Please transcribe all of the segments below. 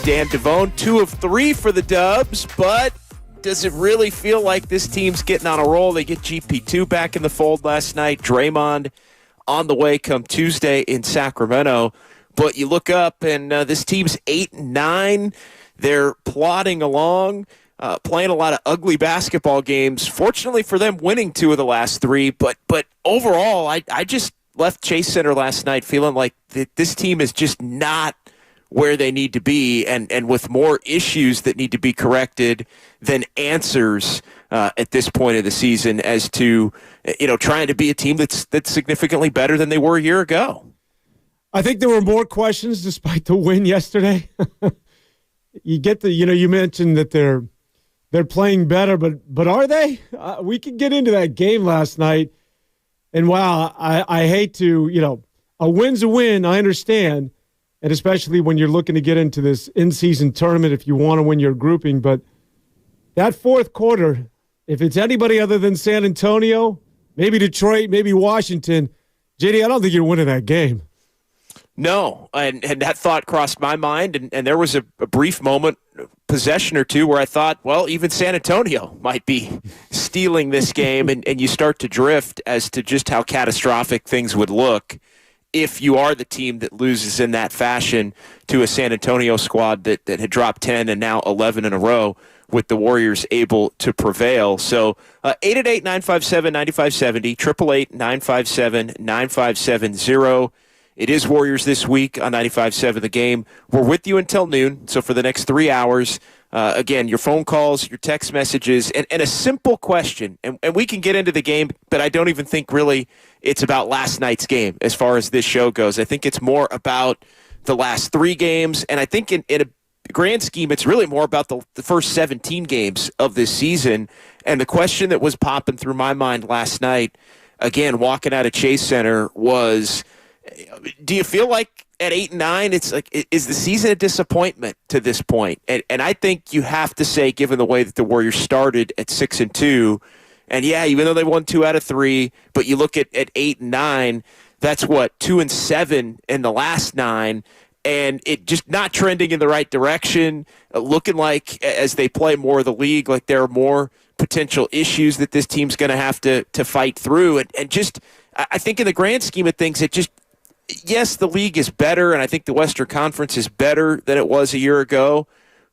Dan Devone, 2 of 3 for the Dubs, but does it really feel like this team's getting on a roll? They get GP2 back in the fold last night. Draymond on the way come Tuesday in Sacramento. But you look up, and this team's 8-9. They're plodding along, playing a lot of ugly basketball games. Fortunately for them, winning 2 of the last 3. But overall, I just left Chase Center last night feeling like this team is just not where they need to be, and with more issues that need to be corrected than answers at this point of the season as to, trying to be a team that's significantly better than they were a year ago. I think there were more questions despite the win yesterday. You mentioned that they're playing better, but are they? We could get into that game last night, and wow, I hate to, a win's a win, I understand. And especially when you're looking to get into this in-season tournament if you want to win your grouping. But that fourth quarter, if it's anybody other than San Antonio, maybe Detroit, maybe Washington, JD, I don't think you're winning that game. No, and that thought crossed my mind, and there was a brief moment, possession or two, where I thought, well, even San Antonio might be stealing this game, and you start to drift as to just how catastrophic things would look if you are the team that loses in that fashion to a San Antonio squad that had dropped 10 and now 11 in a row, with the Warriors able to prevail. So 888-957-9570, 888-957-9570. It is Warriors this week on 95.7 The Game. We're with you until noon, so for the next 3 hours, again, your phone calls, your text messages, and a simple question. And we can get into the game, but I don't even think really it's about last night's game as far as this show goes. I think it's more about the last 3 games, and I think in a grand scheme, it's really more about the first 17 games of this season. And the question that was popping through my mind last night, again, walking out of Chase Center, was, do you feel like at 8-9, it's like, is the season a disappointment to this point? And I think you have to say, given the way that the Warriors started at 6-2, and yeah, even though they won 2 out of 3, but you look at 8-9, that's what, 2-7 in the last 9, and it just not trending in the right direction, looking like as they play more of the league, like there are more potential issues that this team's going to have to fight through. And just, I think in the grand scheme of things, it just, yes, the league is better, and I think the Western Conference is better than it was a year ago,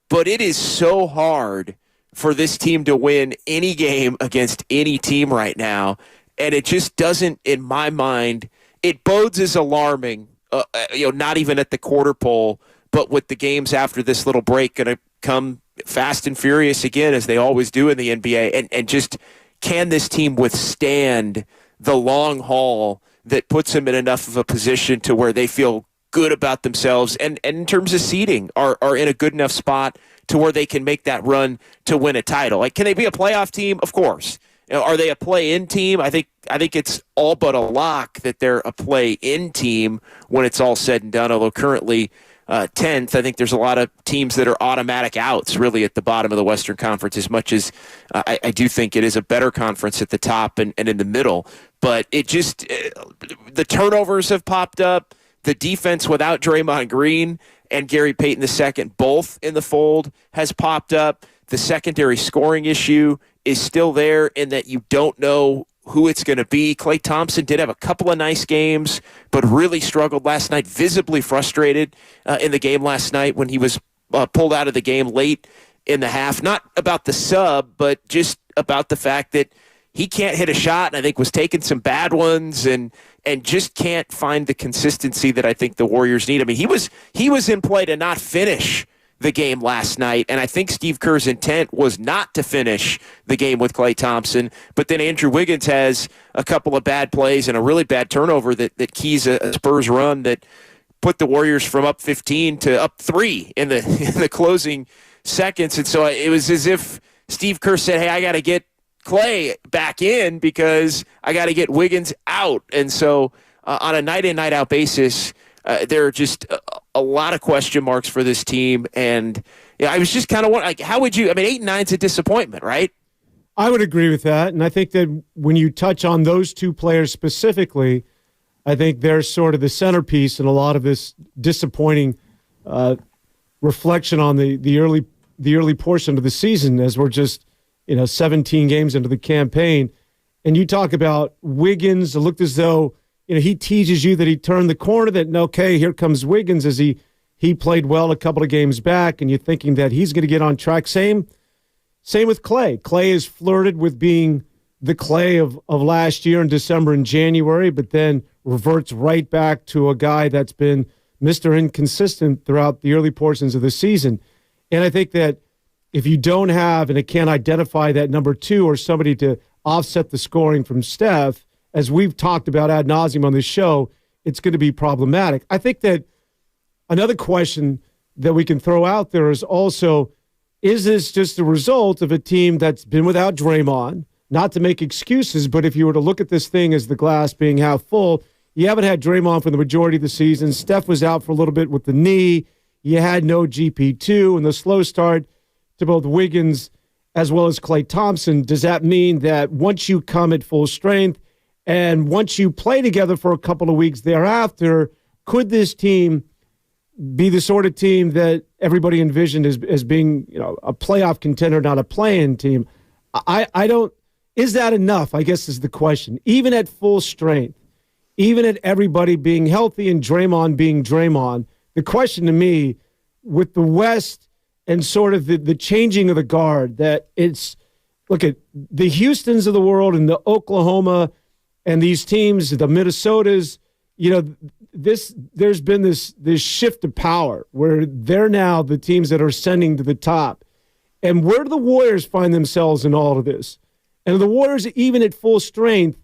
but it is so hard for this team to win any game against any team right now, and it just doesn't, in my mind, it bodes as alarming, not even at the quarter pole, but with the games after this little break going to come fast and furious again, as they always do in the NBA, and just, can this team withstand the long haul that puts them in enough of a position to where they feel good about themselves, and in terms of seeding are in a good enough spot to where they can make that run to win a title. Like, can they be a playoff team? Of course. Are they a play-in team? I think it's all but a lock that they're a play-in team when it's all said and done, although currently 10th. I think there's a lot of teams that are automatic outs really at the bottom of the Western Conference, as much as I do think it is a better conference at the top and in the middle. But it just, the turnovers have popped up. The defense without Draymond Green and Gary Payton II, both in the fold, has popped up. The secondary scoring issue is still there in that you don't know who it's going to be. Klay Thompson did have a couple of nice games, but really struggled last night, visibly frustrated in the game last night when he was pulled out of the game late in the half. Not about the sub, but just about the fact that he can't hit a shot, and I think was taking some bad ones, and just can't find the consistency that I think the Warriors need. I mean, he was in play to not finish the game last night, and I think Steve Kerr's intent was not to finish the game with Klay Thompson, but then Andrew Wiggins has a couple of bad plays and a really bad turnover that keys a Spurs run that put the Warriors from up 15 to up 3 in the closing seconds. And so it was as if Steve Kerr said, hey, I got to get Klay back in because I got to get Wiggins out. And so on a night-in, night-out basis, there are just a lot of question marks for this team. And I was just kind of wondering, how would you – I mean, 8-9 is a disappointment, right? I would agree with that. And I think that when you touch on those two players specifically, I think they're sort of the centerpiece in a lot of this disappointing reflection on the early portion of the season, as we're just 17 games into the campaign. And you talk about Wiggins. It looked as though he teases you that he turned the corner, that okay, here comes Wiggins, as he played well a couple of games back, and you're thinking that he's going to get on track. Same with Klay. Klay has flirted with being the Klay of last year in December and January, but then reverts right back to a guy that's been Mr. Inconsistent throughout the early portions of the season. And I think that if you don't have, and it can't identify that number two or somebody to offset the scoring from Steph, as we've talked about ad nauseum on this show, it's going to be problematic. I think that another question that we can throw out there is also, is this just a result of a team that's been without Draymond? Not to make excuses, but if you were to look at this thing as the glass being half full, you haven't had Draymond for the majority of the season. Steph was out for a little bit with the knee. You had no GP2, and the slow start to both Wiggins as well as Klay Thompson. Does that mean that once you come at full strength and once you play together for a couple of weeks thereafter, could this team be the sort of team that everybody envisioned as being a playoff contender, not a play-in team? I don't. Is that enough, I guess, is the question. Even at full strength, even at everybody being healthy and Draymond being Draymond, the question to me, with the West and sort of the changing of the guard, that it's, look at the Houstons of the world and the Oklahoma and these teams, the Minnesotas, there's been this shift of power where they're now the teams that are ascending to the top. And where do the Warriors find themselves in all of this? And the Warriors, even at full strength,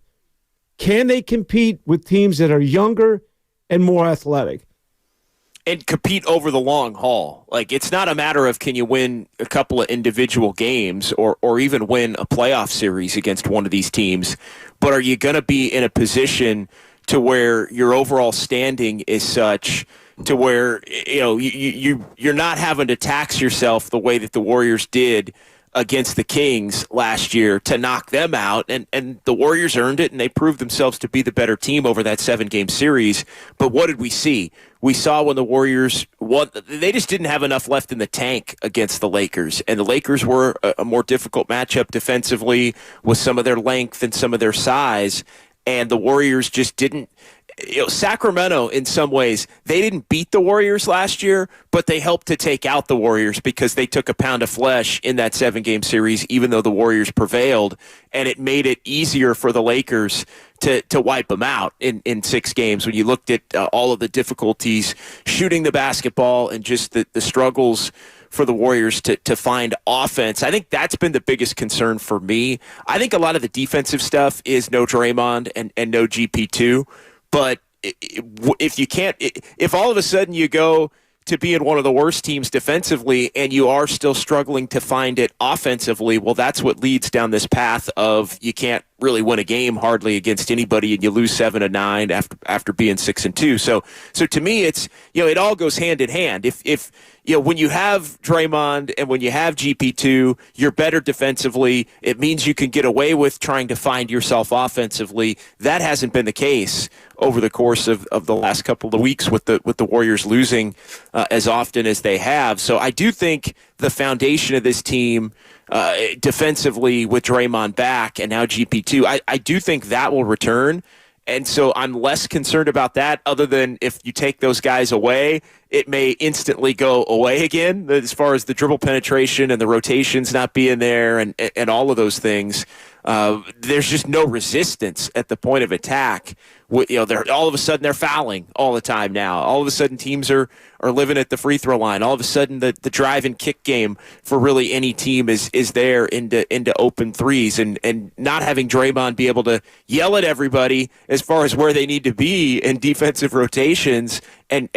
can they compete with teams that are younger and more athletic? And compete over the long haul. Like, it's not a matter of can you win a couple of individual games or even win a playoff series against one of these teams, but are you going to be in a position to where your overall standing is such to where you're not having to tax yourself the way that the Warriors did against the Kings last year to knock them out, and the Warriors earned it, and they proved themselves to be the better team over that 7-game series. But what did we see? We saw when the Warriors won, they just didn't have enough left in the tank against the Lakers, and the Lakers were a more difficult matchup defensively with some of their length and some of their size, and the Warriors just didn't. Sacramento, in some ways, they didn't beat the Warriors last year, but they helped to take out the Warriors because they took a pound of flesh in that 7-game series, even though the Warriors prevailed, and it made it easier for the Lakers to wipe them out in 6 games. When you looked at all of the difficulties shooting the basketball and just the struggles for the Warriors to find offense, I think that's been the biggest concern for me. I think a lot of the defensive stuff is no Draymond and no GP2. But if all of a sudden you go to being one of the worst teams defensively and you are still struggling to find it offensively, well, that's what leads down this path of you can't really win a game hardly against anybody, and you lose 7-9 after being 6-2. So to me, it's it all goes hand in hand. If when you have Draymond and when you have GP2, you're better defensively. It means you can get away with trying to find yourself offensively. That hasn't been the case over the course of the last couple of weeks with the Warriors losing as often as they have. So I do think the foundation of this team defensively with Draymond back and now GP2, I do think that will return. And so I'm less concerned about that, other than if you take those guys away, it may instantly go away again, as far as the dribble penetration and the rotations not being there and all of those things. There's just no resistance at the point of attack. They're all of a sudden they're fouling all the time now. All of a sudden teams are living at the free throw line. All of a sudden the drive and kick game for really any team is there into open threes, and not having Draymond be able to yell at everybody as far as where they need to be in defensive rotations and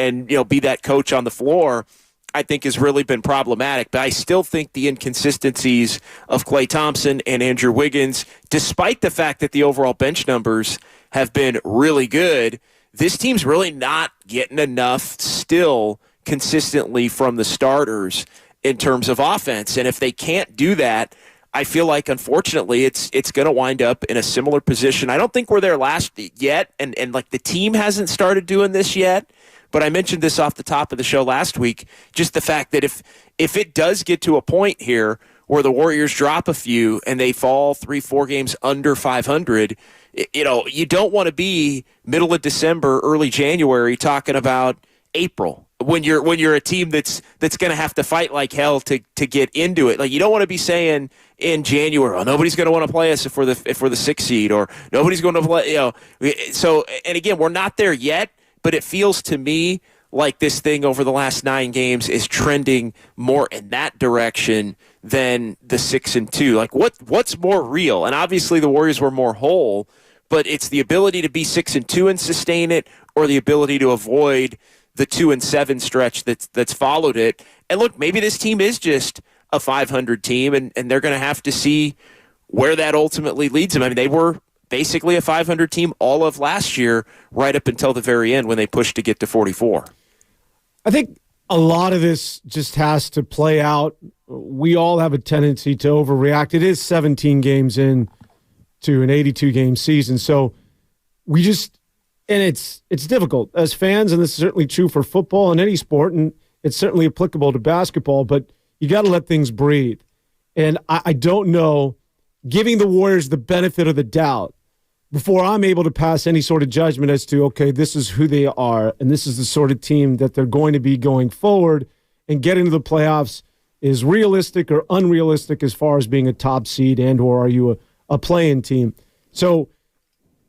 be that coach on the floor, I think has really been problematic. But I still think the inconsistencies of Klay Thompson and Andrew Wiggins, despite the fact that the overall bench numbers have been really good, this team's really not getting enough still consistently from the starters in terms of offense. And if they can't do that, I feel like, unfortunately, it's going to wind up in a similar position. I don't think we're there yet, and like the team hasn't started doing this yet, But I mentioned this off the top of the show last week, just the fact that if it does get to a point here where the Warriors drop a few and they fall 3-4 games under 500, you don't want to be middle of December, early January talking about April when you're a team that's going to have to fight like hell to get into it. Like, you don't want to be saying in January, oh, nobody's going to want to play us if we're the 6th seed, or nobody's going to play. So, and again, we're not there yet, but it feels to me like this thing over the last 9 games is trending more in that direction than the 6-2. Like, what's more real? And obviously the Warriors were more whole, but it's the ability to be 6-2 and sustain it, or the ability to avoid the 2-7 stretch that's followed it. And look, maybe this team is just a 500 team, and they're going to have to see where that ultimately leads them. I mean, they were basically a 500 team all of last year, right up until the very end when they pushed to get to 44. I think a lot of this just has to play out. We all have a tendency to overreact. It is 17 games in to an 82-game season, so we just – and it's difficult as fans, and this is certainly true for football and any sport, and it's certainly applicable to basketball, but you got to let things breathe. And I don't know, giving the Warriors the benefit of the doubt before I'm able to pass any sort of judgment as to, okay, this is who they are, and this is the sort of team that they're going to be going forward, and getting to the playoffs is realistic or unrealistic as far as being a top seed and or are you a play-in team. So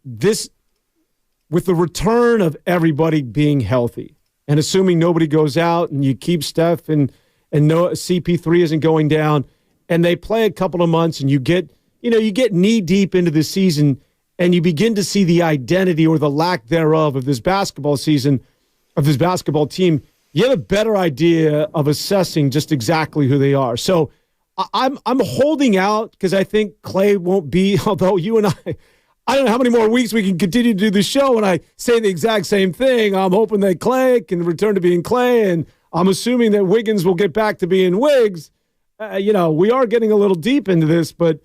this, with the return of everybody being healthy and assuming nobody goes out and you keep Steph and no CP3 isn't going down, and they play a couple of months and you get knee deep into the season and you begin to see the identity or the lack thereof of this basketball season, of this basketball team, you have a better idea of assessing just exactly who they are. So I'm holding out because I think Klay won't be, although you and I don't know how many more weeks we can continue to do the show and I say the exact same thing. I'm hoping that Klay can return to being Klay, and I'm assuming that Wiggins will get back to being Wiggs. We are getting a little deep into this, but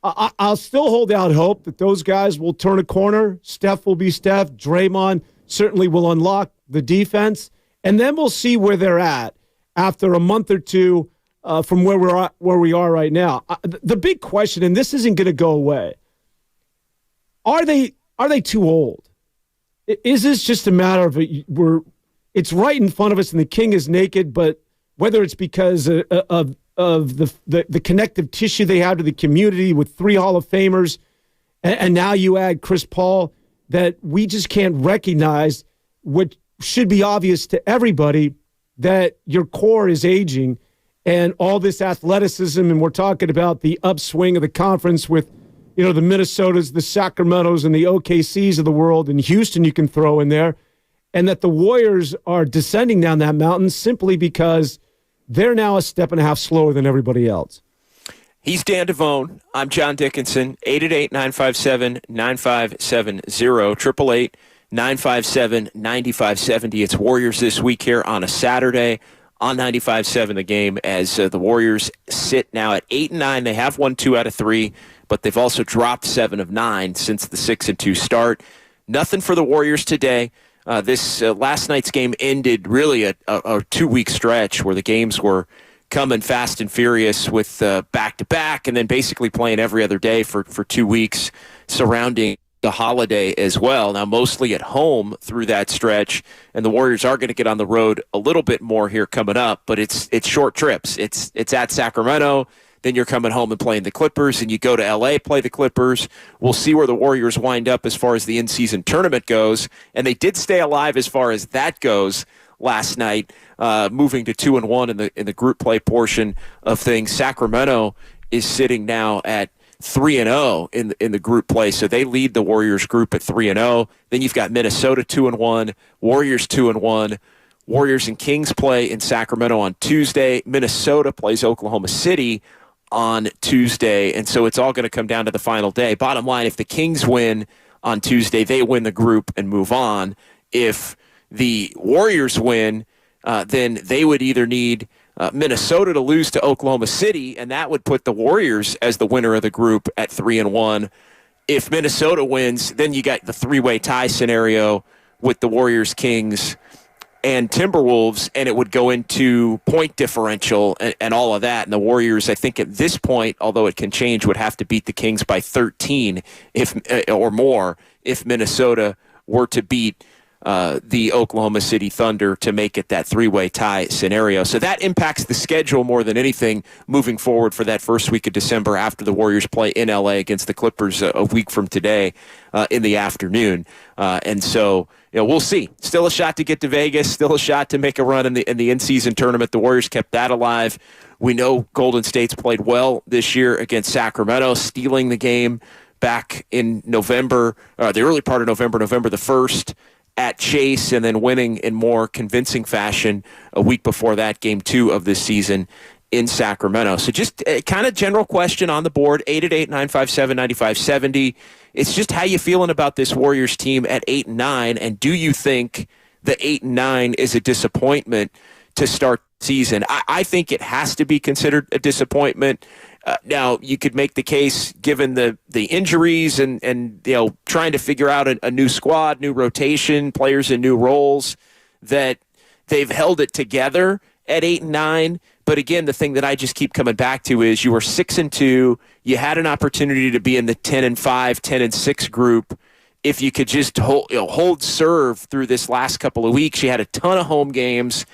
I'll still hold out hope that those guys will turn a corner. Steph will be Steph. Draymond certainly will unlock the defense, and then we'll see where they're at after a month or two from where we are right now. The big question, and this isn't going to go away, are they too old? Is this just a matter of it's right in front of us and the king is naked, but whether it's because of the connective tissue they have to the community with 3 Hall of Famers, and now you add Chris Paul, that we just can't recognize what should be obvious to everybody, that your core is aging and all this athleticism, and we're talking about the upswing of the conference with the Minnesotas, the Sacramentos, and the OKCs of the world, and Houston you can throw in there, and that the Warriors are descending down that mountain simply because they're now a step and a half slower than everybody else. He's Dan Devone. I'm John Dickinson. 888-957-9570, 888-957-9570. It's Warriors This Week here on a Saturday on 95.7 The Game, as the Warriors sit now at 8-9. They have won 2 out of 3, but they've also dropped 7 of 9 since the 6-2 start. Nothing for the Warriors today. This last night's game ended really a 2-week stretch where the games were coming fast and furious with back-to-back, and then basically playing every other day for 2 weeks surrounding the holiday as well. Now, mostly at home through that stretch, and the Warriors are going to get on the road a little bit more here coming up, but it's short trips. It's at Sacramento, then you're coming home and playing the Clippers, and you go to L.A., play the Clippers. We'll see where the Warriors wind up as far as the in-season tournament goes, and they did stay alive as far as that goes last night, moving to 2-1 in the group play portion of things. Sacramento is sitting now at 3-0 in the group play, so they lead the Warriors group at 3-0. Then you've got Minnesota 2-1, Warriors 2-1. Warriors and Kings play in Sacramento on Tuesday. Minnesota plays Oklahoma City on Tuesday, and so it's all going to come down to the final day. Bottom line, if the Kings win on Tuesday, they win the group and move on. If the Warriors win, then they would either need Minnesota to lose to Oklahoma City, and that would put the Warriors as the winner of the group at 3-1. If Minnesota wins, then you got the 3-way tie scenario with the Warriors, Kings, and Timberwolves, and it would go into point differential and all of that. And the Warriors, I think at this point, although it can change, would have to beat the Kings by 13 if or more if Minnesota were to beat the Oklahoma City Thunder to make it that three-way tie scenario. So that impacts the schedule more than anything moving forward for that first week of December after the Warriors play in L.A. against the Clippers a week from today in the afternoon. And so we'll see. Still a shot to get to Vegas, still a shot to make a run in the in-season tournament. The Warriors kept that alive. We know Golden State's played well this year against Sacramento, stealing the game back in November, the early part of November the 1st, at Chase, and then winning in more convincing fashion a week before that, game 2 of this season in Sacramento. So just a kind of general question on the board, 888-957-9570. It's just how you feeling about this Warriors team at 8-9, and do you think the 8-9 is a disappointment to start the season? I think it has to be considered a disappointment. Now, you could make the case, given the injuries and trying to figure out a new squad, new rotation, players in new roles, that they've held it together at 8-9. But again, the thing that I just keep coming back to is you were 6-2. You had an opportunity to be in the 10-5, 10-6 group. If you could just hold serve through this last couple of weeks, you had a ton of home games,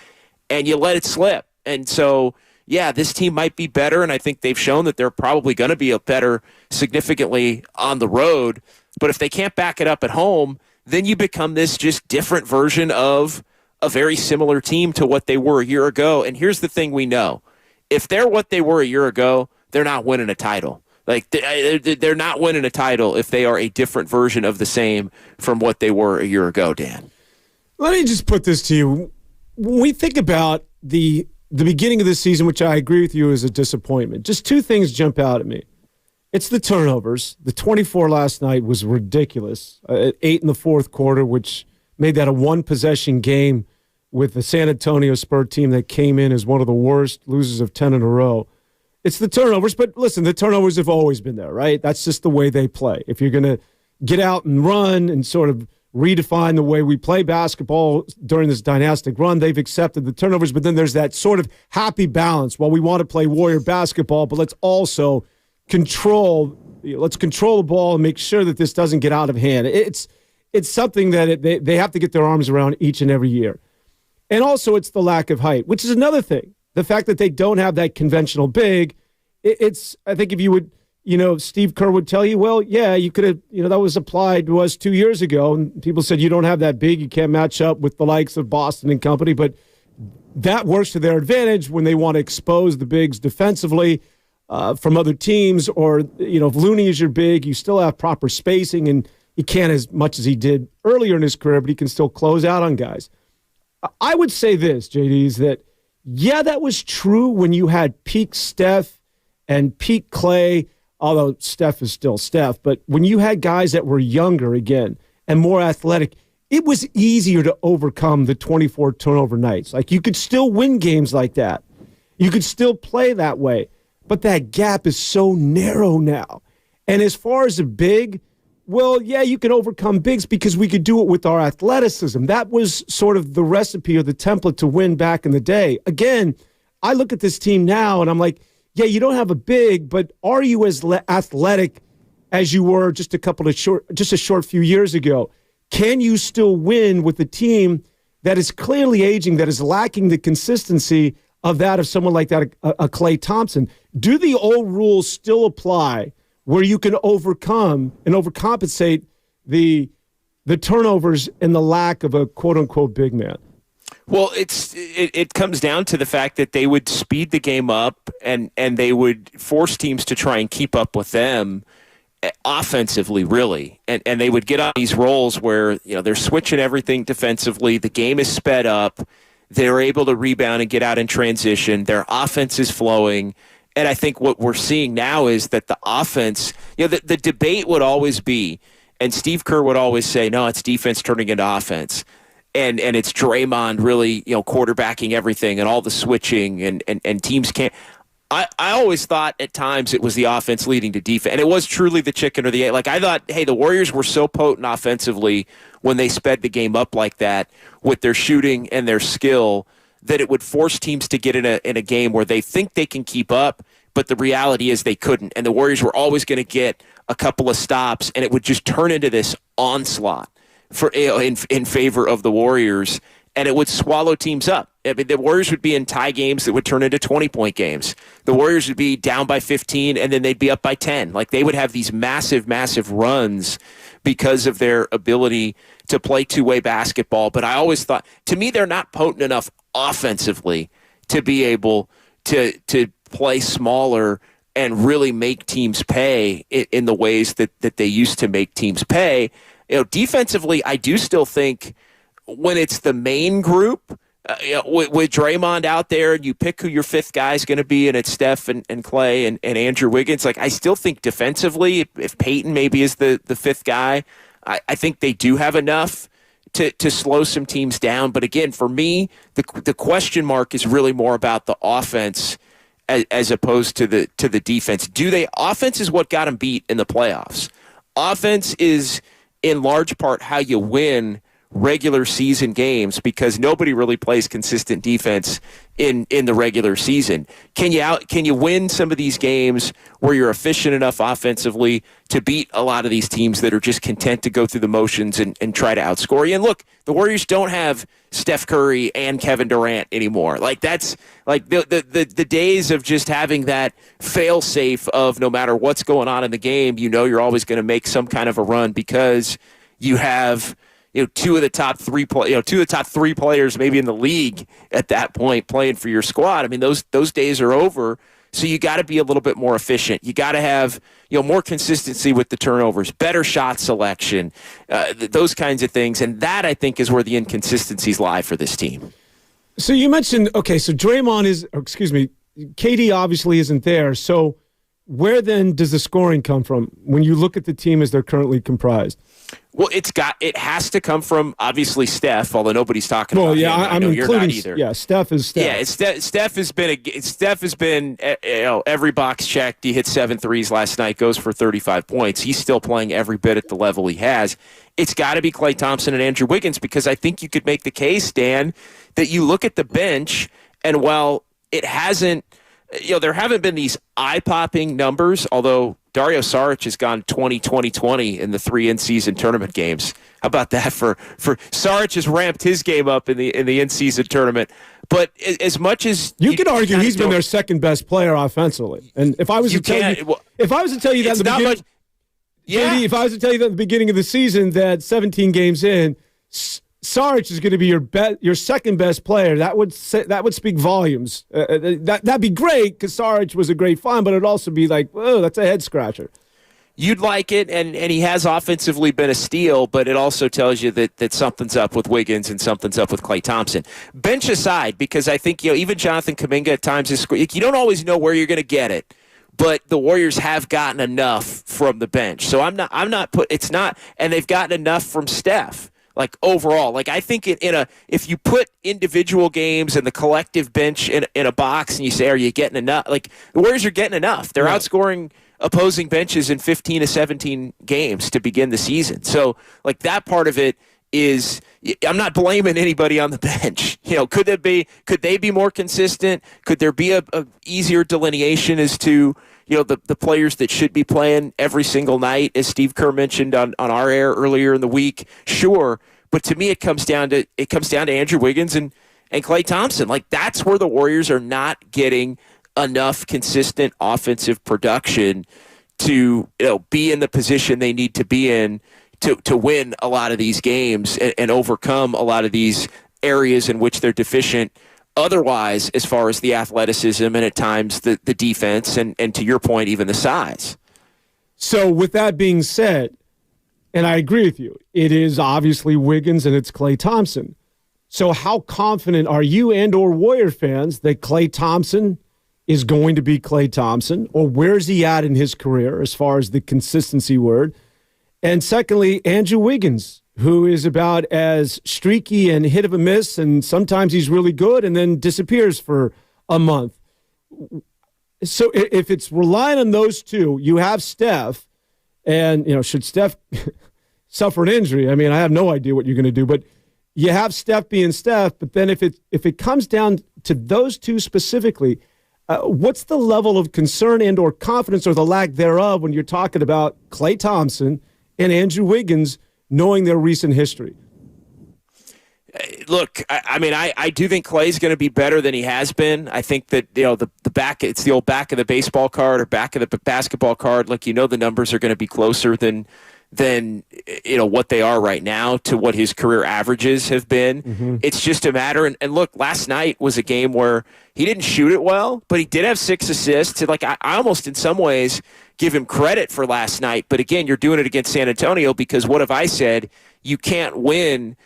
and you let it slip. And so, yeah, this team might be better, and I think they've shown that they're probably going to be better significantly on the road. But if they can't back it up at home, then you become this just different version of a very similar team to what they were a year ago. And here's the thing we know. If they're what they were a year ago, they're not winning a title. Like, they're not winning a title if they are a different version of the same from what they were a year ago, Dan. Let me just put this to you. When we think about the beginning of this season, which I agree with you is a disappointment, just two things jump out at me. It's the turnovers. The 24 last night was ridiculous. 8 in the fourth quarter, which made that a one-possession game with the San Antonio Spurs team that came in as one of the worst losers of 10 in a row. It's the turnovers, but listen, the turnovers have always been there, right? That's just the way they play. If you're going to get out and run and sort of redefine the way we play basketball during this dynastic run, they've accepted the turnovers, but then there's that sort of happy balance. Well, we want to play Warrior basketball, but let's also control the ball and make sure that this doesn't get out of hand. It's something that they have to get their arms around each and every year. And also it's the lack of height, which is another thing. The fact that they don't have that conventional big, I think if you would, Steve Kerr would tell you, well, yeah, you could have, that was applied to us 2 years ago, and people said you don't have that big, you can't match up with the likes of Boston and company, but that works to their advantage when they want to expose the bigs defensively from other teams, or, if Looney is your big, you still have proper spacing, and he can't as much as he did earlier in his career, but he can still close out on guys. I would say this, JD, is that, yeah, that was true when you had peak Steph and peak Klay, although Steph is still Steph, but when you had guys that were younger again and more athletic, it was easier to overcome the 24 turnover nights. Like, you could still win games like that. You could still play that way, but that gap is so narrow now. And as far as a big, well, yeah, you can overcome bigs because we could do it with our athleticism. That was sort of the recipe or the template to win back in the day. Again, I look at this team now and I'm like, yeah, you don't have a big, but are you as athletic as you were just a short few years ago? Can you still win with a team that is clearly aging, that is lacking the consistency of that of someone like that, a Klay Thompson? Do the old rules still apply, where you can overcome and overcompensate the turnovers and the lack of a quote-unquote big man? Well, it comes down to the fact that they would speed the game up and they would force teams to try and keep up with them offensively, really. And they would get on these rolls where, they're switching everything defensively. The game is sped up. They're able to rebound and get out in transition. Their offense is flowing. And I think what we're seeing now is that the offense, the debate would always be, and Steve Kerr would always say, no, it's defense turning into offense. And it's Draymond really, quarterbacking everything and all the switching and teams can't. I always thought at times it was the offense leading to defense, and it was truly the chicken or the egg. Like, I thought, hey, the Warriors were so potent offensively when they sped the game up like that with their shooting and their skill that it would force teams to get in a game where they think they can keep up, but the reality is they couldn't. And the Warriors were always going to get a couple of stops, and it would just turn into this onslaught in favor of the Warriors, and it would swallow teams up. I mean, the Warriors would be in tie games that would turn into 20-point games. The Warriors would be down by 15, and then they'd be up by 10. Like, they would have these massive, massive runs because of their ability to play two-way basketball. But I always thought, to me, they're not potent enough offensively to be able to play smaller and really make teams pay in the ways that they used to make teams pay. Defensively, I do still think when it's the main group, with Draymond out there, and you pick who your fifth guy is going to be, and it's Steph and Klay and Andrew Wiggins. Like, I still think defensively, if Peyton maybe is the fifth guy, I think they do have enough to slow some teams down. But again, for me, the question mark is really more about the offense as opposed to the defense. Offense is what got them beat in the playoffs. Offense is in large part how you win regular season games, because nobody really plays consistent defense in the regular season. Can you win some of these games where you're efficient enough offensively to beat a lot of these teams that are just content to go through the motions and try to outscore you? And look, the Warriors don't have Steph Curry and Kevin Durant anymore. Like, that's like the days of just having that fail safe of no matter what's going on in the game, you're always going to make some kind of a run because you have two of the top three players maybe in the league at that point playing for your squad. I mean, those days are over. So you got to be a little bit more efficient. You got to have more consistency with the turnovers, better shot selection, those kinds of things. And that, I think, is where the inconsistencies lie for this team. So you mentioned, so Draymond KD obviously isn't there. So where then does the scoring come from when you look at the team as they're currently comprised? Well, it has to come from obviously Steph, although nobody's talking about him. I'm including, you're not either. Yeah, Steph is Steph. Yeah, Steph has been every box checked. He hit 7 threes last night, goes for 35 points. He's still playing every bit at the level he has. It's got to be Klay Thompson and Andrew Wiggins, because I think you could make the case, Dan, that you look at the bench, and while it hasn't, there haven't been these eye-popping numbers, although Dario Saric has gone 20-20-20 in the 3 in-season tournament games. How about that for Saric has ramped his game up in the in-season tournament. But as much as you could argue he's been their second best player offensively. And if I was to tell you that if I was to tell you that at the beginning of the season that 17 games in, Saric is going to be your second best player. That would speak volumes. That'd be great because Saric was a great find, but it'd also be like, whoa, that's a head scratcher. You'd like it, and he has offensively been a steal, but it also tells you that something's up with Wiggins and something's up with Klay Thompson. Bench aside, because I think even Jonathan Kaminga at times is you don't always know where you're going to get it. But the Warriors have gotten enough from the bench, so and they've gotten enough from Steph. Like, overall, like, I think if you put individual games and the collective bench in a box and you say, are you getting enough? Like, the Warriors are getting enough. They're outscoring opposing benches in 15 to 17 games to begin the season. So, like, that part of it is, I'm not blaming anybody on the bench. Could they be more consistent? Could there be a easier delineation as to, the players that should be playing every single night, as Steve Kerr mentioned on our air earlier in the week? Sure. But to me, it comes down to Andrew Wiggins and Klay Thompson. Like, that's where the Warriors are not getting enough consistent offensive production to be in the position they need to be in to win a lot of these games and overcome a lot of these areas in which they're deficient otherwise, as far as the athleticism and at times the defense and to your point, even the size. So with that being said, and I agree with you, it is obviously Wiggins and it's Klay Thompson. So how confident are you and or Warrior fans that Klay Thompson is going to be Klay Thompson, or where's he at in his career as far as the consistency word? And secondly, Andrew Wiggins, who is about as streaky and hit of a miss, and sometimes he's really good and then disappears for a month. So if it's relying on those two, you have Steph, and should Steph suffer an injury, I mean, I have no idea what you're going to do, but you have Steph being Steph. But then if it comes down to those two specifically, what's the level of concern and or confidence or the lack thereof when you're talking about Klay Thompson and Andrew Wiggins knowing their recent history? Look, I do think Klay's going to be better than he has been. I think that the back, it's the old back of the baseball card or back of the basketball card. Like, the numbers are going to be closer than what they are right now to what his career averages have been. Mm-hmm. It's just a matter. And look, last night was a game where he didn't shoot it well, but he did have 6 assists. Like, I almost in some ways give him credit for last night. But again, you're doing it against San Antonio because what have I said? You can't win.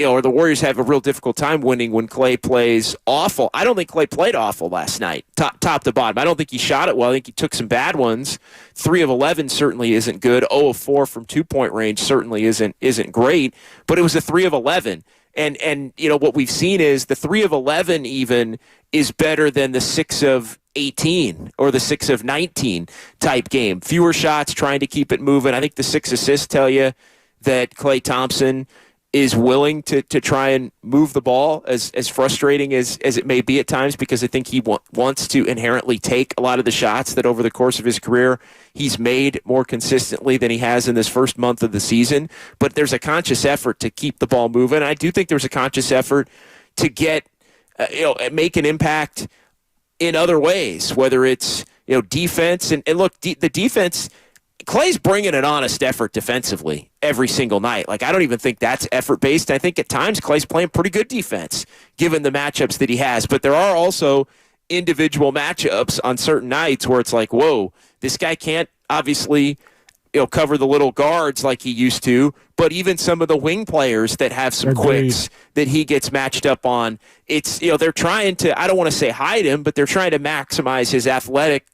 Or the Warriors have a real difficult time winning when Klay plays awful. I don't think Klay played awful last night, top to bottom. I don't think he shot it well. I think he took some bad ones. 3 of 11 certainly isn't good. 0 of 4 from 2-point range certainly isn't great. But it was a 3 of 11. And what we've seen is the 3 of 11 even is better than the 6 of 18 or the 6 of 19 type game. Fewer shots, trying to keep it moving. I think the 6 assists tell you that Klay Thompson is willing to try and move the ball, as frustrating as it may be at times, because I think he wants to inherently take a lot of the shots that over the course of his career he's made more consistently than he has in this first month of the season. But there's a conscious effort to keep the ball moving. I do think there's a conscious effort to get, make an impact in other ways, whether it's, defense. And look, the defense, Klay's bringing an honest effort defensively every single night. Like, I don't even think that's effort-based. I think at times Klay's playing pretty good defense, given the matchups that he has. But there are also individual matchups on certain nights where it's like, whoa, this guy can't obviously cover the little guards like he used to, but even some of the wing players that have some quicks that he gets matched up on, it's, they're trying to, I don't want to say hide him, but they're trying to maximize his athletic,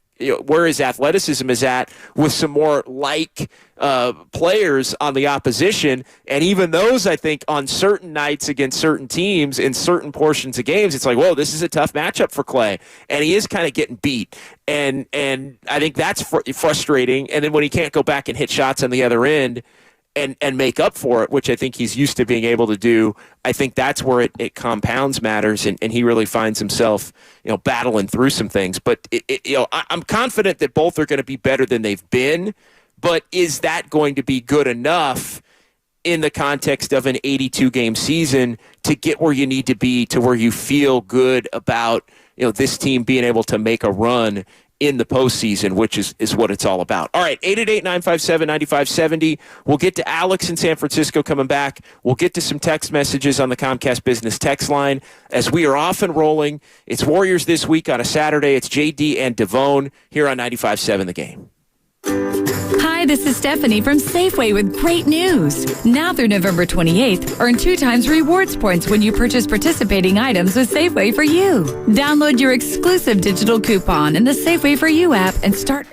where his athleticism is at with some more players on the opposition. And even those, I think, on certain nights against certain teams in certain portions of games, it's like, whoa, this is a tough matchup for Klay. And he is kind of getting beat. And I think that's frustrating. And then when he can't go back and hit shots on the other end and make up for it, which I think he's used to being able to do, I think that's where it compounds matters, and he really finds himself, battling through some things. But I'm confident that both are going to be better than they've been. But is that going to be good enough in the context of an 82-game season to get where you need to be, to where you feel good about this team being able to make a run in the postseason, which is what it's all about. All right, 888-957-9570. We'll get to Alex in San Francisco coming back. We'll get to some text messages on the Comcast Business text line as we are off and rolling. It's Warriors this week on a Saturday. It's JD and Devone here on 95.7 The Game. Hi, this is Stephanie from Safeway with great news. Now through November 28th, earn 2 times rewards points when you purchase participating items with Safeway for You. Download your exclusive digital coupon in the Safeway for You app and start.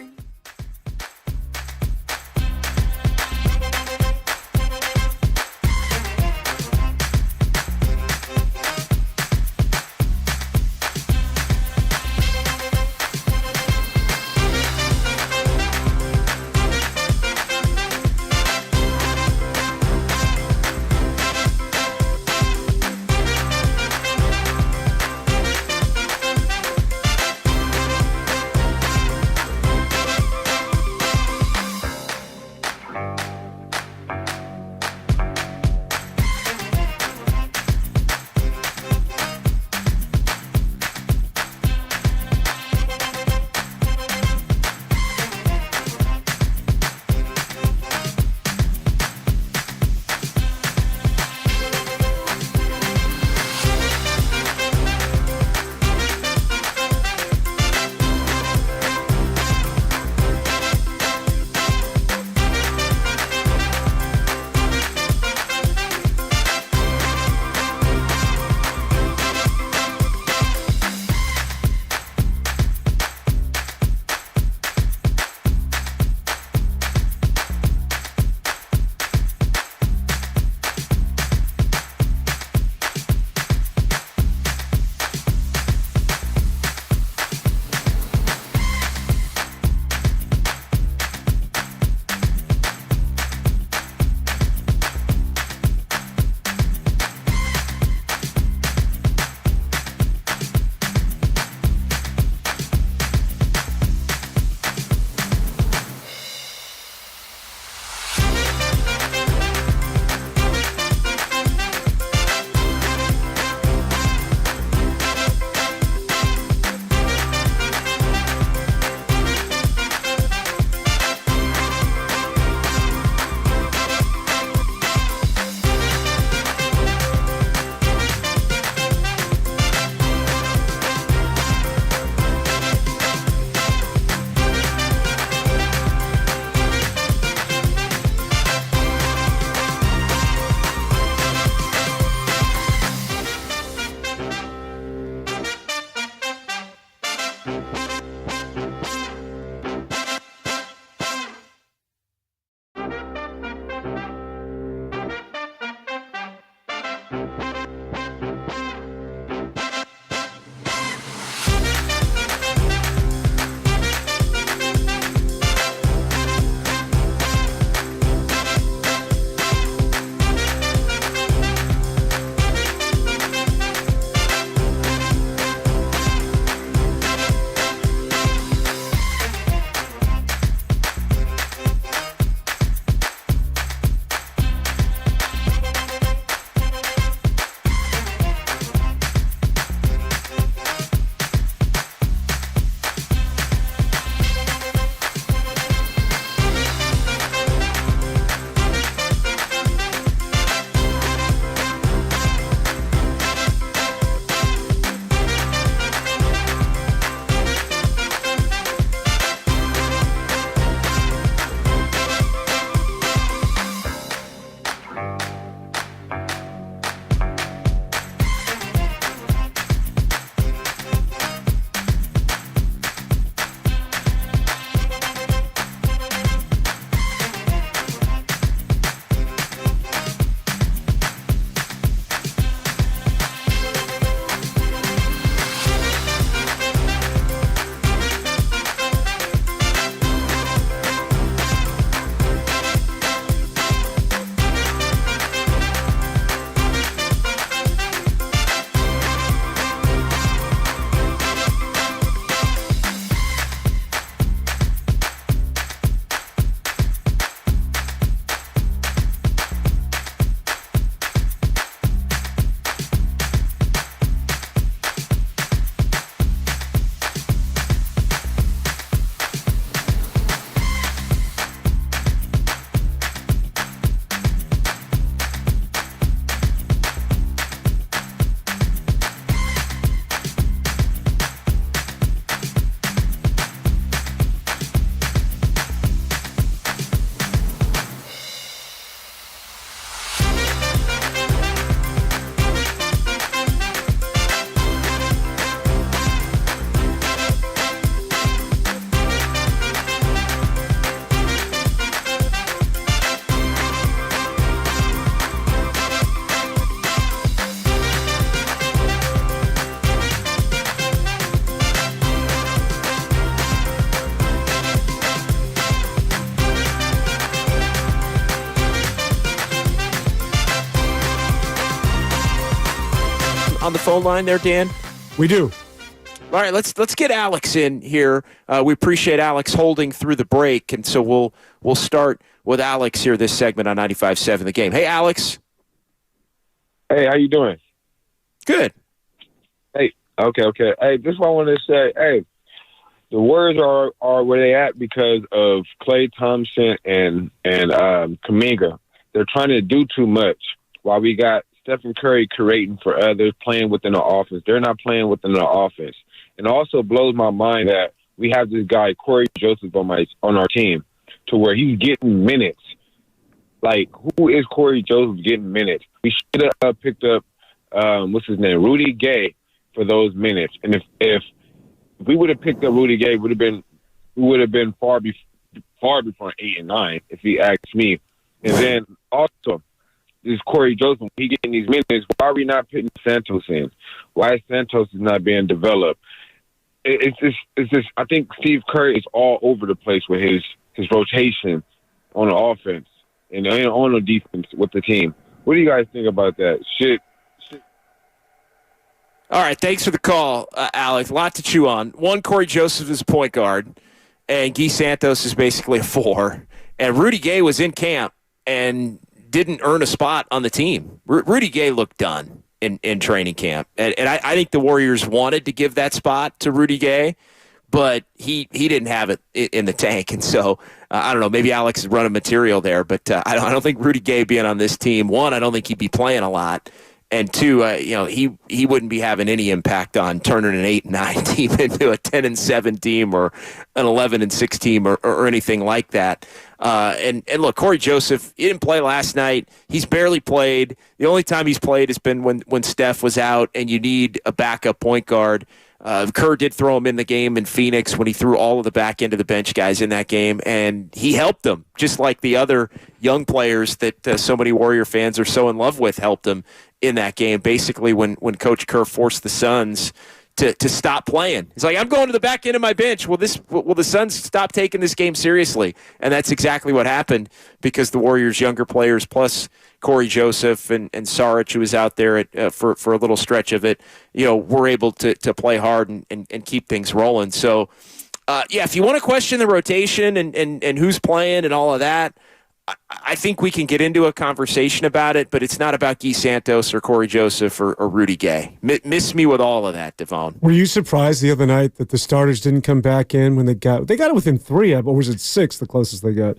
on the phone line there, Dan? We do. All right, let's get Alex in here. We appreciate Alex holding through the break, and so we'll start with Alex here this segment on 95.7 The Game. Hey, Alex. Hey, how you doing? Good. Hey, okay. Hey, this is what I wanted to say. Hey, the Warriors are where they at because of Klay Thompson and Kaminga. They're trying to do too much while we got Stephen Curry creating for others, playing within the offense. They're not playing within the offense. And it also blows my mind that we have this guy, Corey Joseph, on our team to where he's getting minutes. Like, who is Corey Joseph getting minutes? We should have picked up, what's his name, Rudy Gay for those minutes. And if we would have picked up Rudy Gay, we would have been far before 8 and 9, if he asks me. And then also, this Corey Joseph, he getting these minutes. Why are we not putting Santos in? Why is Santos not being developed? It's just. I think Steve Kerr is all over the place with his rotation on the offense and on the defense with the team. What do you guys think about that? Shit. All right, thanks for the call, Alex. A lot to chew on. One, Corey Joseph is a point guard, and Guy Santos is basically a 4. And Rudy Gay was in camp and didn't earn a spot on the team. Rudy Gay looked done in training camp. And I think the Warriors wanted to give that spot to Rudy Gay, but he didn't have it in the tank. And so, I don't know, maybe Alex is running material there, but I don't think Rudy Gay being on this team, one, I don't think he'd be playing a lot. And two, he wouldn't be having any impact on turning an 8 and 9 team into a 10 and 7 team or an 11 and 6 team or anything like that. And look, Corey Joseph, he didn't play last night. He's barely played. The only time he's played has been when Steph was out, and you need a backup point guard. Kerr did throw him in the game in Phoenix when he threw all of the back end of the bench guys in that game, and he helped them, just like the other young players that so many Warrior fans are so in love with helped them in that game. Basically, when Coach Kerr forced the Suns to stop playing. He's like, I'm going to the back end of my bench. Will the Suns stop taking this game seriously? And that's exactly what happened, because the Warriors' younger players, plus Corey Joseph and Saric, who was out there for a little stretch of it, were able to play hard and keep things rolling. So, if you want to question the rotation and who's playing and all of that, I think we can get into a conversation about it, but it's not about Guy Santos or Corey Joseph or Rudy Gay. Miss me with all of that, Devon. Were you surprised the other night that the starters didn't come back in when they got it within 3, or was it 6, the closest they got?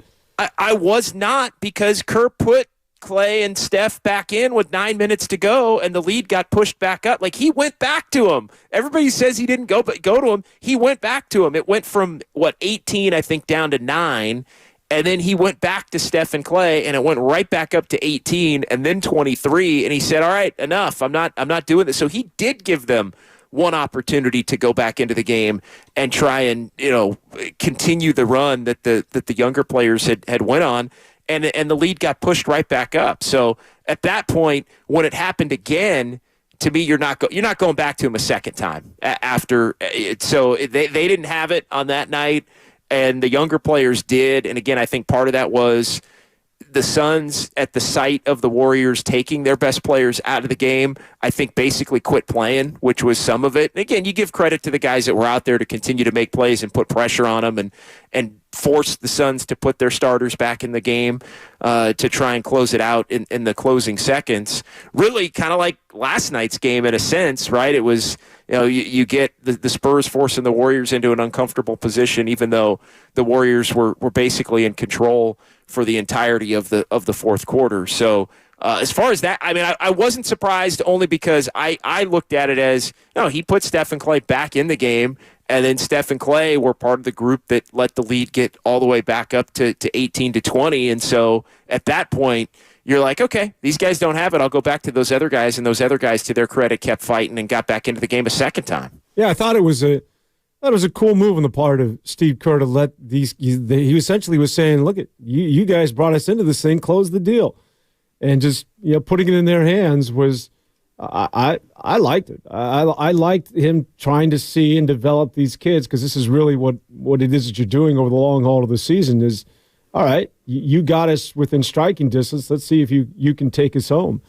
I was not, because Kerr put Klay and Steph back in with 9 minutes to go, and the lead got pushed back up. Like, he went back to him. Everybody says he didn't go to him. He went back to him. It went from, 18, I think, down to 9. And then he went back to Steph and Klay, and it went right back up to 18 and then 23. And he said, all right, enough. I'm not doing this. So he did give them one opportunity to go back into the game and try and, continue the run that the younger players had went on. And the lead got pushed right back up. So at that point, when it happened again, to me, you're not going back to him a second time after. So they didn't have it on that night. And the younger players did. And again, I think part of that was the Suns, at the sight of the Warriors taking their best players out of the game, I think basically quit playing, which was some of it. And again, you give credit to the guys that were out there to continue to make plays and put pressure on them and force the Suns to put their starters back in the game to try and close it out in the closing seconds. Really kind of like last night's game in a sense, right? It was, you get the Spurs forcing the Warriors into an uncomfortable position, even though the Warriors were basically in control for the entirety of the fourth quarter. So as far as that, I mean, I wasn't surprised, only because I looked at it as, he put Steph and Klay back in the game, and then Steph and Klay were part of the group that let the lead get all the way back up to 18 to 20. And so at that point, you're like, okay, these guys don't have it. I'll go back to those other guys, and those other guys, to their credit, kept fighting and got back into the game a second time. Yeah, I thought it was a cool move on the part of Steve Kerr to let these. He essentially was saying, "Look, you guys brought us into this thing. Close the deal," and just putting it in their hands was. I liked it. I liked him trying to see and develop these kids, because this is really what it is that you're doing over the long haul of the season. Is all right. You got us within striking distance. Let's see if you can take us home.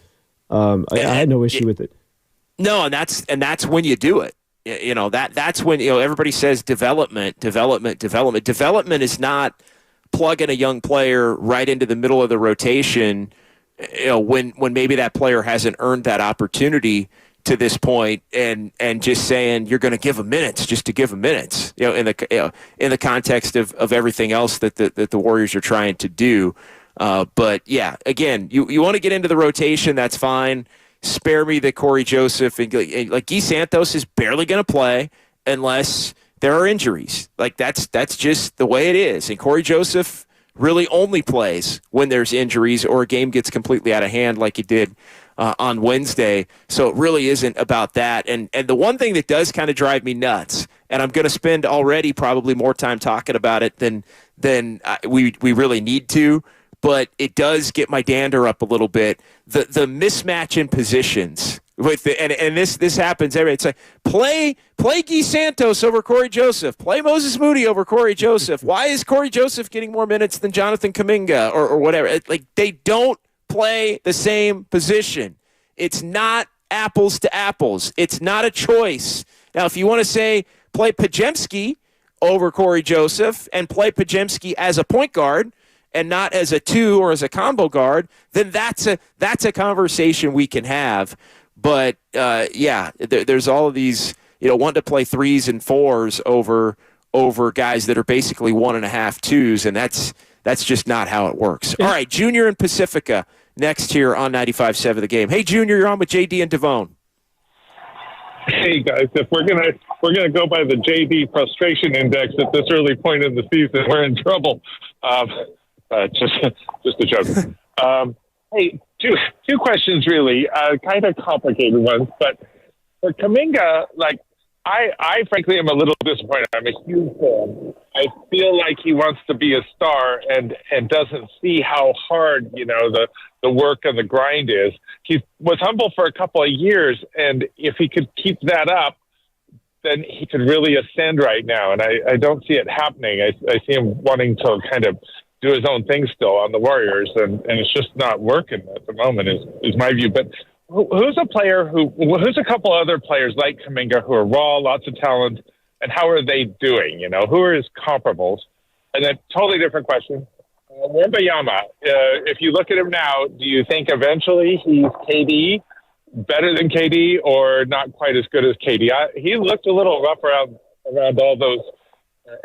I had no issue with it. No, and that's when you do it. That's when everybody says development. Development is not plugging a young player right into the middle of the rotation. When maybe that player hasn't earned that opportunity to this point, and just saying you're going to give him minutes just to give him minutes. In the context of everything else that the Warriors are trying to do. But yeah, again, you want to get into the rotation, that's fine. Spare me the Corey Joseph and like Guy Santos is barely going to play unless there are injuries. Like that's just the way it is. And Corey Joseph really only plays when there's injuries or a game gets completely out of hand like it did on Wednesday. So it really isn't about that. And the one thing that does kind of drive me nuts, and I'm going to spend already probably more time talking about it than we really need to, but it does get my dander up a little bit. The mismatch in positions with and this happens every. It's like play Guy Santos over Corey Joseph, play Moses Moody over Corey Joseph. Why is Corey Joseph getting more minutes than Jonathan Kaminga or whatever? Like they don't play the same position. It's not apples to apples. It's not a choice. Now, if you want to say play Podziemski over Corey Joseph and play Podziemski as a point guard and not as a two or as a combo guard, then that's a conversation we can have. But there's all of these, wanting to play 3s and 4s over guys that are basically 1.5 2s, and that's just not how it works. All right, Junior and Pacifica next here on 95.7 The Game. Hey, Junior, you're on with JD and Devone. Hey guys, if we're gonna go by the JD frustration index at this early point in the season, we're in trouble. Just a joke. Hey, two questions really, kind of complicated ones, but for Kaminga, I frankly am a little disappointed. I'm a huge fan. I feel like he wants to be a star and doesn't see how hard, the work and the grind is. He was humble for a couple of years, and if he could keep that up, then he could really ascend right now. And I don't see it happening. I see him wanting to kind of do his own thing still on the Warriors, and it's just not working at the moment is my view. But who's a couple other players like Kaminga who are raw, lots of talent, and how are they doing? Who are his comparables? And then totally different question. Wembanyama, if you look at him now, do you think eventually he's KD, better than KD, or not quite as good as KD? He looked a little rough around all those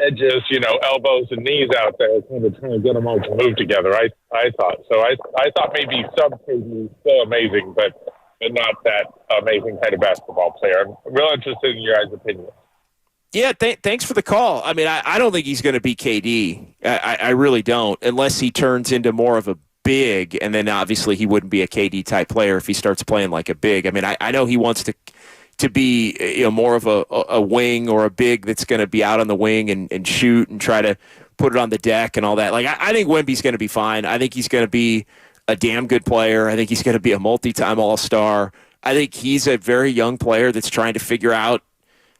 edges, elbows and knees out there, kind of trying to get them all to move together. I thought so. I thought maybe sub KD still amazing, but not that amazing kind of basketball player. I'm real interested in your guys' opinion. Yeah, thanks for the call. I mean, I don't think he's going to be KD. I really don't, unless he turns into more of a big, and then obviously he wouldn't be a KD type player if he starts playing like a big. I mean, I know he wants to be more of a wing or a big that's going to be out on the wing and shoot and try to put it on the deck and all that. Like I think Wemby's going to be fine. I think he's going to be a damn good player. I think he's going to be a multi-time All-Star. I think he's a very young player that's trying to figure out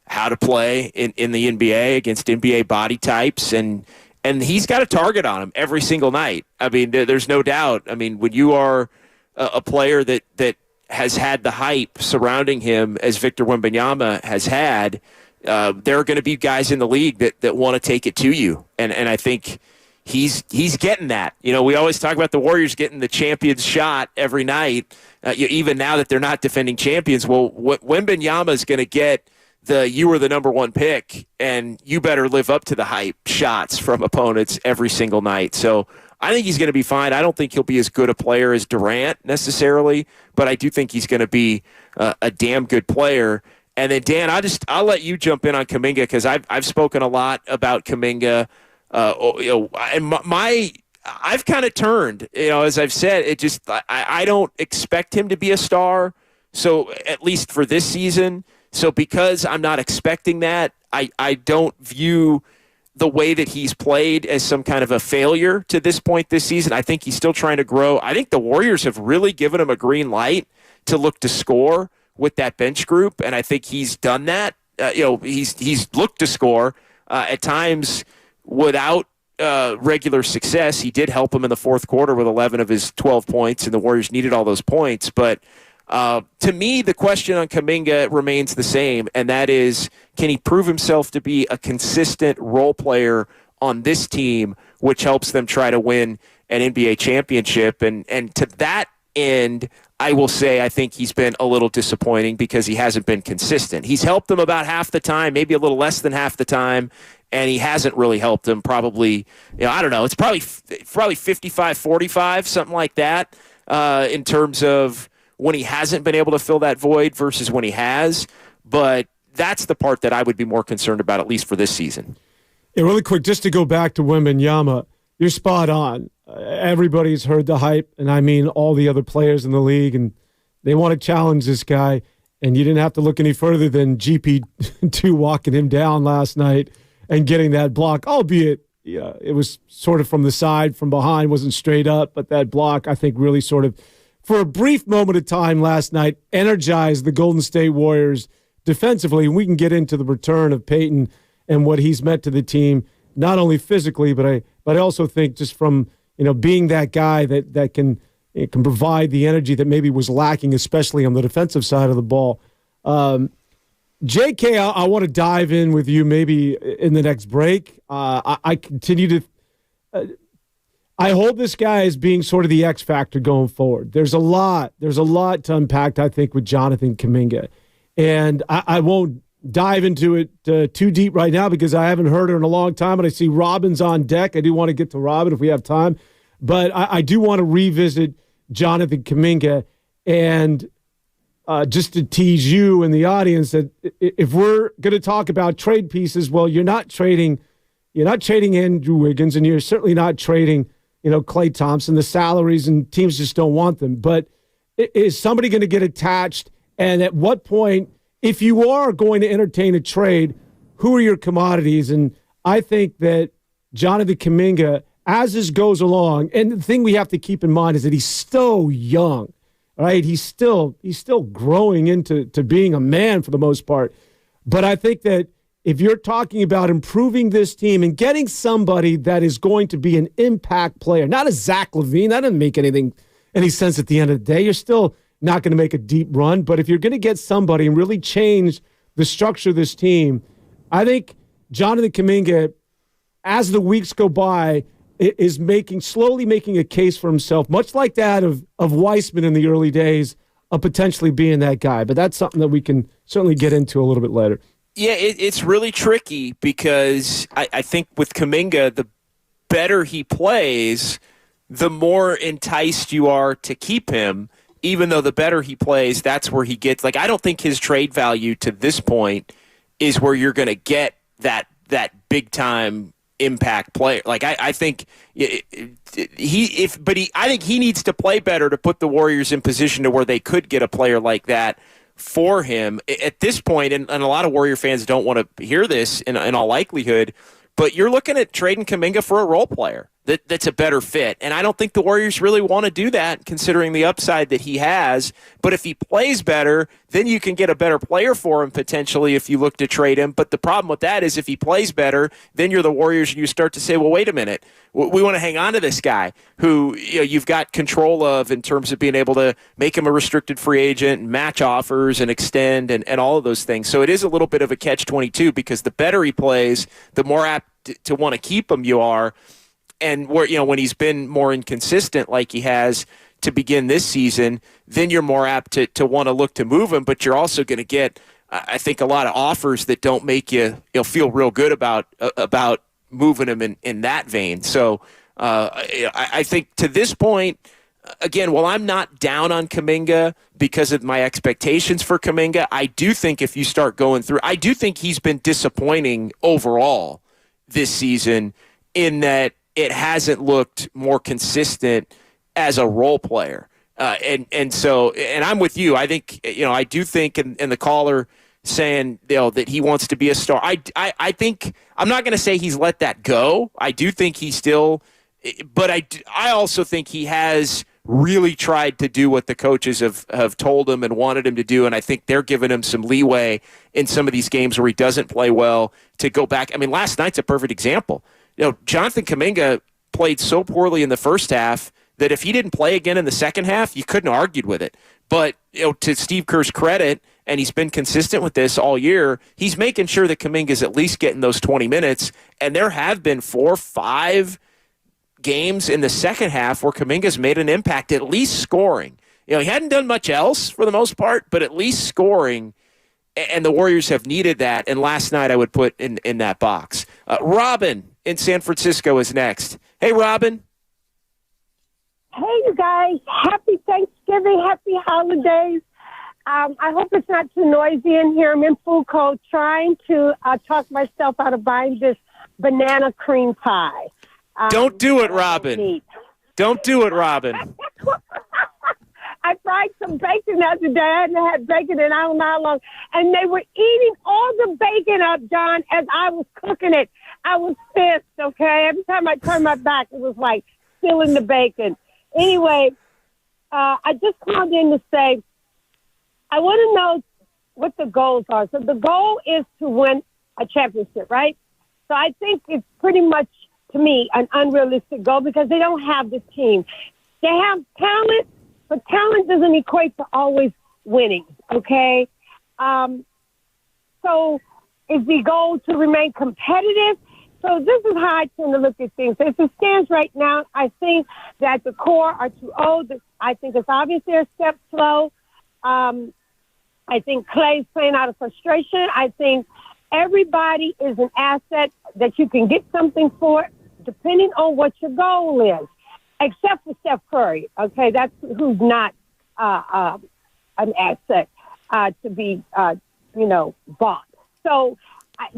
how to play in the NBA against NBA body types, and he's got a target on him every single night. I mean, there's no doubt. I mean, when you are a player that has had the hype surrounding him as Victor Wembanyama has had, there are going to be guys in the league that want to take it to you, and I think he's getting that. We always talk about the Warriors getting the champion's shot every night, even now that they're not defending champions. Well, Wembanyama is going to get you were the number one pick, and you better live up to the hype shots from opponents every single night. So I think he's going to be fine. I don't think he'll be as good a player as Durant necessarily, but I do think he's going to be a damn good player. And then, Dan, I'll let you jump in on Kaminga because I've spoken a lot about Kaminga. And I've kind of turned, as I've said, I don't expect him to be a star. So at least for this season. So because I'm not expecting that, I don't view the way that he's played as some kind of a failure to this point this season. I think he's still trying to grow. I think the Warriors have really given him a green light to look to score with that bench group, and I think he's done that. He's looked to score at times without regular success. He did help him in the fourth quarter with 11 of his 12 points, and the Warriors needed all those points. But To me, the question on Kaminga remains the same, and that is, can he prove himself to be a consistent role player on this team, which helps them try to win an NBA championship? And to that end, I will say I think he's been a little disappointing because he hasn't been consistent. He's helped them about half the time, maybe a little less than half the time, and he hasn't really helped them probably, I don't know, it's probably 55-45, something like that, in terms of when he hasn't been able to fill that void versus when he has. But that's the part that I would be more concerned about, at least for this season. Yeah, really quick, just to go back to Wembanyama, you're spot on. Everybody's heard the hype, and I mean all the other players in the league, and they want to challenge this guy. And you didn't have to look any further than GP2 walking him down last night and getting that block, albeit it was sort of from the side, from behind, wasn't straight up, but that block, I think, really sort of, for a brief moment of time last night, energized the Golden State Warriors defensively. And we can get into the return of Peyton and what he's meant to the team, not only physically, but I also think just from being that guy that can provide the energy that maybe was lacking, especially on the defensive side of the ball. JK, I want to dive in with you maybe in the next break. I continue to I hold this guy as being sort of the X factor going forward. There's a lot to unpack, I think, with Jonathan Kaminga. And I won't dive into it too deep right now because I haven't heard it in a long time, and I see Robin's on deck. I do want to get to Robin if we have time. But I do want to revisit Jonathan Kaminga, and just to tease you and the audience that if we're going to talk about trade pieces, well, you're not trading Andrew Wiggins, and you're certainly not trading Klay Thompson. The salaries and teams just don't want them. But is somebody going to get attached? And at what point, if you are going to entertain a trade, who are your commodities? And I think that Jonathan Kaminga, as this goes along, and the thing we have to keep in mind is that he's so young, right? He's still growing into being a man for the most part. But I think that if you're talking about improving this team and getting somebody that is going to be an impact player, not a Zach LaVine, that doesn't make any sense at the end of the day. You're still not going to make a deep run. But if you're going to get somebody and really change the structure of this team, I think Jonathan Kaminga, as the weeks go by, is slowly making a case for himself, much like that of Weissman in the early days, of potentially being that guy. But that's something that we can certainly get into a little bit later. Yeah, it's really tricky because I think with Kaminga, the better he plays, the more enticed you are to keep him, even though the better he plays, that's where he gets. Like, I don't think his trade value to this point is where you're going to get that big-time impact player. Like, I think I think he needs to play better to put the Warriors in position to where they could get a player like that for him at this point. And a lot of Warrior fans don't want to hear this in all likelihood, but you're looking at trading Kaminga for a role player that's a better fit. And I don't think the Warriors really want to do that considering the upside that he has. But if he plays better, then you can get a better player for him potentially if you look to trade him. But the problem with that is if he plays better, then you're the Warriors and you start to say, well, wait a minute. We want to hang on to this guy who you've got control of in terms of being able to make him a restricted free agent and match offers and extend and all of those things. So it is a little bit of a catch-22 because the better he plays, the more apt to want to keep him you are. And when he's been more inconsistent like he has to begin this season, then you're more apt to want to look to move him. But you're also going to get, I think, a lot of offers that don't make you feel real good about moving him in that vein. So I think to this point, again, while I'm not down on Kaminga because of my expectations for Kaminga, I do think if you start going through, I do think he's been disappointing overall this season in that it hasn't looked more consistent as a role player. And I'm with you. I think, I do think, and the caller saying, that he wants to be a star. I think, I'm not going to say he's let that go. I do think he still, but I also think he has really tried to do what the coaches have told him and wanted him to do. And I think they're giving him some leeway in some of these games where he doesn't play well to go back. I mean, last night's a perfect example. Jonathan Kaminga played so poorly in the first half that if he didn't play again in the second half, you couldn't have argued with it. But to Steve Kerr's credit, and he's been consistent with this all year, he's making sure that Kaminga's at least getting those 20 minutes. And there have been 4 or 5 games in the second half where Kaminga's made an impact, at least scoring. He hadn't done much else for the most part, but at least scoring. And the Warriors have needed that. And last night I would put in that box. Robin in San Francisco is next. Hey, Robin. Hey, you guys. Happy Thanksgiving. Happy holidays. I hope it's not too noisy in here. I'm in food court trying to talk myself out of buying this banana cream pie. Don't do it, Robin. Don't do it, Robin. I fried some bacon the other day. I hadn't had bacon in I don't know how long. And they were eating all the bacon up, John, as I was cooking it. I was pissed, okay? Every time I turned my back, it was like stealing the bacon. Anyway, I just called in to say, I want to know what the goals are. So the goal is to win a championship, right? So I think it's pretty much, to me, an unrealistic goal because they don't have the team. They have talent, but talent doesn't equate to always winning, okay? So is the goal to remain competitive? So this is how I tend to look at things. As it stands right now, I think that the core are too old. I think it's obvious they're a step slow. I think Klay's playing out of frustration. I think everybody is an asset that you can get something for, depending on what your goal is, except for Steph Curry. Okay, that's who's not an asset to be, bought. So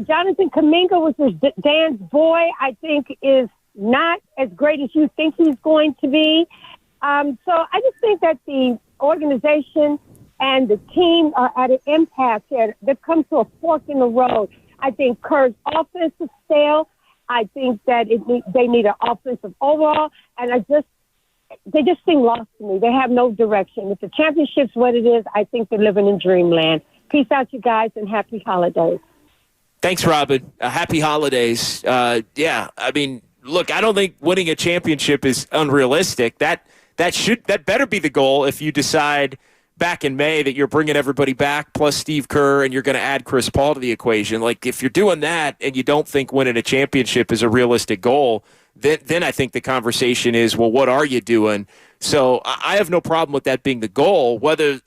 Jonathan Kaminga, which is Dan's boy, I think is not as great as you think he's going to be. So I just think that the organization and the team are at an impasse here. They've come to a fork in the road. I think Kerr's offense is stale. I think that they need an offensive overall. And they just seem lost to me. They have no direction. If the championship's what it is, I think they're living in dreamland. Peace out, you guys, and happy holidays. Thanks, Robin. Happy holidays. Yeah, I mean, look, I don't think winning a championship is unrealistic. That better be the goal if you decide back in May that you're bringing everybody back plus Steve Kerr and you're going to add Chris Paul to the equation. Like, if you're doing that and you don't think winning a championship is a realistic goal, then I think the conversation is, well, what are you doing? So I have no problem with that being the goal. Whether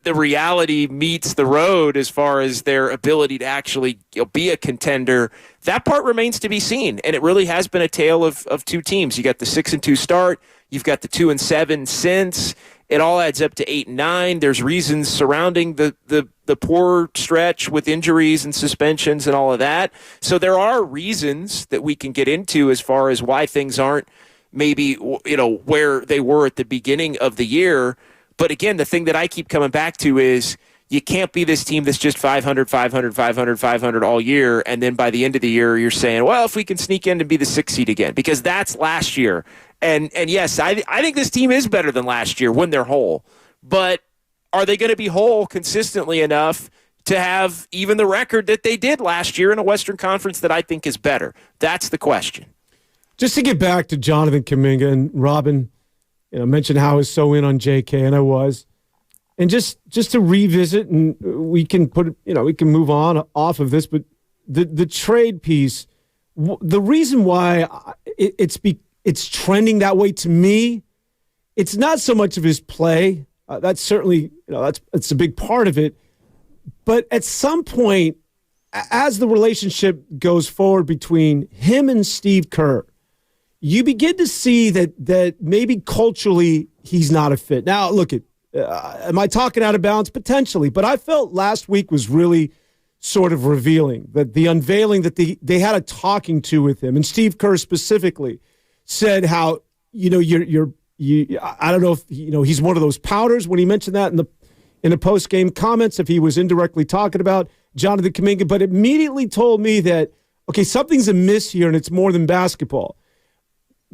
the reality meets the road as far as their ability to actually be a contender, that part remains to be seen. And it really has been a tale of two teams. You got the 6-2 start. You've got the 2-7 since. It all adds up to 8-9. There's reasons surrounding the poor stretch with injuries and suspensions and all of that. So there are reasons that we can get into as far as why things aren't maybe where they were at the beginning of the year. But again, the thing that I keep coming back to is you can't be this team that's just 500, 500, 500, 500 all year, and then by the end of the year you're saying, well, if we can sneak in and be the 6th seed again, because that's last year. And yes, I think this team is better than last year when they're whole. But are they going to be whole consistently enough to have even the record that they did last year in a Western Conference that I think is better? That's the question. Just to get back to Jonathan Kaminga, and Robin mentioned how I was so in on JK, and I was. And just to revisit, and we can we can move on off of this, but the trade piece, the reason why it's trending that way to me, it's not so much of his play. That's certainly, that's a big part of it. But at some point, as the relationship goes forward between him and Steve Kerr, you begin to see that maybe culturally he's not a fit. Now, look, am I talking out of bounds? Potentially. But I felt last week was really sort of revealing, that the unveiling that they had a talking to with him. And Steve Kerr specifically said how, I don't know if, he's one of those pouters when he mentioned that in the post-game comments, if he was indirectly talking about Jonathan Kaminga, but immediately told me that, okay, something's amiss here and it's more than basketball.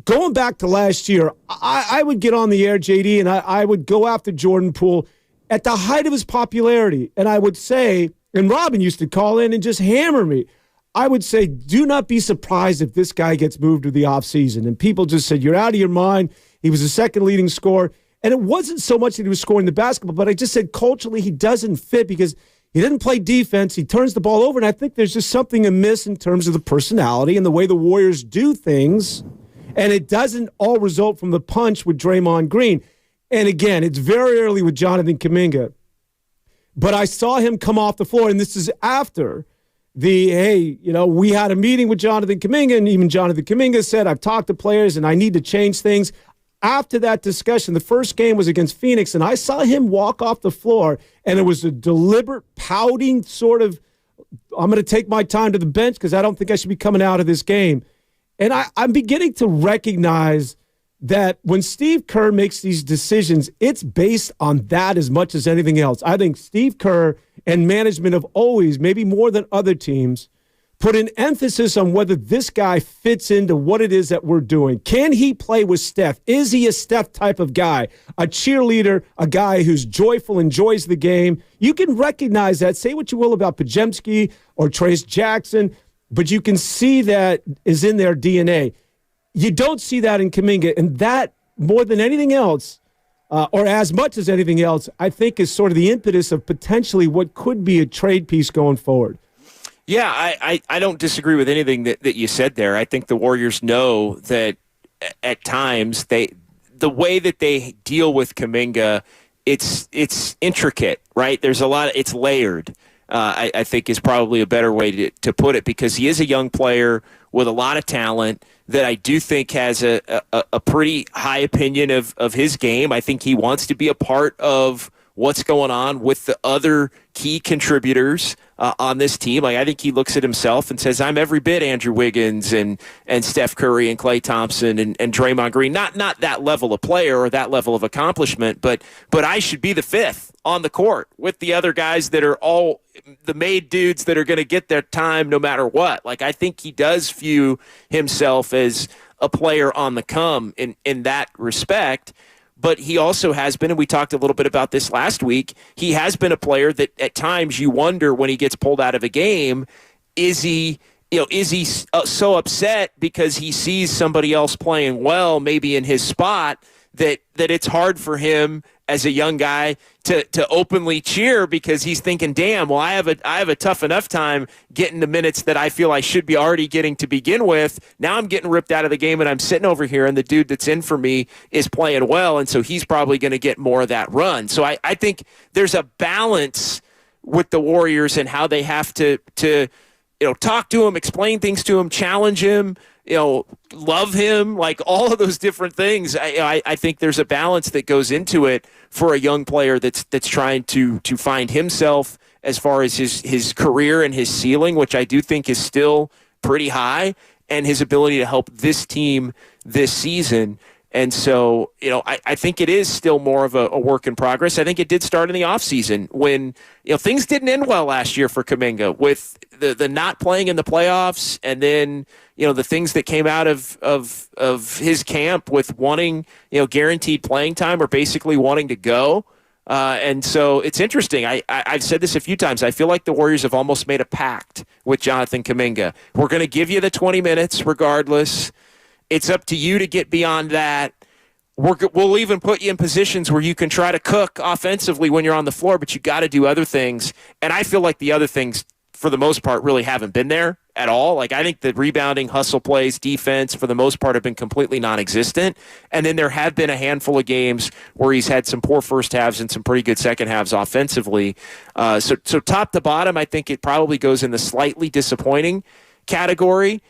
Going back to last year, I would get on the air, JD, and I would go after Jordan Poole at the height of his popularity. And I would say, and Robin used to call in and just hammer me, I would say, do not be surprised if this guy gets moved to the offseason. And people just said, you're out of your mind. He was the second leading scorer. And it wasn't so much that he was scoring the basketball, but I just said culturally he doesn't fit because he didn't play defense. He turns the ball over, and I think there's just something amiss in terms of the personality and the way the Warriors do things, and it doesn't all result from the punch with Draymond Green. And again, it's very early with Jonathan Kaminga, but I saw him come off the floor, and this is after we had a meeting with Jonathan Kaminga, and even Jonathan Kaminga said, I've talked to players, and I need to change things. After that discussion, the first game was against Phoenix, and I saw him walk off the floor, and it was a deliberate, pouting sort of, I'm going to take my time to the bench because I don't think I should be coming out of this game. And I'm beginning to recognize that when Steve Kerr makes these decisions, it's based on that as much as anything else. I think Steve Kerr and management have always, maybe more than other teams, put an emphasis on whether this guy fits into what it is that we're doing. Can he play with Steph? Is he a Steph type of guy? A cheerleader, a guy who's joyful, enjoys the game? You can recognize that. Say what you will about Podziemski or Trace Jackson, but you can see that is in their DNA. You don't see that in Kaminga, and that, more than anything else, or as much as anything else, I think is sort of the impetus of potentially what could be a trade piece going forward. Yeah, I don't disagree with anything that you said there. I think the Warriors know that at times the way that they deal with Kaminga, it's intricate, right? There's a lot. It's layered. I think is probably a better way to put it, because he is a young player with a lot of talent that I do think has a pretty high opinion of his game. I think he wants to be a part of what's going on with the other key contributors on this team. Like, I think he looks at himself and says, I'm every bit Andrew Wiggins and Steph Curry and Klay Thompson and Draymond Green. Not that level of player or that level of accomplishment, but I should be the fifth on the court with the other guys that are all the made dudes that are going to get their time no matter what. Like, I think he does view himself as a player on the come in that respect. But he also has been, and we talked a little bit about this last week, he has been a player that at times you wonder when he gets pulled out of a game, is he so upset because he sees somebody else playing well, maybe in his spot, that it's hard for him as a young guy to openly cheer because he's thinking, damn, well, I have a tough enough time getting the minutes that I feel I should be already getting to begin with. Now I'm getting ripped out of the game and I'm sitting over here and the dude that's in for me is playing well, and so he's probably going to get more of that run. So I think there's a balance with the Warriors and how they have to talk to him, explain things to him, challenge him, love him, like all of those different things. I think there's a balance that goes into it for a young player that's trying to find himself as far as his career and his ceiling, which I do think is still pretty high, and his ability to help this team this season. And so, I think it is still more of a work in progress. I think it did start in the offseason when, things didn't end well last year for Kaminga with the not playing in the playoffs, and then, the things that came out of his camp with wanting, guaranteed playing time or basically wanting to go. And so it's interesting. I've said this a few times. I feel like the Warriors have almost made a pact with Jonathan Kaminga. We're going to give you the 20 minutes regardless. It's up to you to get beyond that. We'll even put you in positions where you can try to cook offensively when you're on the floor, but you got to do other things. And I feel like the other things, for the most part, really haven't been there at all. Like, I think the rebounding, hustle plays, defense, for the most part, have been completely non-existent. And then there have been a handful of games where he's had some poor first halves and some pretty good second halves offensively. So top to bottom, I think it probably goes in the slightly disappointing category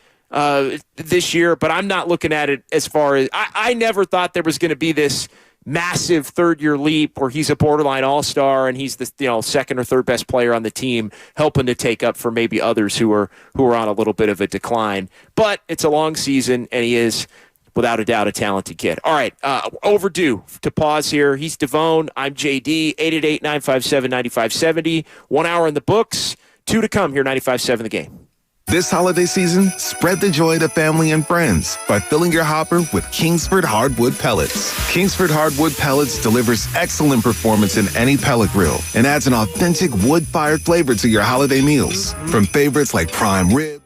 this year, but I'm not looking at it as far as I never thought there was going to be this massive third-year leap where he's a borderline all-star and he's the second or third best player on the team, helping to take up for maybe others who are on a little bit of a decline. But it's a long season, and he is without a doubt a talented kid. All right, overdue to pause here. He's Devone. I'm JD. 888-957-9570. 1 hour in the books. 2 to come here. 95.7 The Game. This holiday season, spread the joy to family and friends by filling your hopper with Kingsford Hardwood Pellets. Kingsford Hardwood Pellets delivers excellent performance in any pellet grill and adds an authentic wood-fired flavor to your holiday meals. From favorites like prime rib.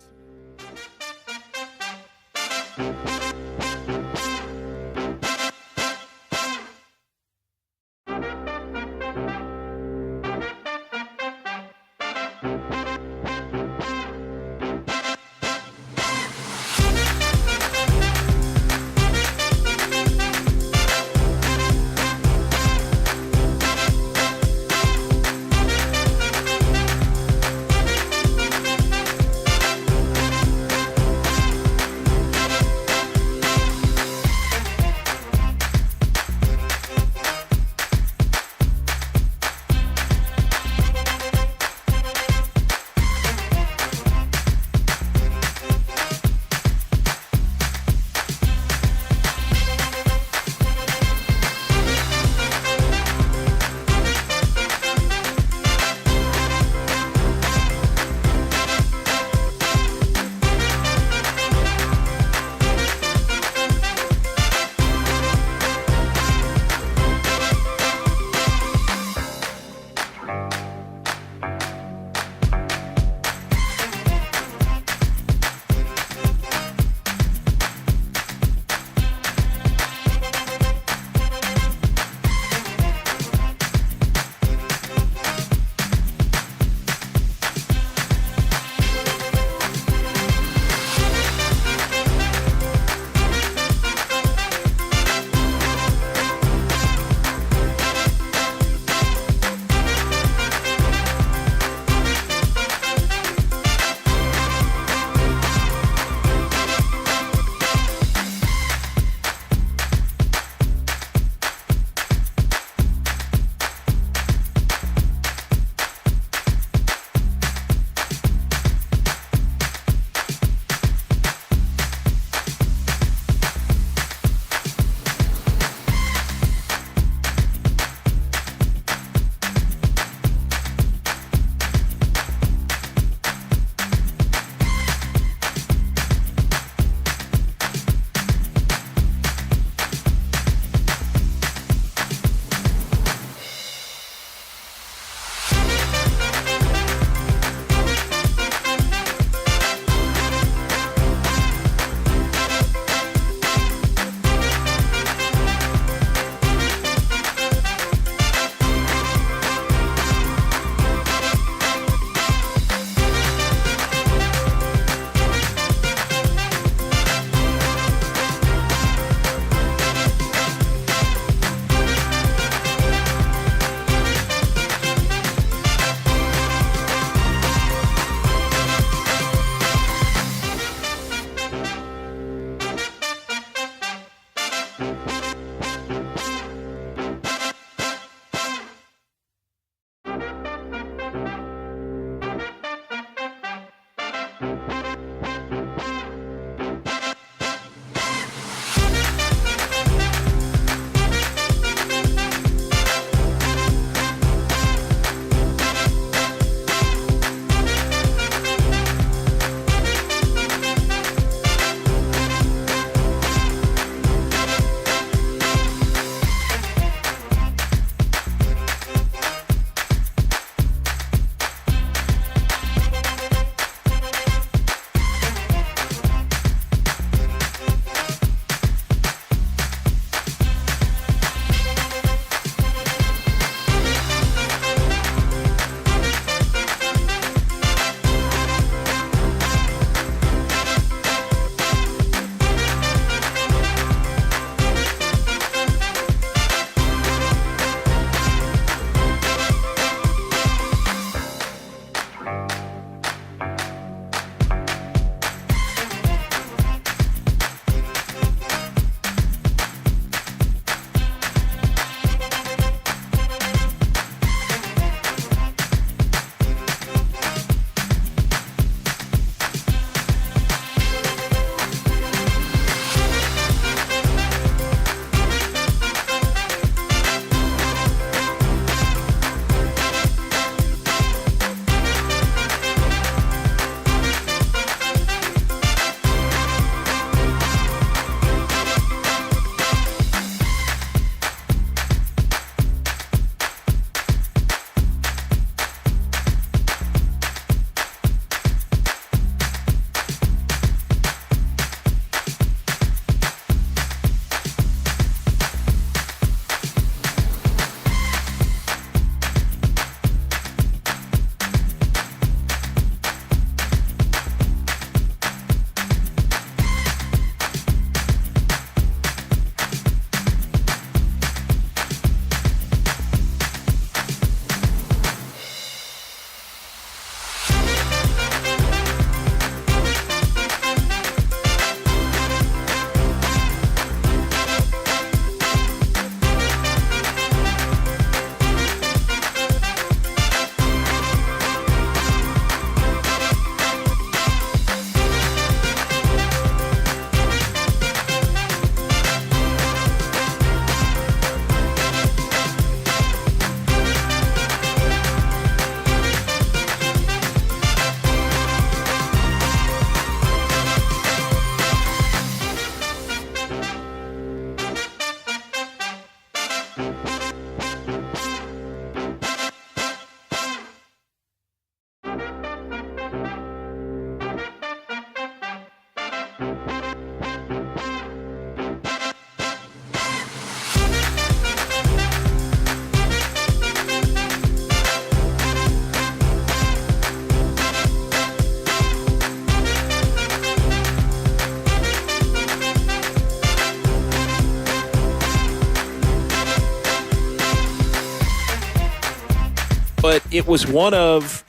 But it was one of,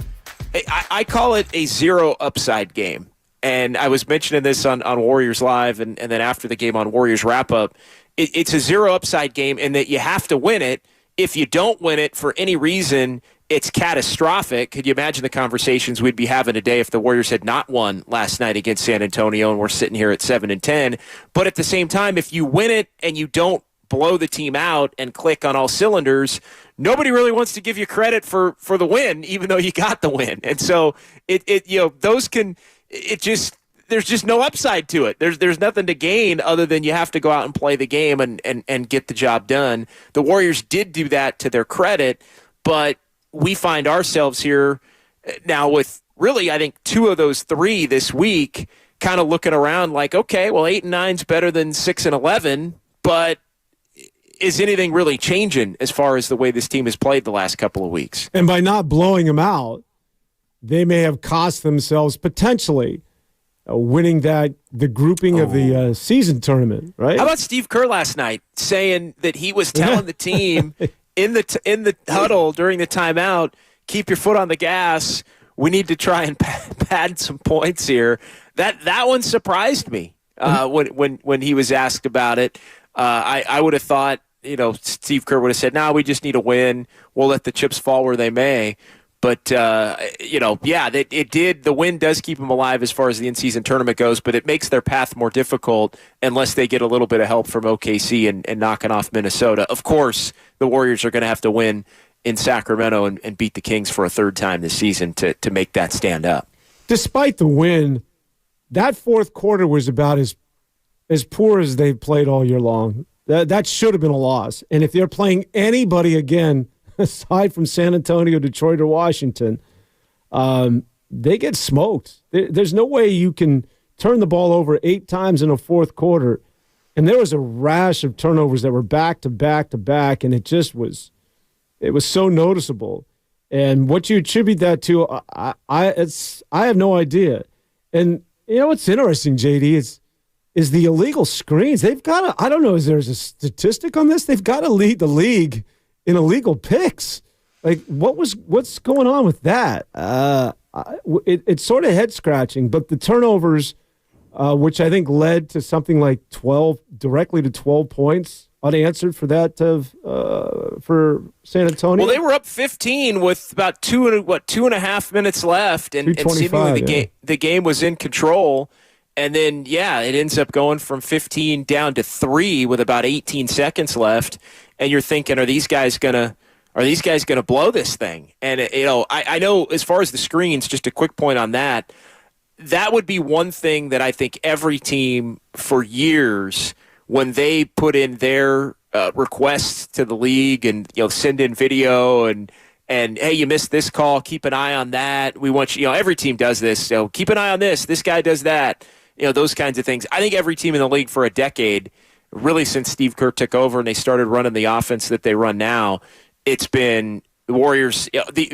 I call it a zero upside game. And I was mentioning this on Warriors Live and then after the game on Warriors Wrap Up. It's a zero upside game in that you have to win it. If you don't win it for any reason, it's catastrophic. Could you imagine the conversations we'd be having today if the Warriors had not won last night against San Antonio and we're sitting here at 7-10? But at the same time, if you win it and you don't blow the team out and click on all cylinders, nobody really wants to give you credit for the win, even though you got the win. And so there's just no upside to it. There's nothing to gain other than you have to go out and play the game and get the job done. The Warriors did do that to their credit, but we find ourselves here now with really, I think, 2 of those 3 this week kind of looking around like, okay, well, 8-9's better than 6-11, but is anything really changing as far as the way this team has played the last couple of weeks? And by not blowing them out, they may have cost themselves potentially winning the grouping of the season tournament, right? How about Steve Kerr last night saying that he was telling the team in the huddle during the timeout, keep your foot on the gas. We need to try and pad some points here. That one surprised me when he was asked about it. I would have thought, Steve Kerr would have said, "No, we just need a win. We'll let the chips fall where they may." But, it did. The win does keep them alive as far as the in-season tournament goes, but it makes their path more difficult unless they get a little bit of help from OKC and knocking off Minnesota. Of course, the Warriors are going to have to win in Sacramento and beat the Kings for a third time this season to make that stand up. Despite the win, that fourth quarter was about as poor as they've played all year long. That should have been a loss. And if they're playing anybody again, aside from San Antonio, Detroit, or Washington, they get smoked. There's no way you can turn the ball over 8 times in a fourth quarter. And there was a rash of turnovers that were back to back to back, and it was so noticeable. And what you attribute that to, I have no idea. And what's interesting, JD, is the illegal screens. They've got to, I don't know, is there a statistic on this? They've got to lead the league in illegal picks. Like, what's going on with that? It's sort of head-scratching, but the turnovers, which I think led to something like 12 points unanswered for that for San Antonio. Well, they were up 15 with about 2.5 minutes left, and seemingly the game was in control. And then, it ends up going from 15 down to 3 with about 18 seconds left. And you're thinking, are these guys gonna blow this thing? And I know as far as the screens, just a quick point on that. That would be one thing that I think every team for years, when they put in their requests to the league and send in video and hey, you missed this call, keep an eye on that. We want you. Every team does this. So keep an eye on this. This guy does that. Those kinds of things. I think every team in the league for a decade, really since Steve Kerr took over and they started running the offense that they run now, it's been the Warriors.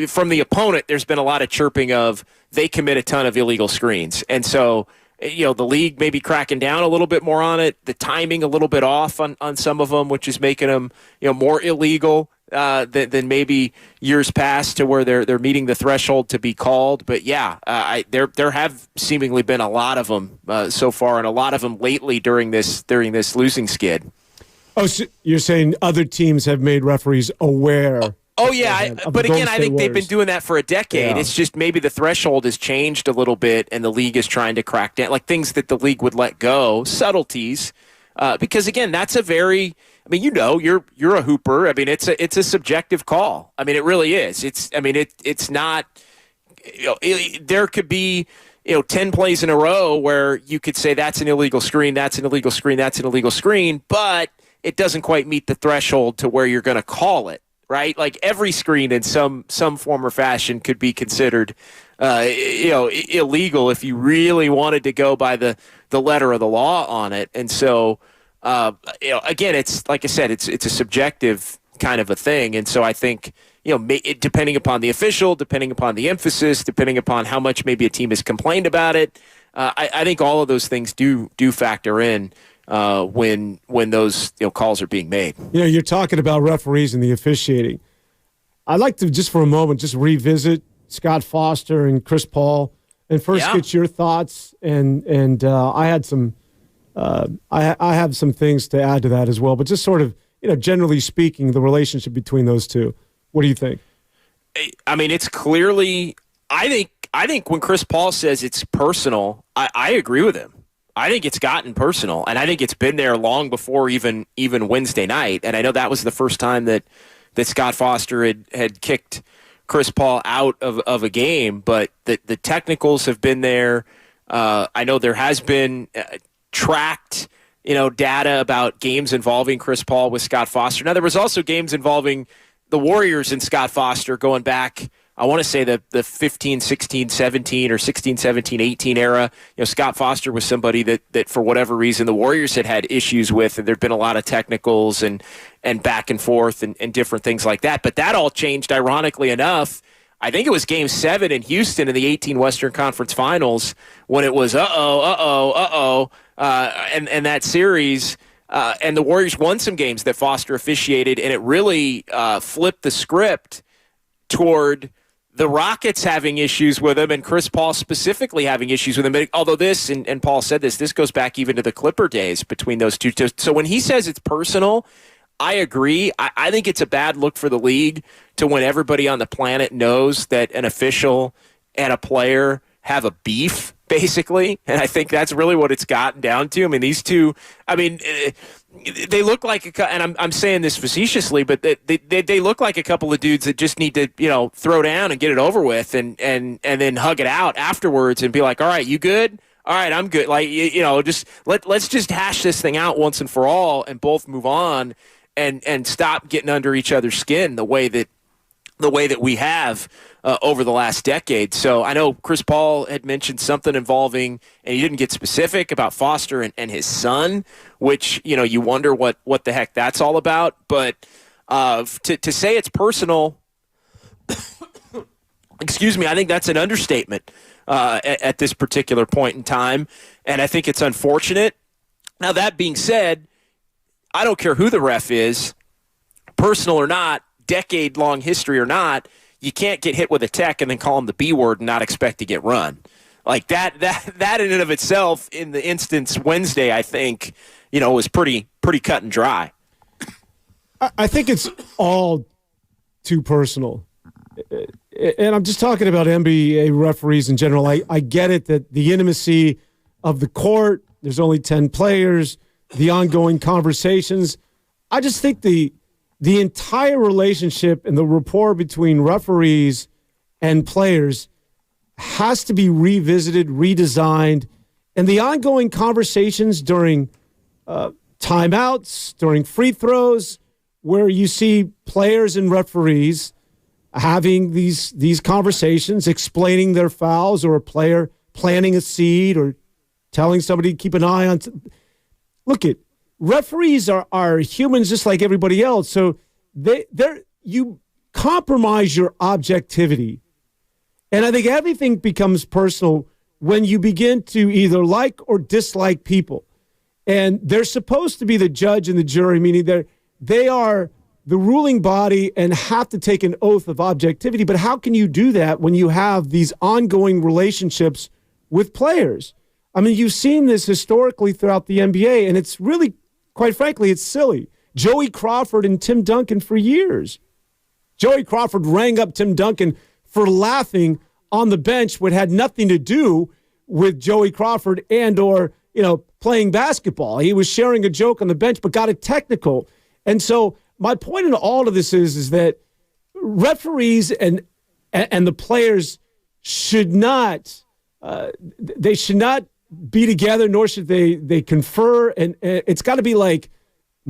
From the opponent, there's been a lot of chirping of they commit a ton of illegal screens. And so, the league may be cracking down a little bit more on it, the timing a little bit off on some of them, which is making them more illegal than maybe years past to where they're meeting the threshold to be called. But there have seemingly been a lot of them so far, and a lot of them lately during this losing skid. Oh, so you're saying other teams have made referees aware? Oh yeah, but again, I think they've been doing that for a decade. Yeah. It's just maybe the threshold has changed a little bit, and the league is trying to crack down, like things that the league would let go, subtleties. Because again, that's a very, you're a hooper. It's a subjective call. It really is. It's not. There could be 10 plays in a row where you could say that's an illegal screen, that's an illegal screen, that's an illegal screen, but it doesn't quite meet the threshold to where you're going to call it, right? Like every screen in some form or fashion could be considered illegal if you really wanted to go by the letter of the law on it. And so, again, it's like I said, it's a subjective kind of a thing. And so I think, depending upon the official, depending upon the emphasis, depending upon how much maybe a team has complained about it, I think all of those things do factor in when those calls are being made. You're talking about referees and the officiating. I'd like to just for a moment just revisit Scott Foster and Chris Paul, and first get your thoughts. And I had some, I have some things to add to that as well. But just sort of, generally speaking, the relationship between those two. What do you think? I mean, it's clearly. I think when Chris Paul says it's personal, I agree with him. I think it's gotten personal, and I think it's been there long before even Wednesday night. And I know that was the first time that Scott Foster had kicked Chris Paul out of a game, but the technicals have been there. I know there has been tracked, data about games involving Chris Paul with Scott Foster. Now, there was also games involving the Warriors and Scott Foster going back, I want to say the 15, 16, 17 or 16, 17, 18 era. Scott Foster was somebody that for whatever reason the Warriors had issues with, and there'd been a lot of technicals and back and forth and different things like that. But that all changed, ironically enough. I think it was Game 7 in Houston in the 18 Western Conference Finals when it was and that series. And the Warriors won some games that Foster officiated, and it really flipped the script toward the Rockets having issues with him and Chris Paul specifically having issues with him. But although this, and Paul said this goes back even to the Clipper days between those two. So when he says it's personal, I agree. I think it's a bad look for the league to when everybody on the planet knows that an official and a player have a beef, basically. And I think that's really what it's gotten down to. I mean, these two, they look like, and I'm saying this facetiously, but they look like a couple of dudes that just need to, throw down and get it over with and then hug it out afterwards and be like, all right, you good? All right, I'm good. Like, just let's just hash this thing out once and for all and both move on and stop getting under each other's skin the way that we have over the last decade. So I know Chris Paul had mentioned something involving, and he didn't get specific, about Foster and his son, which, you wonder what the heck that's all about. But to say it's personal, excuse me, I think that's an understatement at this particular point in time. And I think it's unfortunate. Now, that being said, I don't care who the ref is, personal or not, decade-long history or not, you can't get hit with a tech and then call him the B word and not expect to get run. Like that in and of itself, in the instance Wednesday, I think, was pretty cut and dry. I think it's all too personal. And I'm just talking about NBA referees in general. I get it that the intimacy of the court, there's only 10 players, the ongoing conversations. I just think the entire relationship and the rapport between referees and players has to be revisited, redesigned, and the ongoing conversations during timeouts, during free throws, where you see players and referees having these conversations, explaining their fouls, or a player planting a seed or telling somebody to keep an eye on. Look, referees are humans just like everybody else, so you compromise your objectivity. And I think everything becomes personal when you begin to either like or dislike people. And they're supposed to be the judge and the jury, meaning they are the ruling body and have to take an oath of objectivity. But how can you do that when you have these ongoing relationships with players? I mean, you've seen this historically throughout the NBA, and it's really, quite frankly, it's silly. Joey Crawford and Tim Duncan for years. Joey Crawford rang up Tim Duncan for laughing on the bench, what had nothing to do with Joey Crawford and or, playing basketball. He was sharing a joke on the bench, but got it technical. And so my point in all of this is that referees and the players should not be together, nor should they confer. And it's got to be like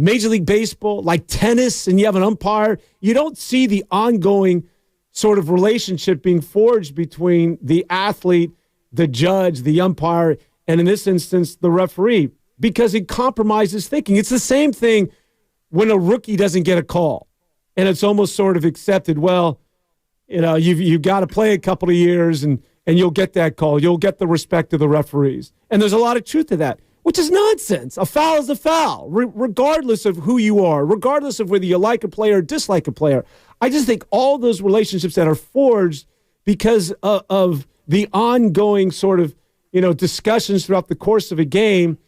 Major League Baseball, like tennis, and you have an umpire, you don't see the ongoing sort of relationship being forged between the athlete, the judge, the umpire, and in this instance, the referee, because it compromises thinking. It's the same thing when a rookie doesn't get a call, and it's almost sort of accepted. Well, you've got to play a couple of years, and you'll get that call. You'll get the respect of the referees. And there's a lot of truth to that, which is nonsense. A foul is a foul, regardless of who you are, regardless of whether you like a player or dislike a player. I just think all those relationships that are forged because of the ongoing sort of, discussions throughout the course of a game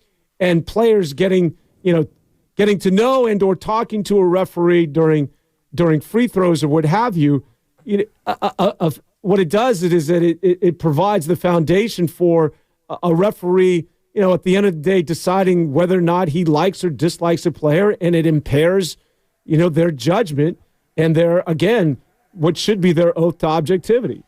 and players getting to know and or talking to a referee during free throws or what have you, what it does is that it provides the foundation for a referee, at the end of the day, deciding whether or not he likes or dislikes a player, and it impairs, their judgment and their, again, what should be their oath to objectivity.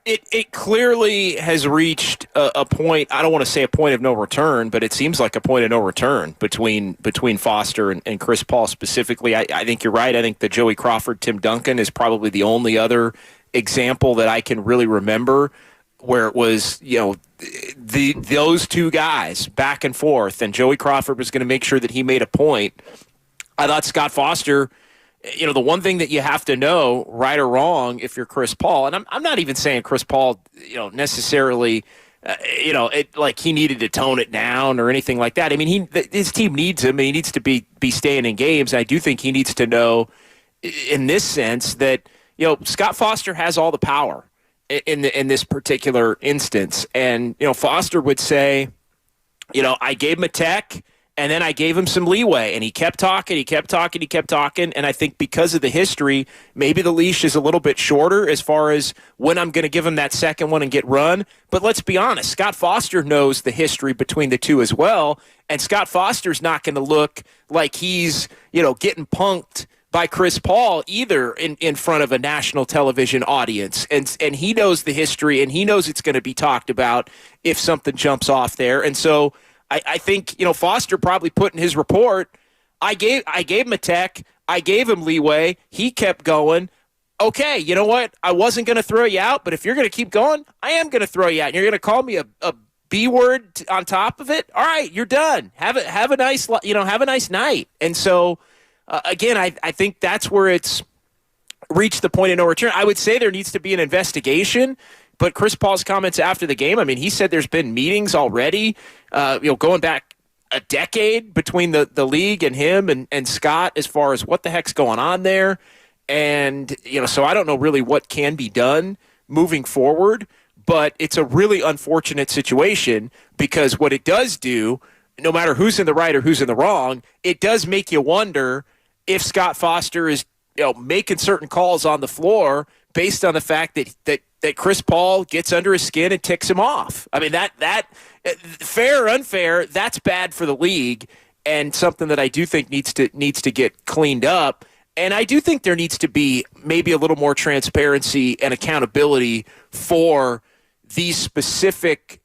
It clearly has reached a point, I don't want to say a point of no return, but it seems like a point of no return between Foster and Chris Paul specifically. I think you're right. I think the Joey Crawford, Tim Duncan is probably the only other example that I can really remember where it was, those two guys back and forth, and Joey Crawford was going to make sure that he made a point. I thought Scott Foster, the one thing that you have to know, right or wrong, if you're Chris Paul, and I'm not even saying Chris Paul, necessarily, like he needed to tone it down or anything like that. I mean, his team needs him, and he needs to be staying in games. I do think he needs to know, in this sense, that Scott Foster has all the power in this particular instance, and Foster would say, I gave him a tech. And then I gave him some leeway, and he kept talking, and I think because of the history, maybe the leash is a little bit shorter as far as when I'm going to give him that second one and get run. But let's be honest, Scott Foster knows the history between the two as well, and Scott Foster's not going to look like he's, getting punked by Chris Paul either in front of a national television audience. And he knows the history, and he knows it's going to be talked about if something jumps off there. And so I think, Foster probably put in his report, I gave him a tech, I gave him leeway, he kept going. Okay, you know what? I wasn't going to throw you out, but if you're going to keep going, I am going to throw you out. And you're going to call me a B word on top of it? All right, you're done. Have a nice night. And so, again, I think that's where it's reached the point of no return. I would say there needs to be an investigation. But Chris Paul's comments after the game, I mean, he said there's been meetings already, going back a decade between the league and him and Scott as far as what the heck's going on there. And, so I don't know really what can be done moving forward, but it's a really unfortunate situation because what it does do, no matter who's in the right or who's in the wrong, it does make you wonder if Scott Foster is, making certain calls on the floor based on the fact that Chris Paul gets under his skin and ticks him off. I mean, that fair or unfair, that's bad for the league and something that I do think needs to get cleaned up. And I do think there needs to be maybe a little more transparency and accountability for these specific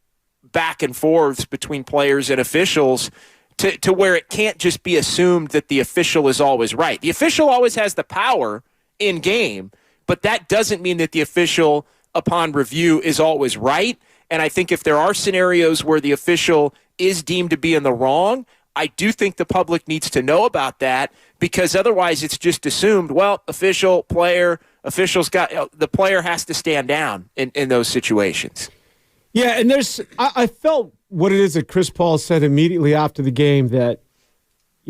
back and forths between players and officials to where it can't just be assumed that the official is always right. The official always has the power in game, but that doesn't mean that the official upon review is always right. And I think if there are scenarios where the official is deemed to be in the wrong, I do think the public needs to know about that because otherwise it's just assumed, well, official's got, the player has to stand down in those situations. Yeah, and I felt what it is that Chris Paul said immediately after the game that,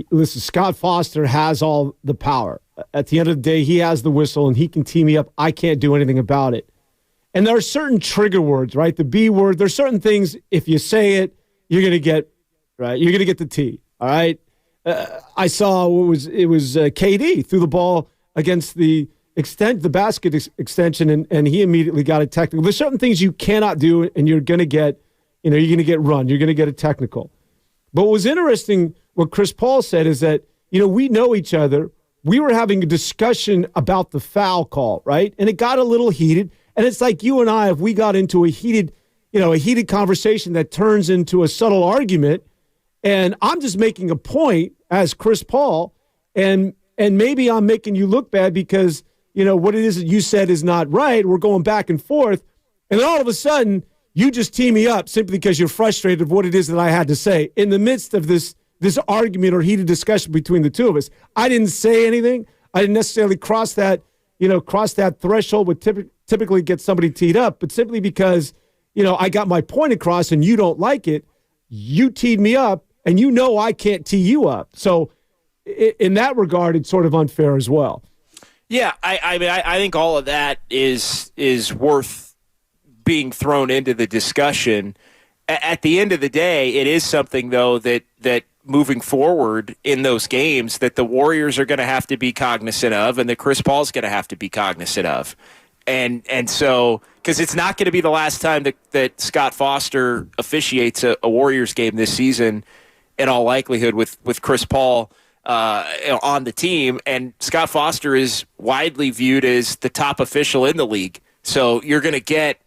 listen, Scott Foster has all the power. At the end of the day, he has the whistle and he can tee me up. I can't do anything about it. And there are certain trigger words, right? The B word. There's certain things, if you say it, you're going to get, right? You're going to get the T, all right? I saw it was KD threw the ball against the basket extension, and he immediately got a technical. There's certain things you cannot do, and you're going to get, you're going to get run. You're going to get a technical. But what was interesting, what Chris Paul said is that, we know each other. We were having a discussion about the foul call, right? And it got a little heated. And it's like you and I, if we got into a heated conversation that turns into a subtle argument, And I'm just making a point as Chris Paul, and maybe I'm making you look bad because, what it is that you said is not right. We're going back and forth. And then all of a sudden, you just tee me up simply because you're frustrated of what it is that I had to say in the midst of this argument or heated discussion between the two of us. I didn't say anything. I didn't necessarily cross that threshold would typically get somebody teed up, but simply because, I got my point across and you don't like it, you teed me up and I can't tee you up. So in that regard, it's sort of unfair as well. Yeah, I think all of that is worth being thrown into the discussion. At the end of the day, it is something, though, that moving forward in those games that the Warriors are going to have to be cognizant of and that Chris Paul's going to have to be cognizant of. And so, because it's not going to be the last time that Scott Foster officiates a Warriors game this season, in all likelihood, with Chris Paul on the team. And Scott Foster is widely viewed as the top official in the league. So you're going to get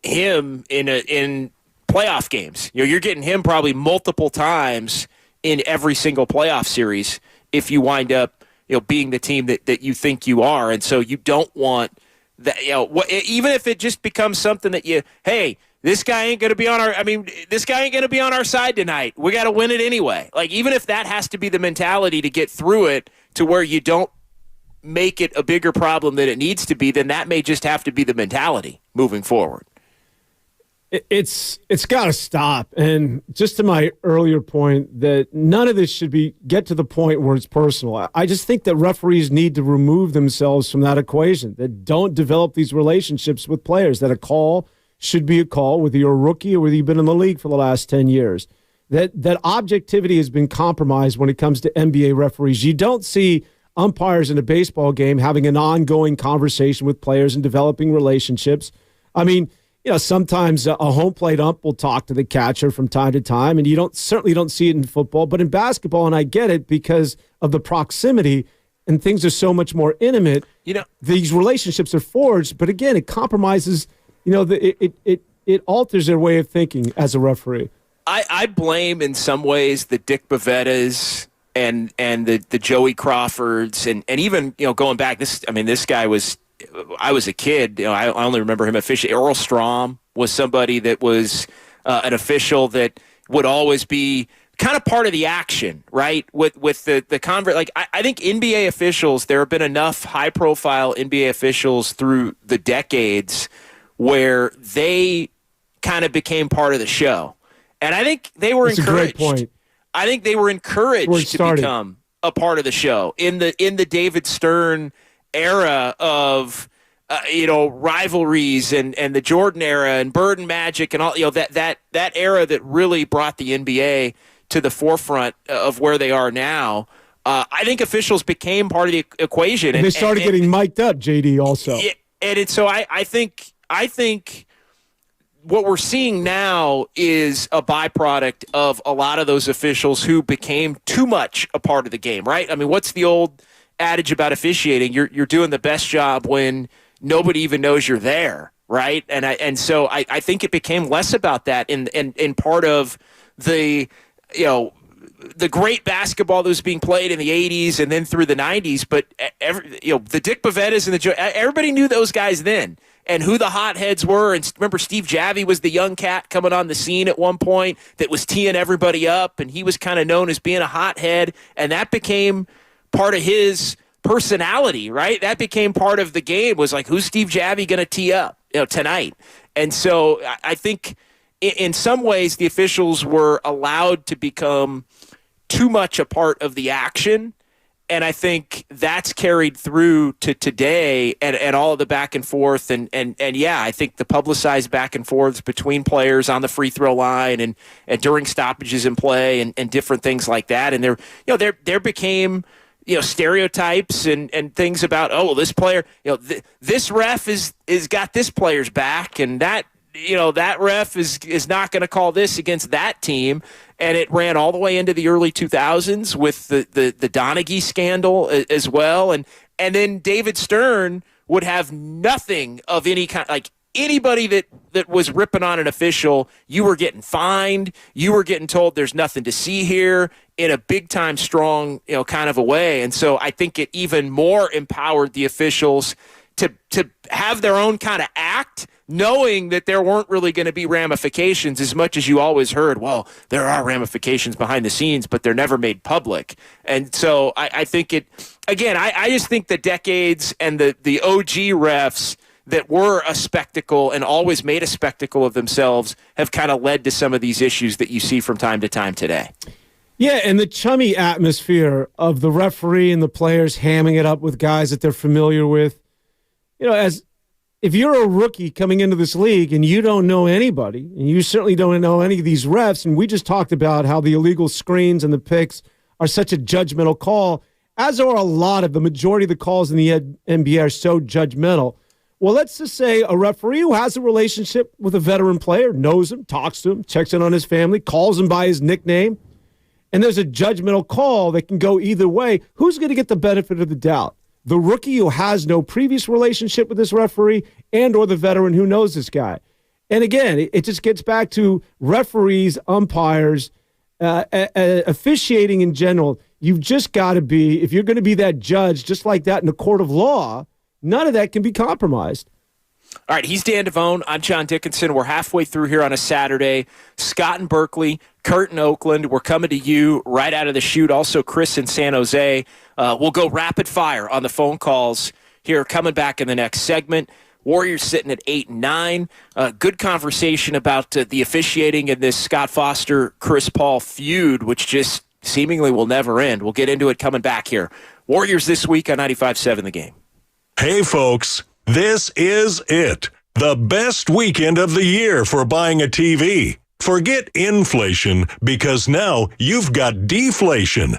him in playoff games. You're getting him probably multiple times in every single playoff series if you wind up being the team that you think you are. And so you don't want that, even if it just becomes something that this guy ain't going to be on our side tonight. We got to win it anyway. Like, even if that has to be the mentality to get through it to where you don't make it a bigger problem than it needs to be, then that may just have to be the mentality moving forward. It's got to stop. And just to my earlier point that none of this should get to the point where it's personal. I just think that referees need to remove themselves from that equation, that don't develop these relationships with players, that a call should be a call, whether you're a rookie or whether you've been in the league for the last 10 years. That objectivity has been compromised when it comes to NBA referees. You don't see umpires in a baseball game having an ongoing conversation with players and developing relationships. I mean, sometimes a home plate ump will talk to the catcher from time to time, and you certainly don't see it in football. But in basketball, and I get it because of the proximity and things are so much more intimate, these relationships are forged. But again, it compromises, it alters their way of thinking as a referee. I blame in some ways the Dick Bavettas and the Joey Crawfords and even, going back, this guy was, I was a kid. I only remember him officially. Earl Strom was somebody that was an official that would always be kind of part of the action, right? With the convert. Like, I think NBA officials, there have been enough high-profile NBA officials through the decades where they kind of became part of the show, and I think they were encouraged. That's a great point. I think they were encouraged to become a part of the show in the David Stern era of rivalries and the Jordan era and Bird and Magic and all that era that really brought the NBA to the forefront of where they are now. I think officials became part of the equation, and they started getting mic'd up. JD also, so I think what we're seeing now is a byproduct of a lot of those officials who became too much a part of the game, right? I mean, what's the old adage about officiating? You're doing the best job when nobody even knows you're there, right? And so I think it became less about that in part of the the great basketball that was being played in the 80s and then through the 90s. But the Dick Bavettas and everybody knew those guys then and who the hotheads were. And remember, Steve Javie was the young cat coming on the scene at one point that was teeing everybody up, and he was kind of known as being a hothead, and that became part of his personality, right? That became part of the game, was like, who's Steve Javie going to tee up tonight? And so I think in some ways the officials were allowed to become too much a part of the action, and I think that's carried through to today and all of the back and forth and yeah, I think the publicized back and forths between players on the free throw line and during stoppages in play and different things like that, and there became stereotypes and things about, oh, well, this player, this ref is got this player's back, and that that ref is not going to call this against that team. And it ran all the way into the early 2000s with the Donaghy scandal as well. And then David Stern would have nothing of any kind, like anybody that was ripping on an official, you were getting fined. You were getting told there's nothing to see here in a big-time strong, kind of a way. And so I think it even more empowered the officials to have their own kind of act, knowing that there weren't really going to be ramifications, as much as you always heard, well, there are ramifications behind the scenes, but they're never made public. And so I think I just think the decades and the OG refs that were a spectacle and always made a spectacle of themselves have kind of led to some of these issues that you see from time to time today. Yeah, and the chummy atmosphere of the referee and the players hamming it up with guys that they're familiar with. As if you're a rookie coming into this league and you don't know anybody, and you certainly don't know any of these refs, and we just talked about how the illegal screens and the picks are such a judgmental call, as are a lot of the majority of the calls in the NBA are so judgmental. Well, let's just say a referee who has a relationship with a veteran player, knows him, talks to him, checks in on his family, calls him by his nickname, and there's a judgmental call that can go either way. Who's going to get the benefit of the doubt? The rookie who has no previous relationship with this referee, and or the veteran who knows this guy? And again, it just gets back to referees, umpires, officiating in general. You've just got to be, if you're going to be that judge, just like that in a court of law, none of that can be compromised. All right, he's Dan Devone. I'm John Dickinson. We're halfway through here on a Saturday. Scott in Berkeley, Kurt in Oakland. We're coming to you right out of the chute. Also, Chris in San Jose. We'll go rapid fire on the phone calls here coming back in the next segment. Warriors sitting at 8 and 9. Good conversation about the officiating in this Scott Foster-Chris Paul feud, which just seemingly will never end. We'll get into it coming back here. Warriors this week on 95.7 The Game. Hey, folks. This is it. The best weekend of the year for buying a TV. Forget inflation, because now you've got deflation.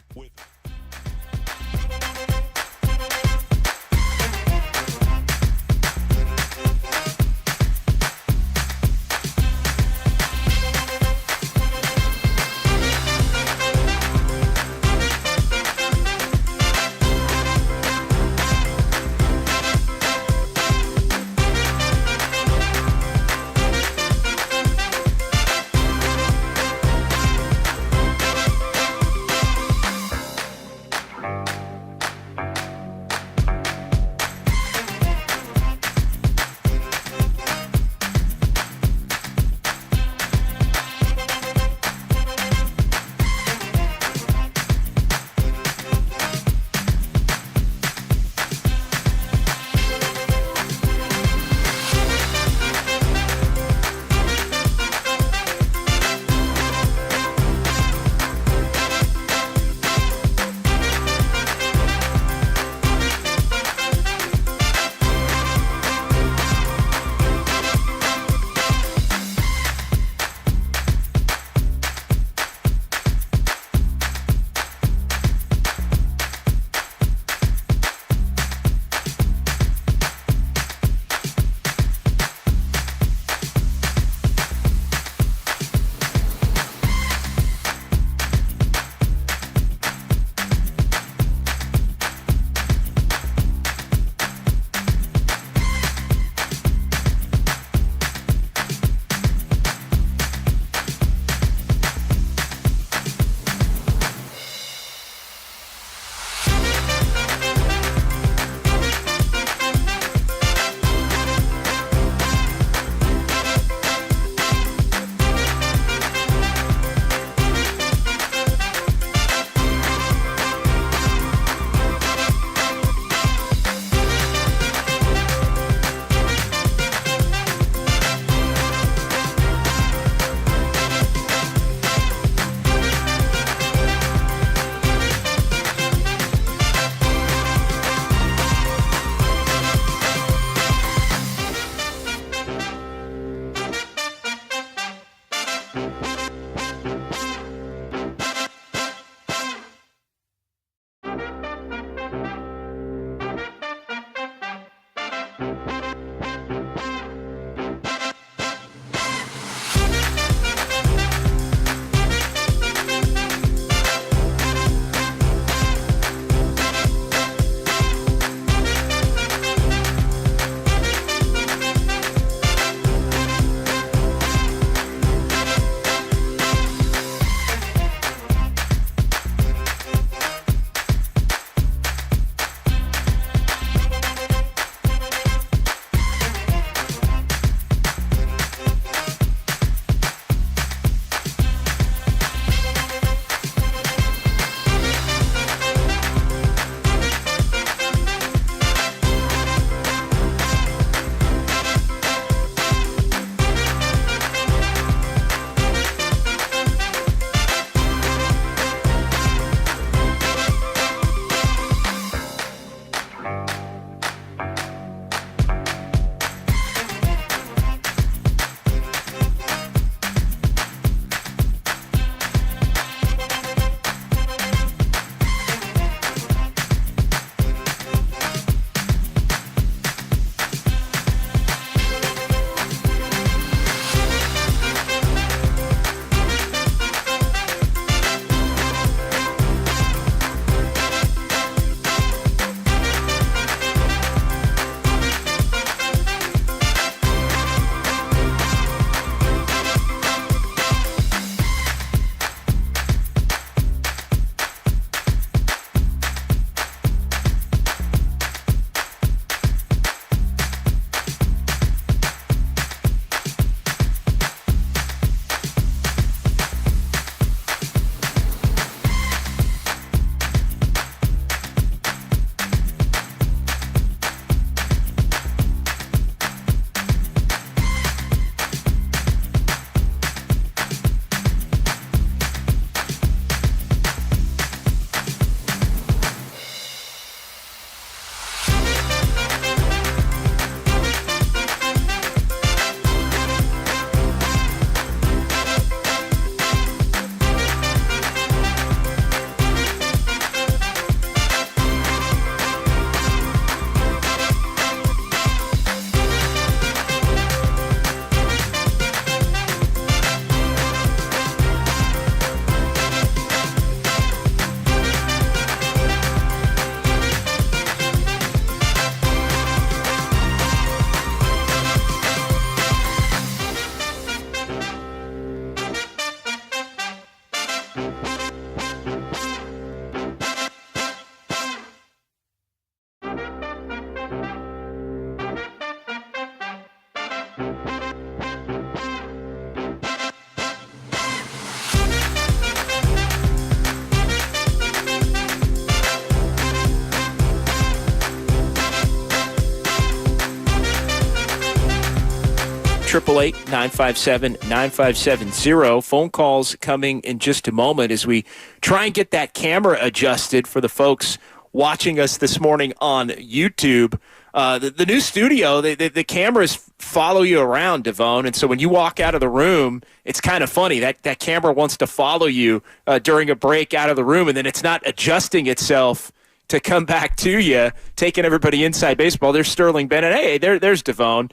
888-957-9570. Phone calls coming in just a moment as we try and get that camera adjusted for the folks watching us this morning on YouTube. The new studio, the cameras follow you around, Devone, and so when you walk out of the room, it's kind of funny. That camera wants to follow you during a break out of the room, and then it's not adjusting itself to come back to you, taking everybody inside baseball. There's Sterling Bennett. Hey, there's Devone.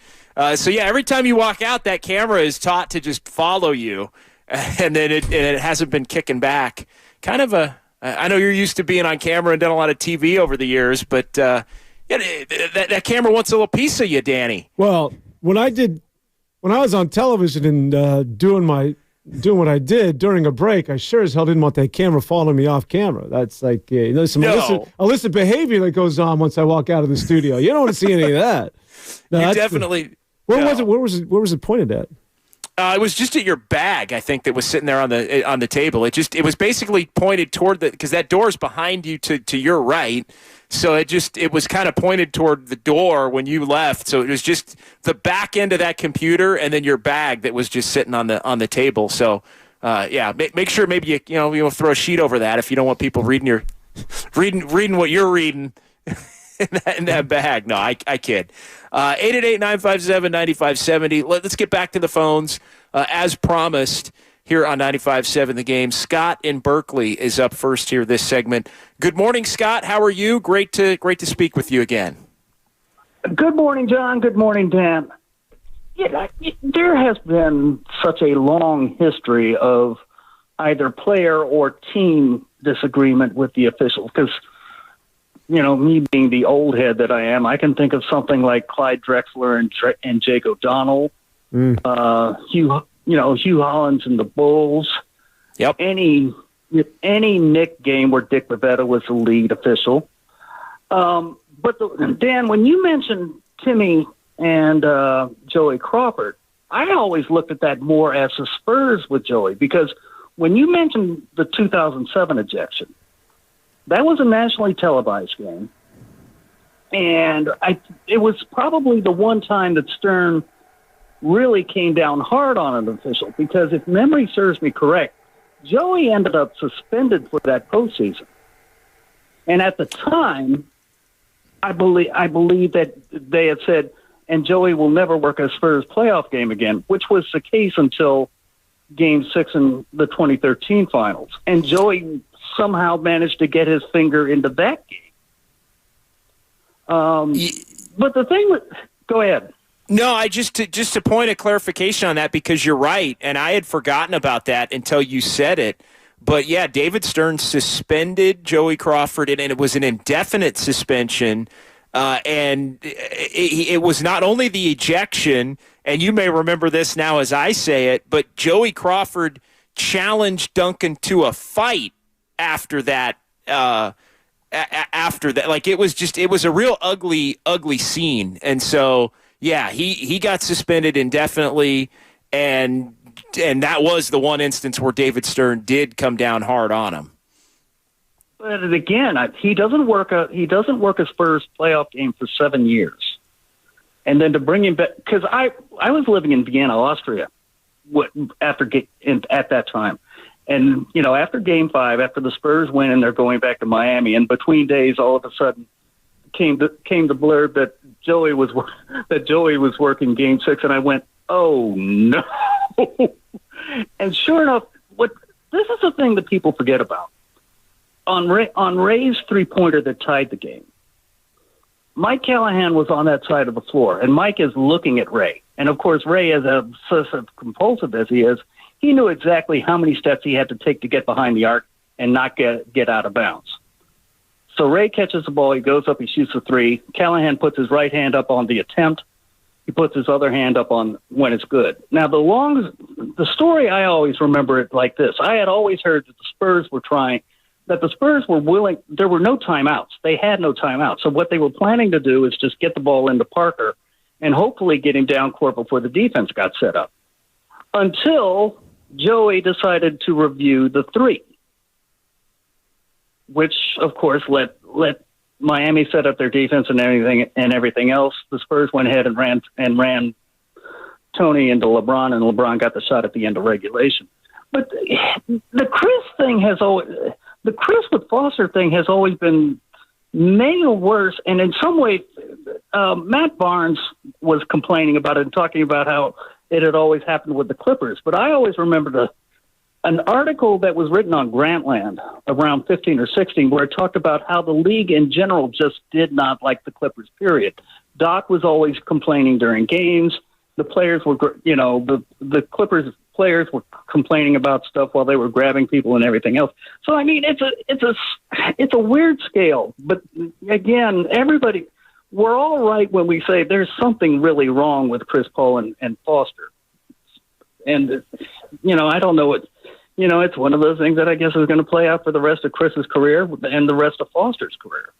So, yeah, every time you walk out, that camera is taught to just follow you, and then it hasn't been kicking back. Kind of I know you're used to being on camera and done a lot of TV over the years, but that camera wants a little piece of you, Danny. Well, when I was on television and doing what I did during a break, I sure as hell didn't want that camera following me off camera. That's like some illicit behavior that goes on once I walk out of the studio. You don't want to see any of that. No, you definitely. Where was it? Where was it pointed at? It was just at your bag, I think, that was sitting there on the table. It was basically pointed toward because that door is behind you to your right. So it was kind of pointed toward the door when you left. So it was just the back end of that computer and then your bag that was just sitting on the table. So make sure maybe you throw a sheet over that if you don't want people reading what you're reading in that bag. No, I kid. 888-957-9570. Let's get back to the phones as promised. Here on 95.7 The Game, Scott in Berkeley is up first here this segment. Good morning, Scott. How are you? Great to speak with you again. Good morning, John. Good morning, Dan. There has been such a long history of either player or team disagreement with the officials because, me being the old head that I am, I can think of something like Clyde Drexler and Jake O'Donnell, Hugh Hollins and the Bulls. Yep. Any Knick game where Dick Bavetta was the lead official. But Dan, when you mentioned Timmy and Joey Crawford, I always looked at that more as the Spurs with Joey because when you mentioned the 2007 ejection, that was a nationally televised game, and it was probably the one time that Stern really came down hard on an official because if memory serves me correct, Joey ended up suspended for that postseason. And at the time, I believe that they had said, and Joey will never work a Spurs playoff game again, which was the case until Game 6 in the 2013 finals. And Joey somehow managed to get his finger into that game. But the thing with – go ahead. No, I just to point of clarification on that because you're right, and I had forgotten about that until you said it. But yeah, David Stern suspended Joey Crawford, and it was an indefinite suspension. And it was not only the ejection, and you may remember this now as I say it, but Joey Crawford challenged Duncan to a fight after that. Like it was a real ugly scene, and so. Yeah, he got suspended indefinitely, and that was the one instance where David Stern did come down hard on him. But again, he doesn't work a Spurs playoff game for 7 years, and then to bring him back because I was living in Vienna, Austria, at that time, and after Game 5, after the Spurs win and they're going back to Miami, and between days, all of a sudden came the blurb that Joey was working Game 6, and I went, oh no! And sure enough, this is the thing that people forget about. On Ray's 3-pointer that tied the game, Mike Callahan was on that side of the floor, and Mike is looking at Ray. And of course, Ray, as obsessive compulsive as he is, he knew exactly how many steps he had to take to get behind the arc and not get out of bounds. So Ray catches the ball, he goes up, he shoots a 3. Callahan puts his right hand up on the attempt. He puts his other hand up on when it's good. Now, the story, I always remember it like this. I had always heard that the Spurs were willing, there were no timeouts. They had no timeouts. So what they were planning to do is just get the ball into Parker and hopefully get him down court before the defense got set up. Until Joey decided to review the 3. Which, of course, let Miami set up their defense and everything else. The Spurs went ahead and ran Tony into LeBron, and LeBron got the shot at the end of regulation. But the Chris with Foster thing has always been made worse. And in some ways, Matt Barnes was complaining about it and talking about how it had always happened with the Clippers. But I always remember an article that was written on Grantland around 15 or 16 where it talked about how the league in general just did not like the Clippers, period. Doc was always complaining during games. The players were, the Clippers players were complaining about stuff while they were grabbing people and everything else. So, I mean, it's a weird scale. But again, we're all right when we say there's something really wrong with Chris Paul and Foster. And, I don't know what, it's one of those things that I guess is going to play out for the rest of Chris's career and the rest of Foster's career.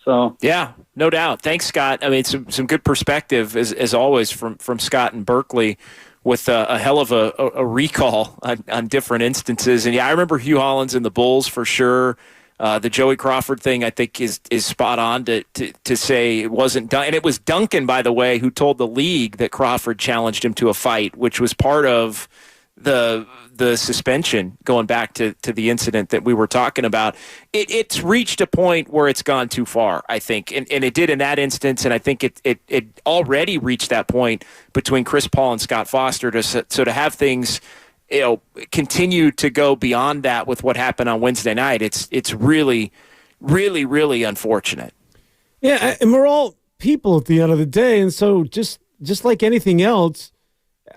So yeah, no doubt. Thanks, Scott. I mean, some good perspective as always from Scott in Berkeley, with a hell of a recall on different instances. And yeah, I remember Hugh Hollins and the Bulls for sure. The Joey Crawford thing, I think, is spot on to say it wasn't done. And it was Duncan, by the way, who told the league that Crawford challenged him to a fight, which was part of the suspension, going back to the incident that we were talking about. It's reached a point where it's gone too far, I think, and it did in that instance, and I think it already reached that point between Chris Paul and Scott Foster. To have things continue to go beyond that with what happened on Wednesday night, it's really, really, really unfortunate. Yeah, and we're all people at the end of the day, and so just like anything else,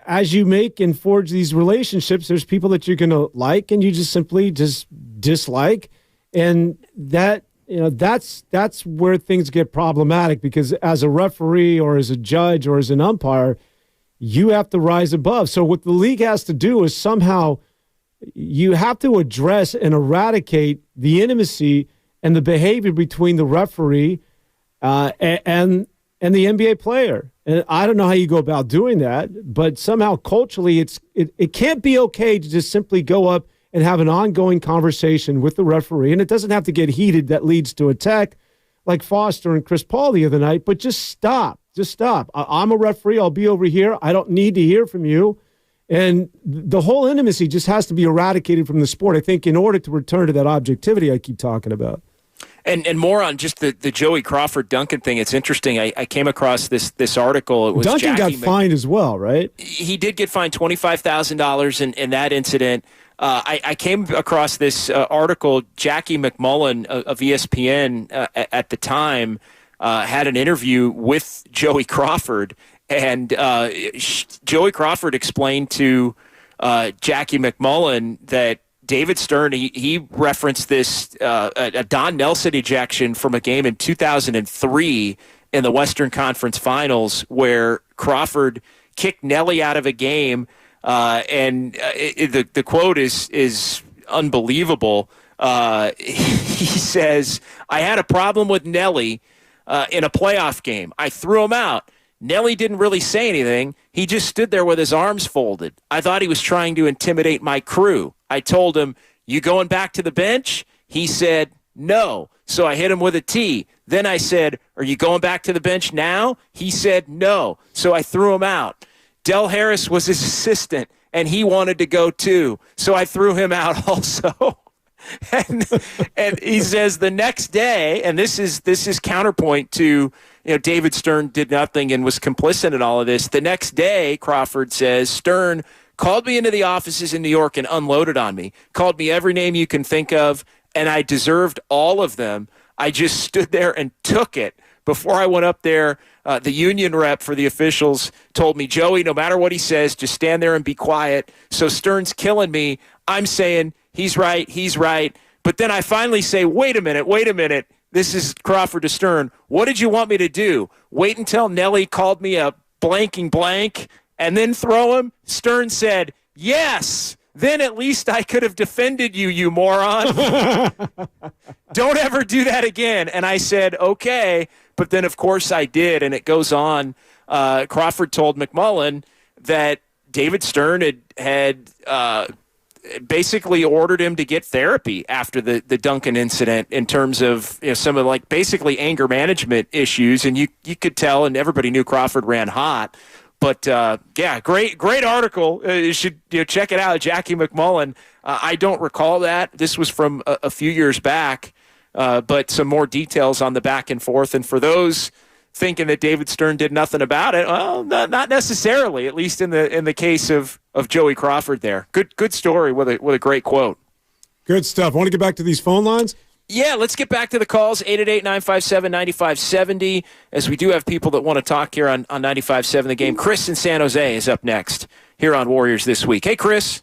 as you make and forge these relationships, there's people that you're going to like and you just simply dislike. And that's where things get problematic, because as a referee or as a judge or as an umpire, you have to rise above. So what the league has to do is somehow you have to address and eradicate the intimacy and the behavior between the referee and the NBA player. And I don't know how you go about doing that, but somehow culturally it can't be okay to just simply go up and have an ongoing conversation with the referee. And it doesn't have to get heated that leads to attack like Foster and Chris Paul the other night, but just stop. Just stop. I'm a referee. I'll be over here. I don't need to hear from you. And the whole intimacy just has to be eradicated from the sport, I think, in order to return to that objectivity I keep talking about. And more on just the Joey Crawford Duncan thing. It's interesting. I came across this article. It was Duncan got fined as well, right? He did get fined $25,000 in that incident. I came across this article. Jackie McMullen of ESPN at the time had an interview with Joey Crawford, and Joey Crawford explained to Jackie McMullen that David Stern, he referenced this a Don Nelson ejection from a game in 2003 in the Western Conference Finals where Crawford kicked Nelly out of a game, and the quote is unbelievable. He says, "I had a problem with Nelly in a playoff game. I threw him out. Nelly didn't really say anything. He just stood there with his arms folded. I thought he was trying to intimidate my crew. I told him, 'You going back to the bench?' He said, 'No.' So I hit him with a tee. Then I said, 'Are you going back to the bench now?' He said, 'No.' So I threw him out. Del Harris was his assistant, and he wanted to go too. So I threw him out also." and he says the next day, and this is counterpoint to, David Stern did nothing and was complicit in all of this. The next day, Crawford says, "Stern called me into the offices in New York and unloaded on me. Called me every name you can think of, and I deserved all of them. I just stood there and took it. Before I went up there, the union rep for the officials told me, 'Joey, no matter what he says, just stand there and be quiet.' So Stern's killing me. I'm saying, he's right. But then I finally say, wait a minute. This is Crawford to Stern. What did you want me to do? Wait until Nelly called me a blanking blank and then throw him?" Stern said, "Yes. Then at least I could have defended you, you moron. Don't ever do that again." And I said, "Okay." But then, of course, I did. And it goes on. Crawford told McMullen that David Stern had basically ordered him to get therapy after the Duncan incident in terms of some of basically anger management issues. And you could tell, and everybody knew Crawford ran hot. But great article. You should check it out, Jackie McMullen. I don't recall that. This was from a few years back, but some more details on the back and forth. And for those thinking that David Stern did nothing about it, well, not necessarily. At least in the case of Joey Crawford, there. Good story with a great quote. Good stuff. Want to get back to these phone lines? Yeah, let's get back to the calls, 888-957-9570, as we do have people that want to talk here on 95.7 The Game. Chris in San Jose is up next here on Warriors This Week. Hey, Chris.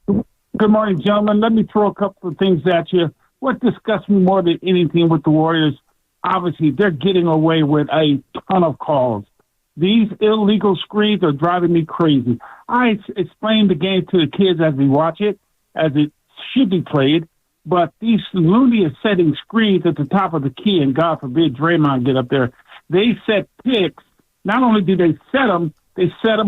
Good morning, gentlemen. Let me throw a couple of things at you. What disgusts me more than anything with the Warriors, obviously, they're getting away with a ton of calls. These illegal screens are driving me crazy. I explain the game to the kids as we watch it, as it should be played. But these loony are setting screens at the top of the key, and God forbid Draymond get up there. They set picks. Not only do they set them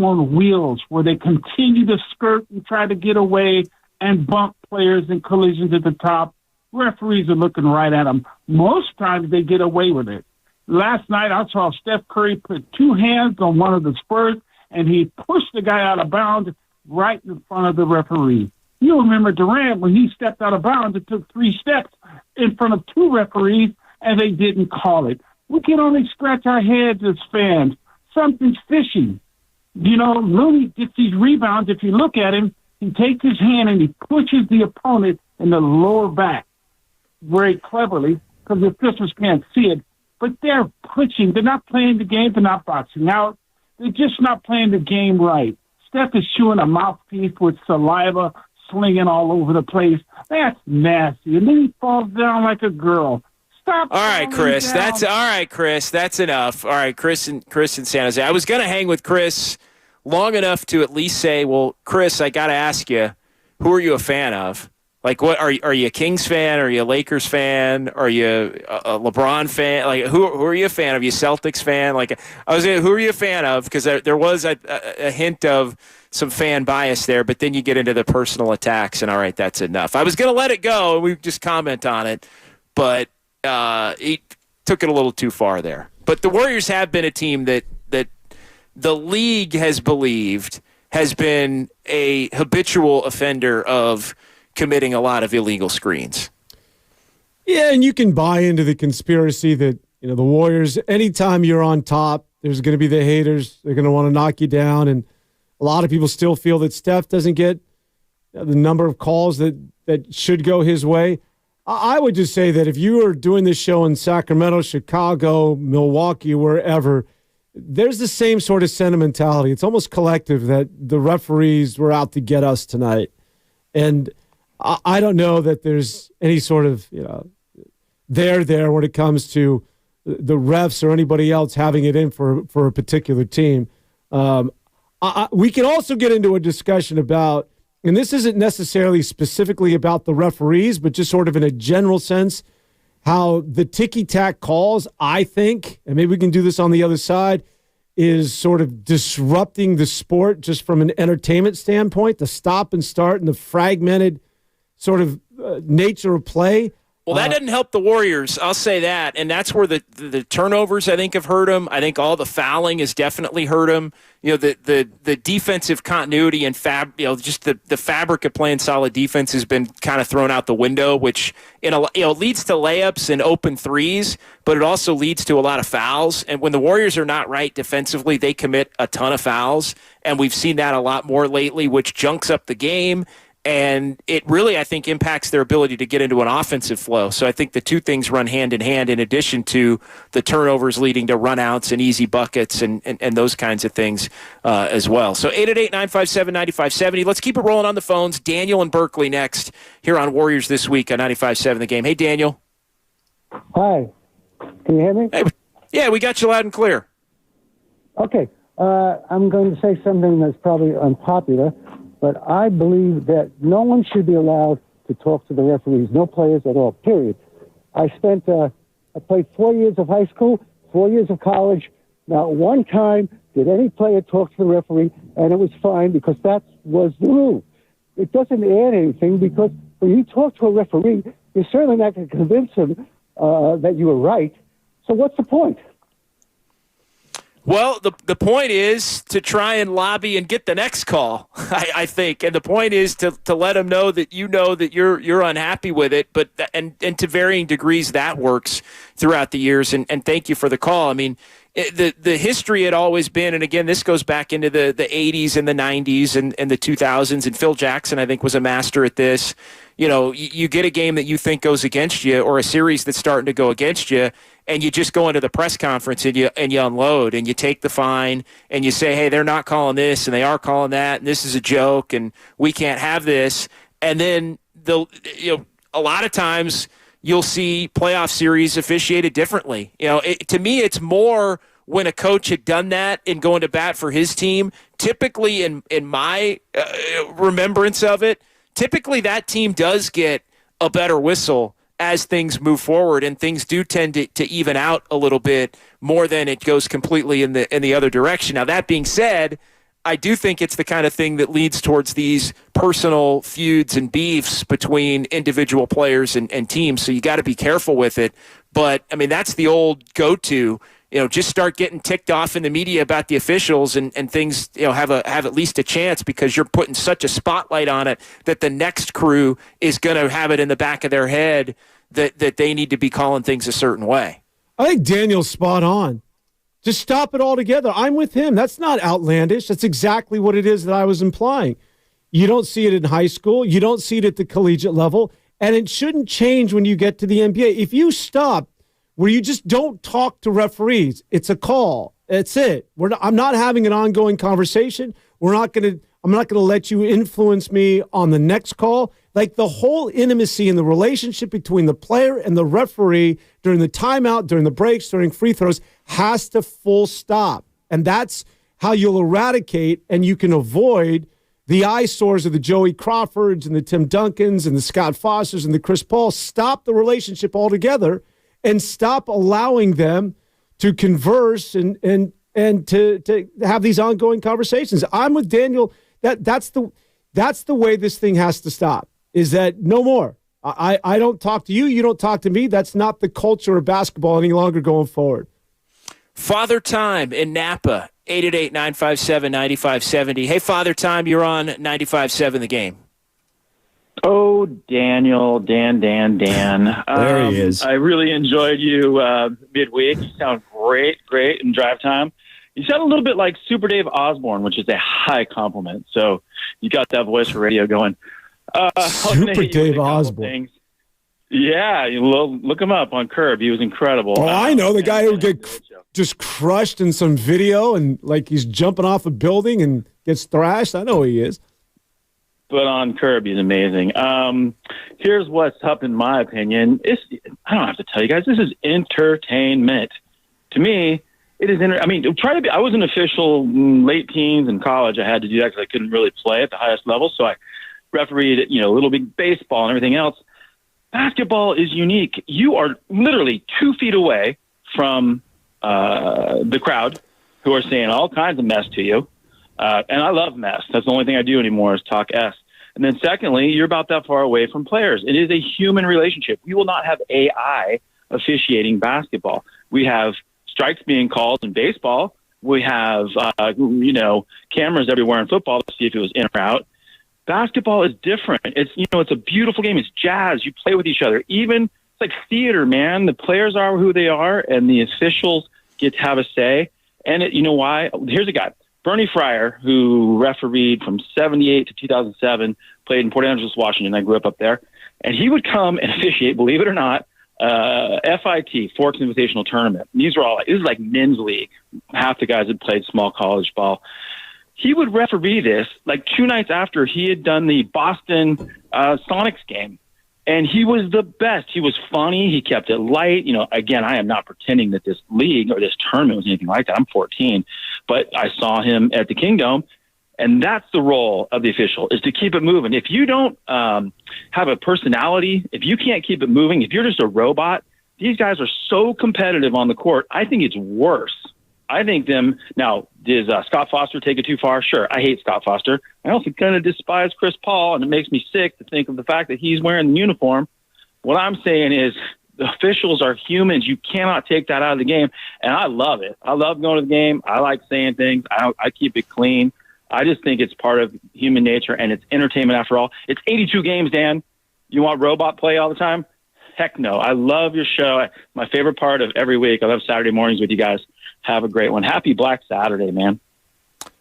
on wheels where they continue to skirt and try to get away and bump players in collisions at the top. Referees are looking right at them. Most times they get away with it. Last night I saw Steph Curry put two hands on one of the Spurs, and he pushed the guy out of bounds right in front of the referee. You remember Durant, when he stepped out of bounds, it took 3 steps in front of 2 referees, and they didn't call it. We can only scratch our heads as fans. Something's fishy. Looney gets these rebounds. If you look at him, he takes his hand and he pushes the opponent in the lower back very cleverly, because the officials can't see it. But they're pushing. They're not playing the game. They're not boxing out. They're just not playing the game right. Steph is chewing a mouthpiece with saliva, slinging all over the place. That's nasty. And then he falls down like a girl. Stop. All right, Chris. That's all right, Chris. That's enough. All right, Chris in San Jose. I was going to hang with Chris long enough to at least say, well, Chris, I got to ask you, who are you a fan of? Like, what are you a Kings fan? Are you a Lakers fan? Are you a LeBron fan? Like, who are you a fan of? Are you a Celtics fan? Like, I was saying, who are you a fan of? Because there was a hint of some fan bias there, but then you get into the personal attacks, and all right, that's enough. I was going to let it go, and we just comment on it, but he took it a little too far there. But the Warriors have been a team that the league has believed has been a habitual offender of committing a lot of illegal screens. Yeah, and you can buy into the conspiracy that, the Warriors, anytime you're on top, there's going to be the haters. They're going to want to knock you down, and a lot of people still feel that Steph doesn't get the number of calls that should go his way. I would just say that if you are doing this show in Sacramento, Chicago, Milwaukee, wherever, there's the same sort of sentimentality. It's almost collective that the referees were out to get us tonight. And I don't know that there's any sort of, there when it comes to the refs or anybody else having it in for a particular team. We can also get into a discussion about, and this isn't necessarily specifically about the referees, but just sort of in a general sense, how the ticky-tack calls, I think, and maybe we can do this on the other side, is sort of disrupting the sport just from an entertainment standpoint, the stop and start and the fragmented sort of nature of play. Well, that doesn't help the Warriors. I'll say that. And that's where the turnovers, I think, have hurt them. I think all the fouling has definitely hurt them. The defensive continuity and just the fabric of playing solid defense has been kind of thrown out the window, which leads to layups and open threes, but it also leads to a lot of fouls. And when the Warriors are not right defensively, they commit a ton of fouls. And we've seen that a lot more lately, which junks up the game. And it really, I think, impacts their ability to get into an offensive flow. So I think the two things run hand in hand, in addition to the turnovers leading to runouts and easy buckets and those kinds of things as well. So 888-957-9570. Let's keep it rolling on the phones. Daniel in Berkeley next here on Warriors This Week on 95.7 The Game. Hey, Daniel. Hi. Can you hear me? Hey, yeah, we got you loud and clear. Okay. I'm going to say something that's probably unpopular, but I believe that no one should be allowed to talk to the referees, no players at all, period. I played 4 years of high school, 4 years of college. Not one time did any player talk to the referee, and it was fine because that was the rule. It doesn't add anything because when you talk to a referee, you're certainly not going to convince him that you were right. So what's the point? Well, the point is to try and lobby and get the next call, I think. And the point is to let them know that you're unhappy with it. But and to varying degrees, that works throughout the years. And thank you for the call. I mean, the history had always been, and again, this goes back into the 80s and the 90s and the 2000s. And Phil Jackson, I think, was a master at this. You know, you get a game that you think goes against you or a series that's starting to go against you, and you just go into the press conference and you unload and you take the fine and you say, hey, they're not calling this and they are calling that and this is a joke and we can't have this. And then a lot of times you'll see playoff series officiated differently. You know, to me, it's more when a coach had done that and going to bat for his team. Typically, in my remembrance of it, typically that team does get a better whistle as things move forward, and things do tend to even out a little bit more than it goes completely in the other direction. Now, that being said, I do think it's the kind of thing that leads towards these personal feuds and beefs between individual players and teams, so you got to be careful with it. But, I mean, that's the old go-to. You know, just start getting ticked off in the media about the officials and things, you know, have at least a chance because you're putting such a spotlight on it that the next crew is going to have it in the back of their head that they need to be calling things a certain way. I think Daniel's spot on. Just stop it altogether. I'm with him. That's not outlandish. That's exactly what it is that I was implying. You don't see it in high school. You don't see it at the collegiate level. And it shouldn't change when you get to the NBA. If you stop where you just don't talk to referees, it's a call. That's it. I'm not having an ongoing conversation. I'm not going to let you influence me on the next call. Like the whole intimacy and the relationship between the player and the referee during the timeout, during the breaks, during free throws has to full stop. And that's how you'll eradicate and you can avoid the eyesores of the Joey Crawfords and the Tim Duncans and the Scott Fosters and the Chris Pauls. Stop the relationship altogether and stop allowing them to converse and to have these ongoing conversations. I'm with Daniel. That's the way this thing has to stop, is that no more. I don't talk to you. You don't talk to me. That's not the culture of basketball any longer going forward. Father Time in Napa, 888-957-9570. Hey, Father Time, you're on 95.7 The Game. Oh, Daniel, Dan. There he is. I really enjoyed you midweek. You sound great in drive time. You sound a little bit like Super Dave Osborne, which is a high compliment. So you got that voice for radio going. Super Dave Osborne. Yeah, look him up on Curb. He was incredible. Oh, I know the guy who get just crushed in some video and like he's jumping off a building and gets thrashed. I know who he is. But on Curb, he's amazing. Here's what's up, in my opinion. I don't have to tell you guys. This is entertainment. To me, it is. I was an official late teens in college. I had to do that because I couldn't really play at the highest level. So I refereed, Little League Baseball and everything else. Basketball is unique. You are literally 2 feet away from the crowd who are saying all kinds of mess to you. And I love mess. That's the only thing I do anymore is talk S. And then secondly, you're about that far away from players. It is a human relationship. We will not have AI officiating basketball. We have strikes being called in baseball. We have, cameras everywhere in football to see if it was in or out. Basketball is different. It's a beautiful game. It's jazz. You play with each other. It's like theater, man. The players are who they are, and the officials get to have a say. And you know why? Here's a guy. Bernie Fryer, who refereed from 78 to 2007, played in Port Angeles, Washington. I grew up there. And he would come and officiate, believe it or not, FIT, Forks Invitational Tournament. And these were all this is like men's league. Half the guys had played small college ball. He would referee this like 2 nights after he had done the Boston Sonics game. And he was the best. He was funny. He kept it light. Again, I am not pretending that this league or this tournament was anything like that. I'm 14. But I saw him at the Kingdome, and that's the role of the official, is to keep it moving. If you don't have a personality, if you can't keep it moving, if you're just a robot, these guys are so competitive on the court. I think it's worse. I think now, does Scott Foster take it too far? Sure. I hate Scott Foster. I also kind of despise Chris Paul, and it makes me sick to think of the fact that he's wearing the uniform. What I'm saying is The officials are humans. You cannot take that out of the game. And I love it. I love going to the game. I like saying things. I keep it clean. I just think it's part of human nature, and it's entertainment after all. It's 82 games, Dan. You want robot play all the time? Heck no. I love your show. My favorite part of every week. I love Saturday mornings with you guys. Have a great one. Happy Black Saturday, man.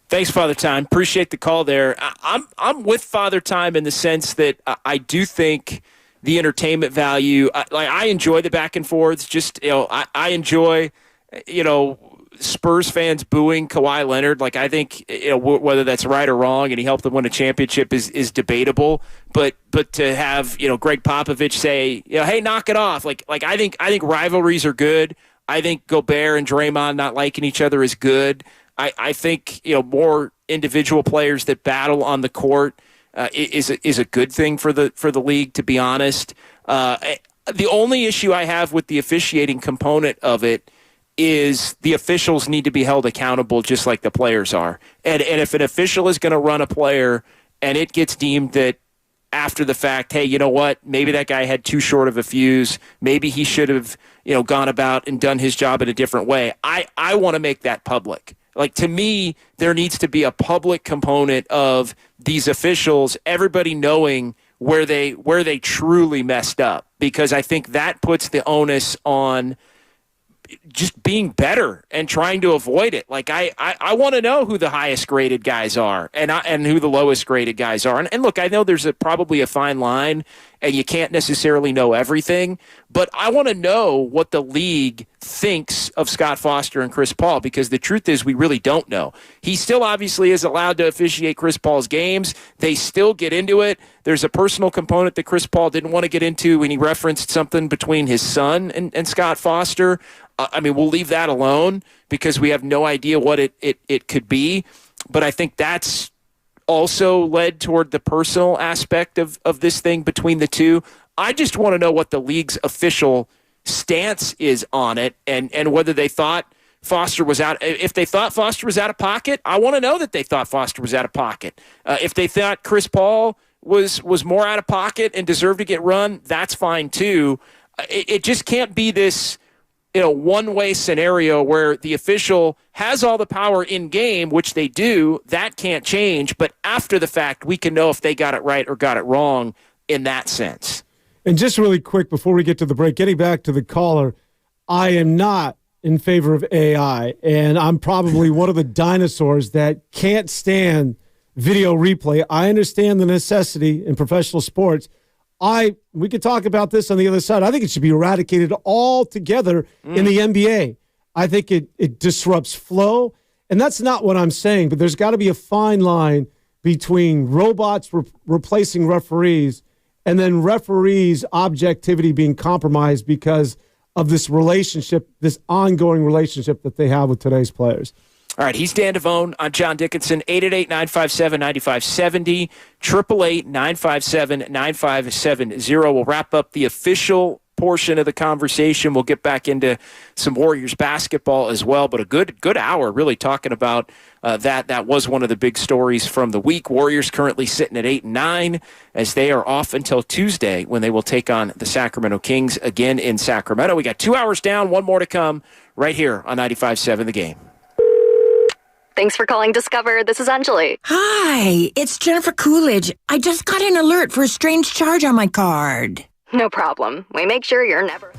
Thanks, Father Time. Appreciate the call there. I'm with Father Time in the sense that I do think the entertainment value. I enjoy the back and forths. Just I enjoy Spurs fans booing Kawhi Leonard. Like, I think whether that's right or wrong, and he helped them win a championship is debatable. But to have Greg Popovich say hey, knock it off. Like I think rivalries are good. I think Gobert and Draymond not liking each other is good. I think more individual players that battle on the court is a good thing for the league, to be honest. The only issue I have with the officiating component of it is the officials need to be held accountable just like the players are. And if an official is going to run a player and it gets deemed that after the fact, hey, you know what, maybe that guy had too short of a fuse, maybe he should have gone about and done his job in a different way, I want to make that public. Like, to me, there needs to be a public component of these officials, everybody knowing where they truly messed up, because I think that puts the onus on just being better and trying to avoid it. Like, I want to know who the highest graded guys are and who the lowest graded guys are. And look, I know there's probably a fine line and you can't necessarily know everything, but I want to know what the league thinks of Scott Foster and Chris Paul, because the truth is we really don't know. He still obviously is allowed to officiate Chris Paul's games. They still get into it. There's a personal component that Chris Paul didn't want to get into when he referenced something between his son and Scott Foster. I mean, we'll leave that alone because we have no idea what it could be. But I think that's also led toward the personal aspect of this thing between the two. I just want to know what the league's official stance is on it, and whether they thought Foster was out. If they thought Foster was out of pocket, I want to know that they thought Foster was out of pocket. If they thought Chris Paul was more out of pocket and deserved to get run, that's fine too. It just can't be this one-way scenario where the official has all the power in game, which they do. That can't change. But after the fact, we can know if they got it right or got it wrong in that sense. And just really quick before we get to the break, getting back to the caller, I am not in favor of AI, and I'm probably one of the dinosaurs that can't stand video replay. I understand the necessity in professional sports. We could talk about this on the other side. I think it should be eradicated altogether in the NBA. I think it disrupts flow, and that's not what I'm saying, but there's got to be a fine line between robots replacing referees and then referees' objectivity being compromised because of this relationship, this ongoing relationship that they have with today's players. All right, he's Dan Devone. I'm John Dickinson. 888-957-9570, 888-957-9570. We'll wrap up the official portion of the conversation. We'll get back into some Warriors basketball as well, but a good hour really talking about that. That was one of the big stories from the week. Warriors currently sitting at 8-9 as they are off until Tuesday when they will take on the Sacramento Kings again in Sacramento. We got 2 hours down, one more to come right here on 95.7 The Game. Thanks for calling Discover. This is Anjali. Hi, it's Jennifer Coolidge. I just got an alert for a strange charge on my card. No problem. We make sure you're never...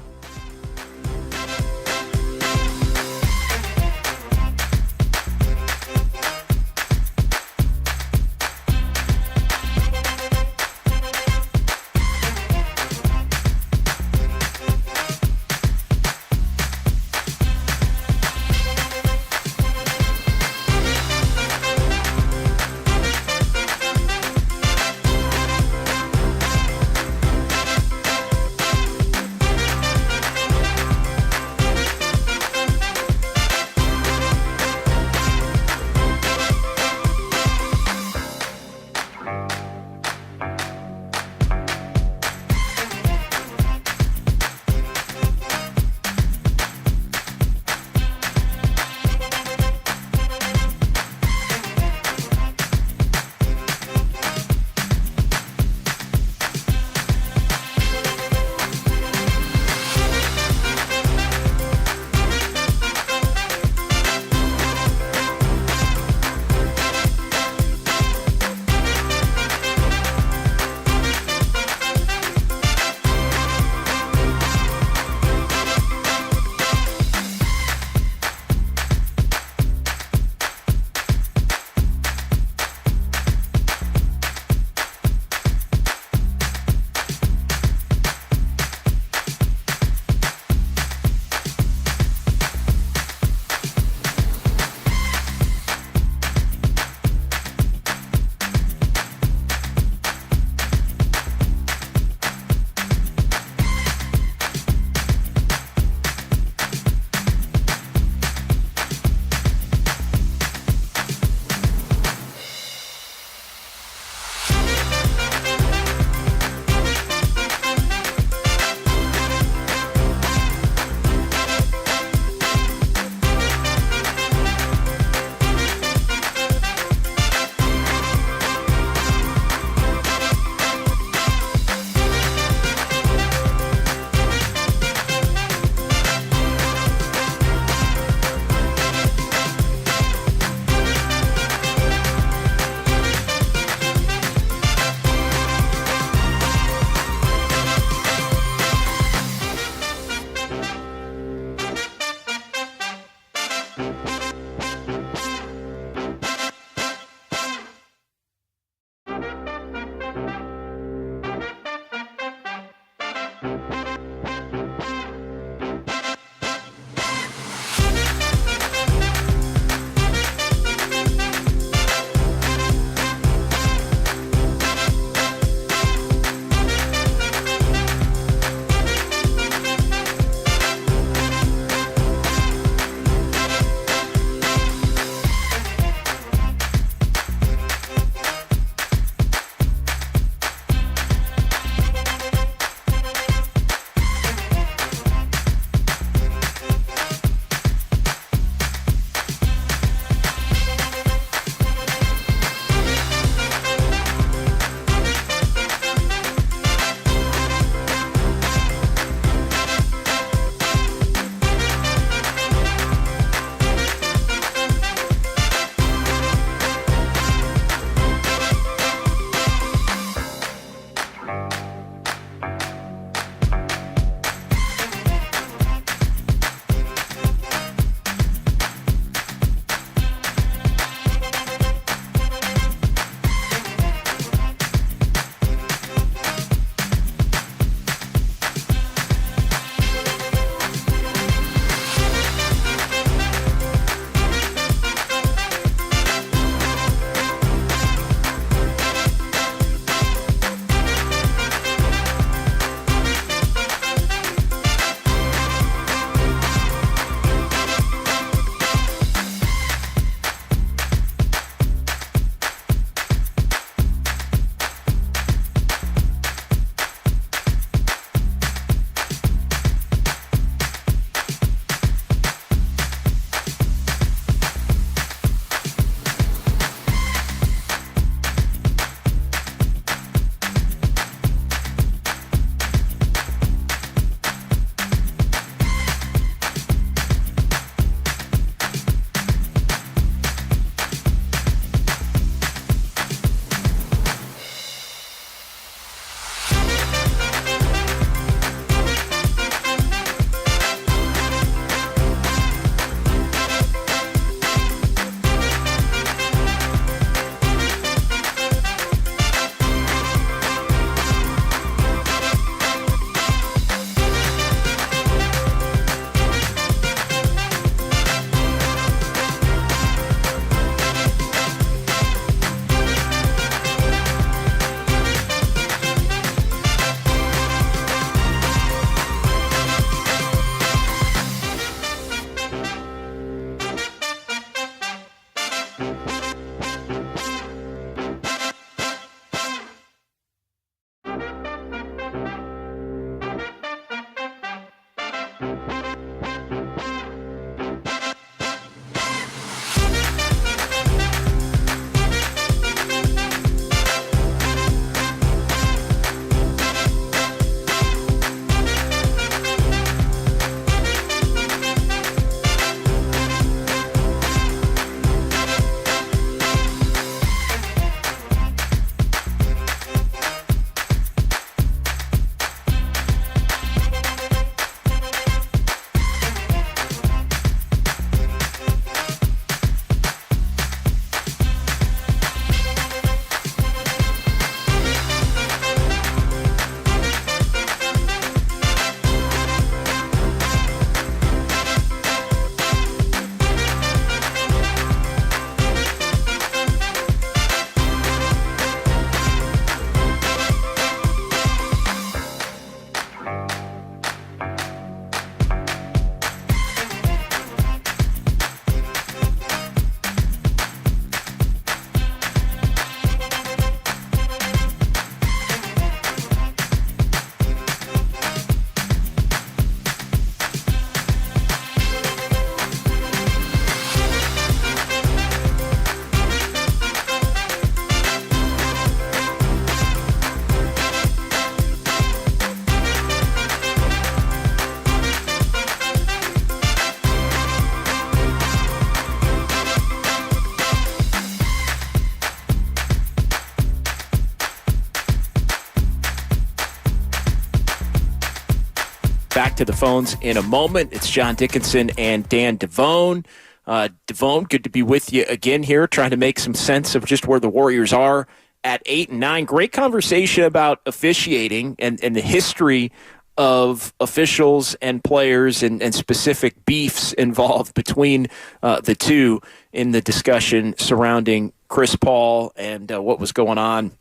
Back to the phones in a moment. It's John Dickinson and Dan Devone. Devone, good to be with you again here, trying to make some sense of just where the Warriors are at 8-9. Great conversation about officiating and the history of officials and players and specific beefs involved between the two in the discussion surrounding Chris Paul and what was going on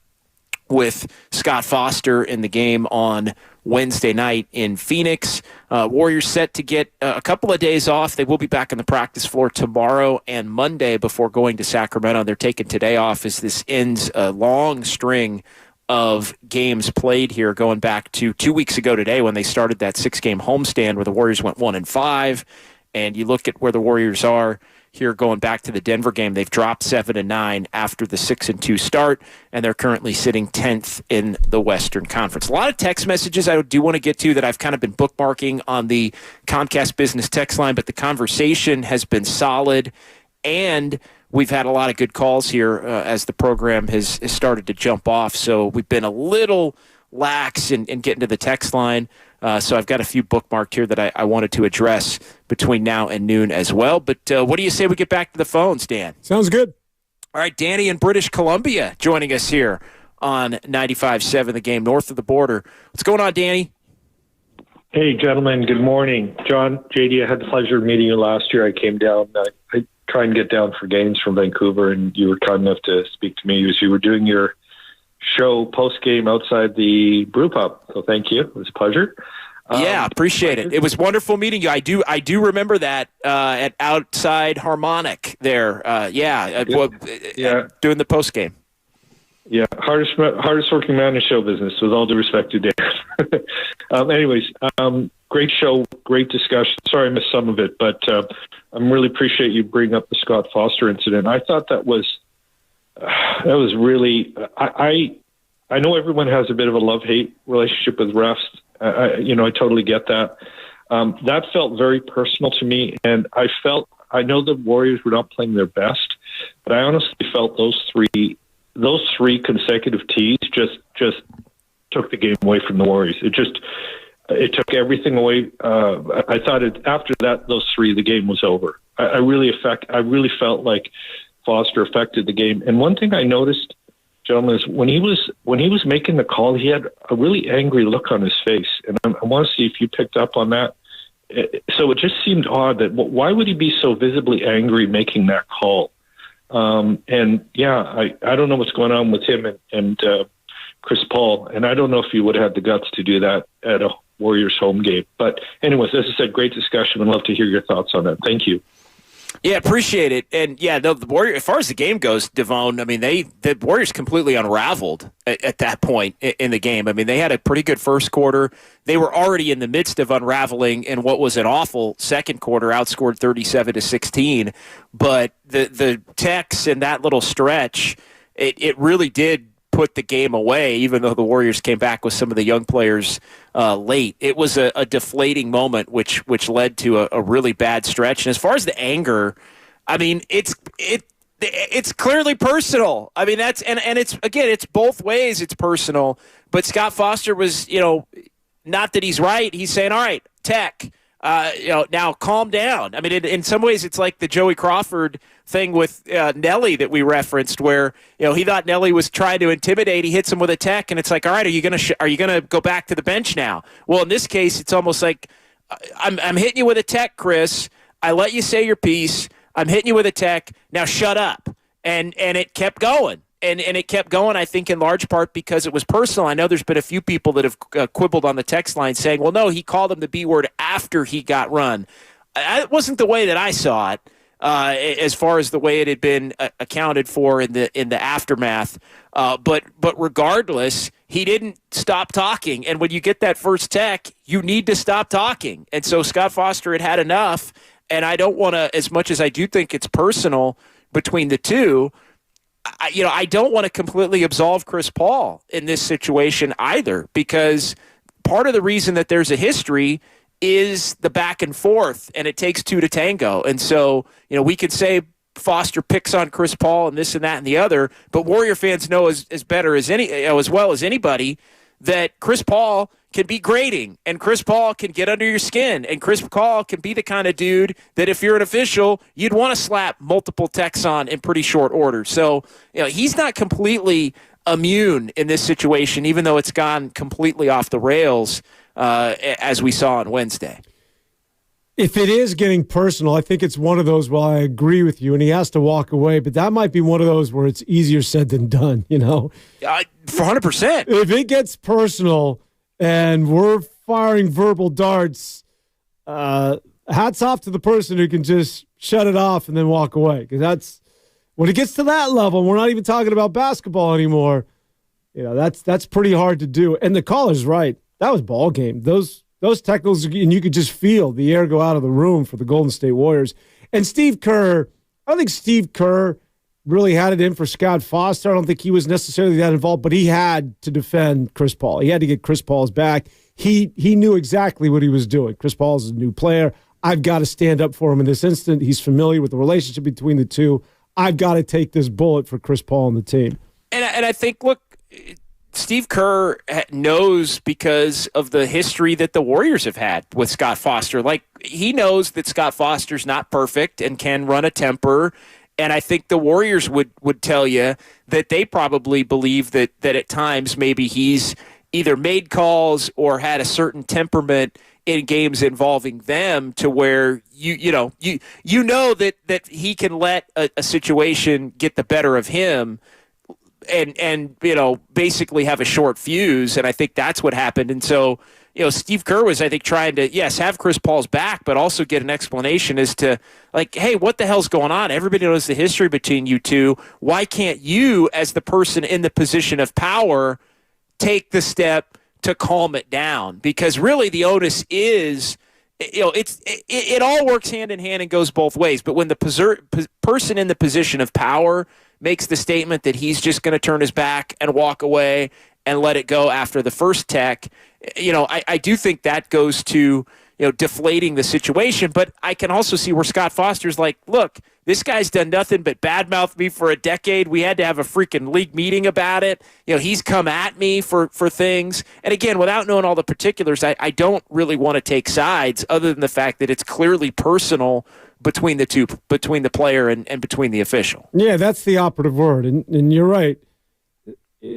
with Scott Foster in the game on Wednesday night in Phoenix. Warriors set to get a couple of days off. They will be back on the practice floor tomorrow and Monday before going to Sacramento. They're taking today off as this ends a long string of games played here, going back to 2 weeks ago today when they started that 6-game homestand where the Warriors went 1-5. And you look at where the Warriors are here going back to the Denver game. They've dropped 7-9 after the 6-2 start, and they're currently sitting 10th in the Western Conference. A lot of text messages I do want to get to that I've kind of been bookmarking on the Comcast Business text line, but the conversation has been solid, and we've had a lot of good calls here as the program has started to jump off. So we've been a little lax in getting to the text line. So I've got a few bookmarked here that I wanted to address between now and noon as well. But what do you say we get back to the phones, Dan? Sounds good. All right, Danny in British Columbia joining us here on 95.7 The Game, north of the border. What's going on, Danny? Hey, gentlemen. Good morning. John, JD, I had the pleasure of meeting you last year. I came down. I try and get down for games from Vancouver, and you were kind enough to speak to me as you were doing your show post-game outside the brew pub. So thank you. It was a pleasure. Yeah, appreciate it. It was wonderful meeting you. I do remember that at Outside Harmonic there. Doing the post-game. Yeah, hardest working man in show business, with all due respect to Dan. Great show, great discussion. Sorry I missed some of it, but I really appreciate you bringing up the Scott Foster incident. I thought that was really. I know everyone has a bit of a love-hate relationship with refs. I totally get that. That felt very personal to me, and I know the Warriors were not playing their best, but I honestly felt those three consecutive tees just took the game away from the Warriors. It took everything away. I thought after that, those three, the game was over. I really felt like Foster affected the game. And one thing I noticed, gentlemen, is when he was making the call, he had a really angry look on his face. And I want to see if you picked up on that. So it just seemed odd that why would he be so visibly angry making that call? I don't know what's going on with him and Chris Paul, and I don't know if he would have had the guts to do that at a Warriors home game. But anyways, as I said, great discussion. I'd love to hear your thoughts on that. Thank you. Yeah, appreciate it. And yeah, the Warriors, as far as the game goes, Devone, I mean, the Warriors completely unraveled at that point in the game. I mean, they had a pretty good first quarter. They were already in the midst of unraveling in what was an awful second quarter, outscored 37-16. But the Tex in that little stretch, it really did put the game away, even though the Warriors came back with some of the young players late. It was a deflating moment, which led to a really bad stretch. And as far as the anger, I mean, it's clearly personal. I mean, it's both ways. It's personal. But Scott Foster was, not that he's right. He's saying, all right, Tech, now calm down. I mean, in some ways, it's like the Joey Crawford thing with Nelly that we referenced, where he thought Nelly was trying to intimidate. He hits him with a tech, and it's like, all right, are you gonna go back to the bench now? Well, in this case, it's almost like I'm hitting you with a tech, Chris. I let you say your piece. I'm hitting you with a tech. Now shut up. And it kept going. And it kept going, I think, in large part because it was personal. I know there's been a few people that have quibbled on the text line saying, well, no, he called him the B word after he got run. It wasn't the way that I saw it, as far as the way it had been accounted for in the aftermath. But regardless, he didn't stop talking. And when you get that first tech, you need to stop talking. And so Scott Foster had enough. And I don't want to, as much as I do think it's personal between the two, I don't want to completely absolve Chris Paul in this situation either, because part of the reason that there's a history is the back and forth, and it takes two to tango. And so, we could say Foster picks on Chris Paul and this and that and the other, but Warrior fans know as well as anybody that Chris Paul can be grating, and Chris Paul can get under your skin, and Chris Paul can be the kind of dude that if you're an official, you'd want to slap multiple texts on in pretty short order. So, he's not completely immune in this situation, even though it's gone completely off the rails, as we saw on Wednesday. If it is getting personal, I think it's one of those, well, I agree with you, and he has to walk away, but that might be one of those where it's easier said than done, 100%. If it gets personal and we're firing verbal darts, hats off to the person who can just shut it off and then walk away. Because that's, when it gets to that level, we're not even talking about basketball anymore, that's pretty hard to do. And the caller's right. That was ball game. Those technicals, and you could just feel the air go out of the room for the Golden State Warriors. And Steve Kerr, I don't think Steve Kerr really had it in for Scott Foster. I don't think he was necessarily that involved, but he had to defend Chris Paul. He had to get Chris Paul's back. He knew exactly what he was doing. Chris Paul's a new player. I've got to stand up for him in this instant. He's familiar with the relationship between the two. I've got to take this bullet for Chris Paul and the team. And I think, look, Steve Kerr knows because of the history that the Warriors have had with Scott Foster. Like, he knows that Scott Foster's not perfect and can run a temper. And I think the Warriors would tell you that they probably believe that at times maybe he's either made calls or had a certain temperament in games involving them to where you know that he can let a situation get the better of him and basically have a short fuse. And I think that's what happened. And so, Steve Kerr was, I think, trying to, yes, have Chris Paul's back, but also get an explanation as to, like, hey, what the hell's going on? Everybody knows the history between you two. Why can't you, as the person in the position of power, take the step to calm it down? Because really the onus is, it all works hand in hand and goes both ways. But when the person in the position of power makes the statement that he's just going to turn his back and walk away and let it go after the first tech, I do think that goes to, deflating the situation. But I can also see where Scott Foster's like, look, this guy's done nothing but badmouth me for a decade. We had to have a freaking league meeting about it. He's come at me for things. And again, without knowing all the particulars, I don't really want to take sides other than the fact that it's clearly personal between the two, between the player and between the official. Yeah, that's the operative word. And you're right.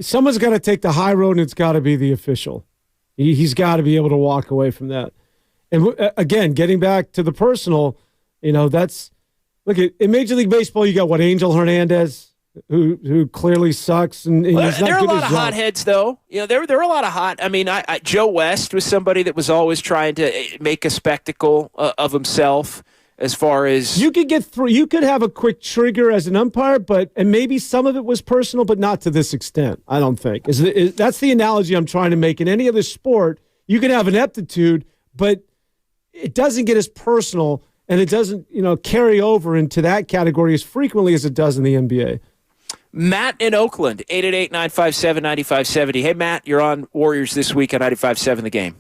Someone's got to take the high road, and it's got to be the official. He's got to be able to walk away from that. And again, getting back to the personal, that's – look, in Major League Baseball, you got, Angel Hernandez, who clearly sucks. And he's not there are a good lot of hotheads, though. There are a lot of hot – I mean, Joe West was somebody that was always trying to make a spectacle of himself. As far as you could get through, you could have a quick trigger as an umpire, and maybe some of it was personal, but not to this extent. I don't think that's the analogy I'm trying to make. In any other sport, you can have an aptitude, but it doesn't get as personal, and it doesn't carry over into that category as frequently as it does in the NBA. Matt in Oakland, 888-957-9570. Hey, Matt, you're on Warriors this week on 95.7 The Game.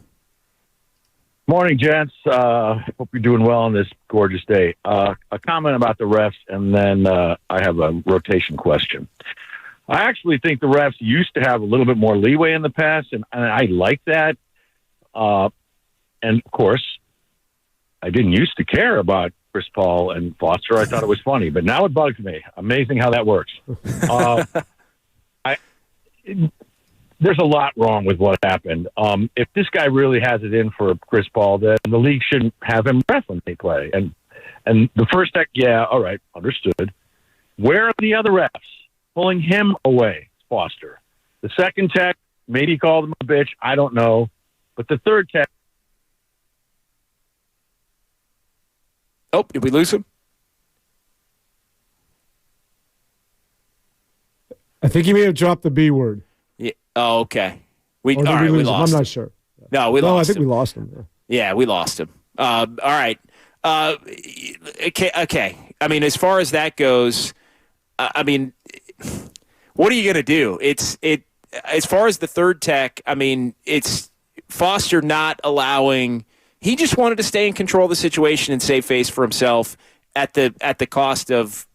Morning, gents. Hope you're doing well on this gorgeous day. A comment about the refs, and then I have a rotation question. I actually think the refs used to have a little bit more leeway in the past, and I like that. And, of course, I didn't used to care about Chris Paul and Foster. I thought it was funny, but now it bugs me. Amazing how that works. There's a lot wrong with what happened. If this guy really has it in for Chris Paul, then the league shouldn't have him ref when they play. And the first tech, yeah, all right, understood. Where are the other refs pulling him away, Foster? The second tech, maybe he called him a bitch. I don't know. But the third tech. Oh, did we lose him? I think he may have dropped the B word. Yeah. Oh, okay. We lost him. I'm not sure. No, we lost him. I think we lost him. Yeah, we lost him. All right. Okay. I mean, as far as that goes, I mean, what are you going to do? As far as the third tech, I mean, it's Foster not allowing. He just wanted to stay in control of the situation and save face for himself at the cost of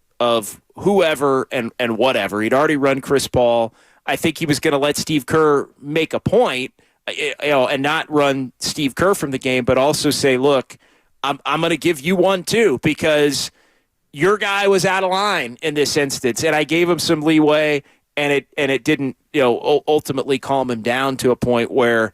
whoever and whatever. He'd already run Chris Paul. I think he was going to let Steve Kerr make a point and not run Steve Kerr from the game, but also say, look, I'm going to give you one too, because your guy was out of line in this instance, and I gave him some leeway, and it didn't, ultimately calm him down to a point where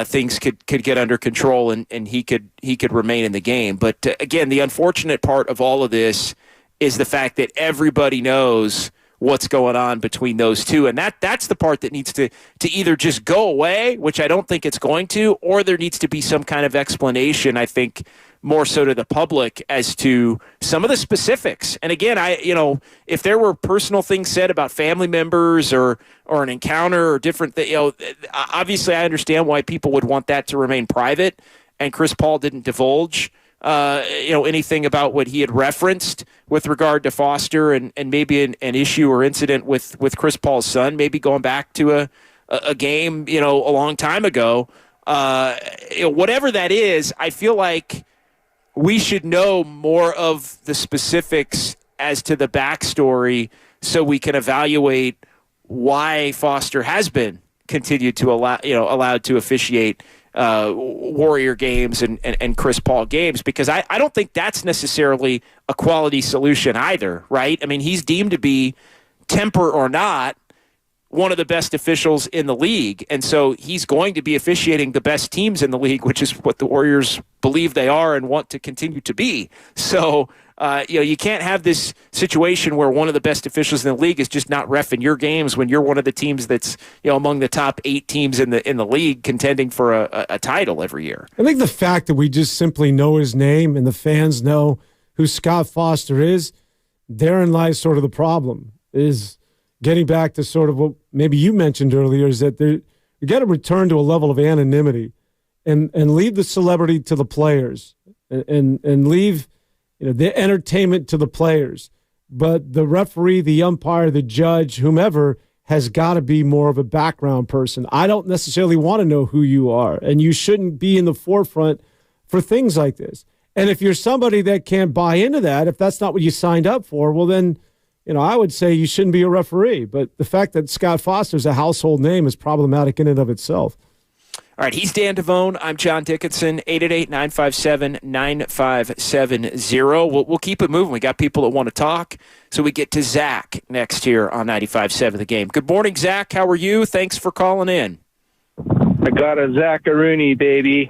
things could get under control and he could remain in the game. But again, the unfortunate part of all of this is the fact that everybody knows what's going on between those two, and that's the part that needs to either just go away, which I don't think it's going to, or there needs to be some kind of explanation, I think, more so to the public as to some of the specifics. And again, if there were personal things said about family members or an encounter or different, obviously I understand why people would want that to remain private. And Chris Paul didn't divulge, anything about what he had referenced with regard to Foster and maybe an issue or incident with Chris Paul's son, maybe going back to a game, a long time ago. Whatever that is, I feel like we should know more of the specifics as to the backstory so we can evaluate why Foster has been continued to allowed to officiate Warrior games and Chris Paul games, because I don't think that's necessarily a quality solution either, right? I mean, he's deemed to be, temper or not, one of the best officials in the league. And so he's going to be officiating the best teams in the league, which is what the Warriors believe they are and want to continue to be. So, you can't have this situation where one of the best officials in the league is just not reffing your games when you're one of the teams that's, among the top 8 teams in the league contending for a title every year. I think the fact that we just simply know his name and the fans know who Scott Foster is, therein lies sort of the problem, is getting back to sort of what maybe you mentioned earlier, is that you got to return to a level of anonymity and leave the celebrity to the players and leave the entertainment to the players. But the referee, the umpire, the judge, whomever, has got to be more of a background person. I don't necessarily want to know who you are, and you shouldn't be in the forefront for things like this. And if you're somebody that can't buy into that, if that's not what you signed up for, well then, I would say you shouldn't be a referee. But the fact that Scott Foster's a household name is problematic in and of itself. All right, he's Dan Devone. I'm John Dickinson, 888-957-9570. We'll keep it moving. We got people that want to talk, so we get to Zach next here on 95.7 The Game. Good morning, Zach. How are you? Thanks for calling in. I got a Zacharuni, baby.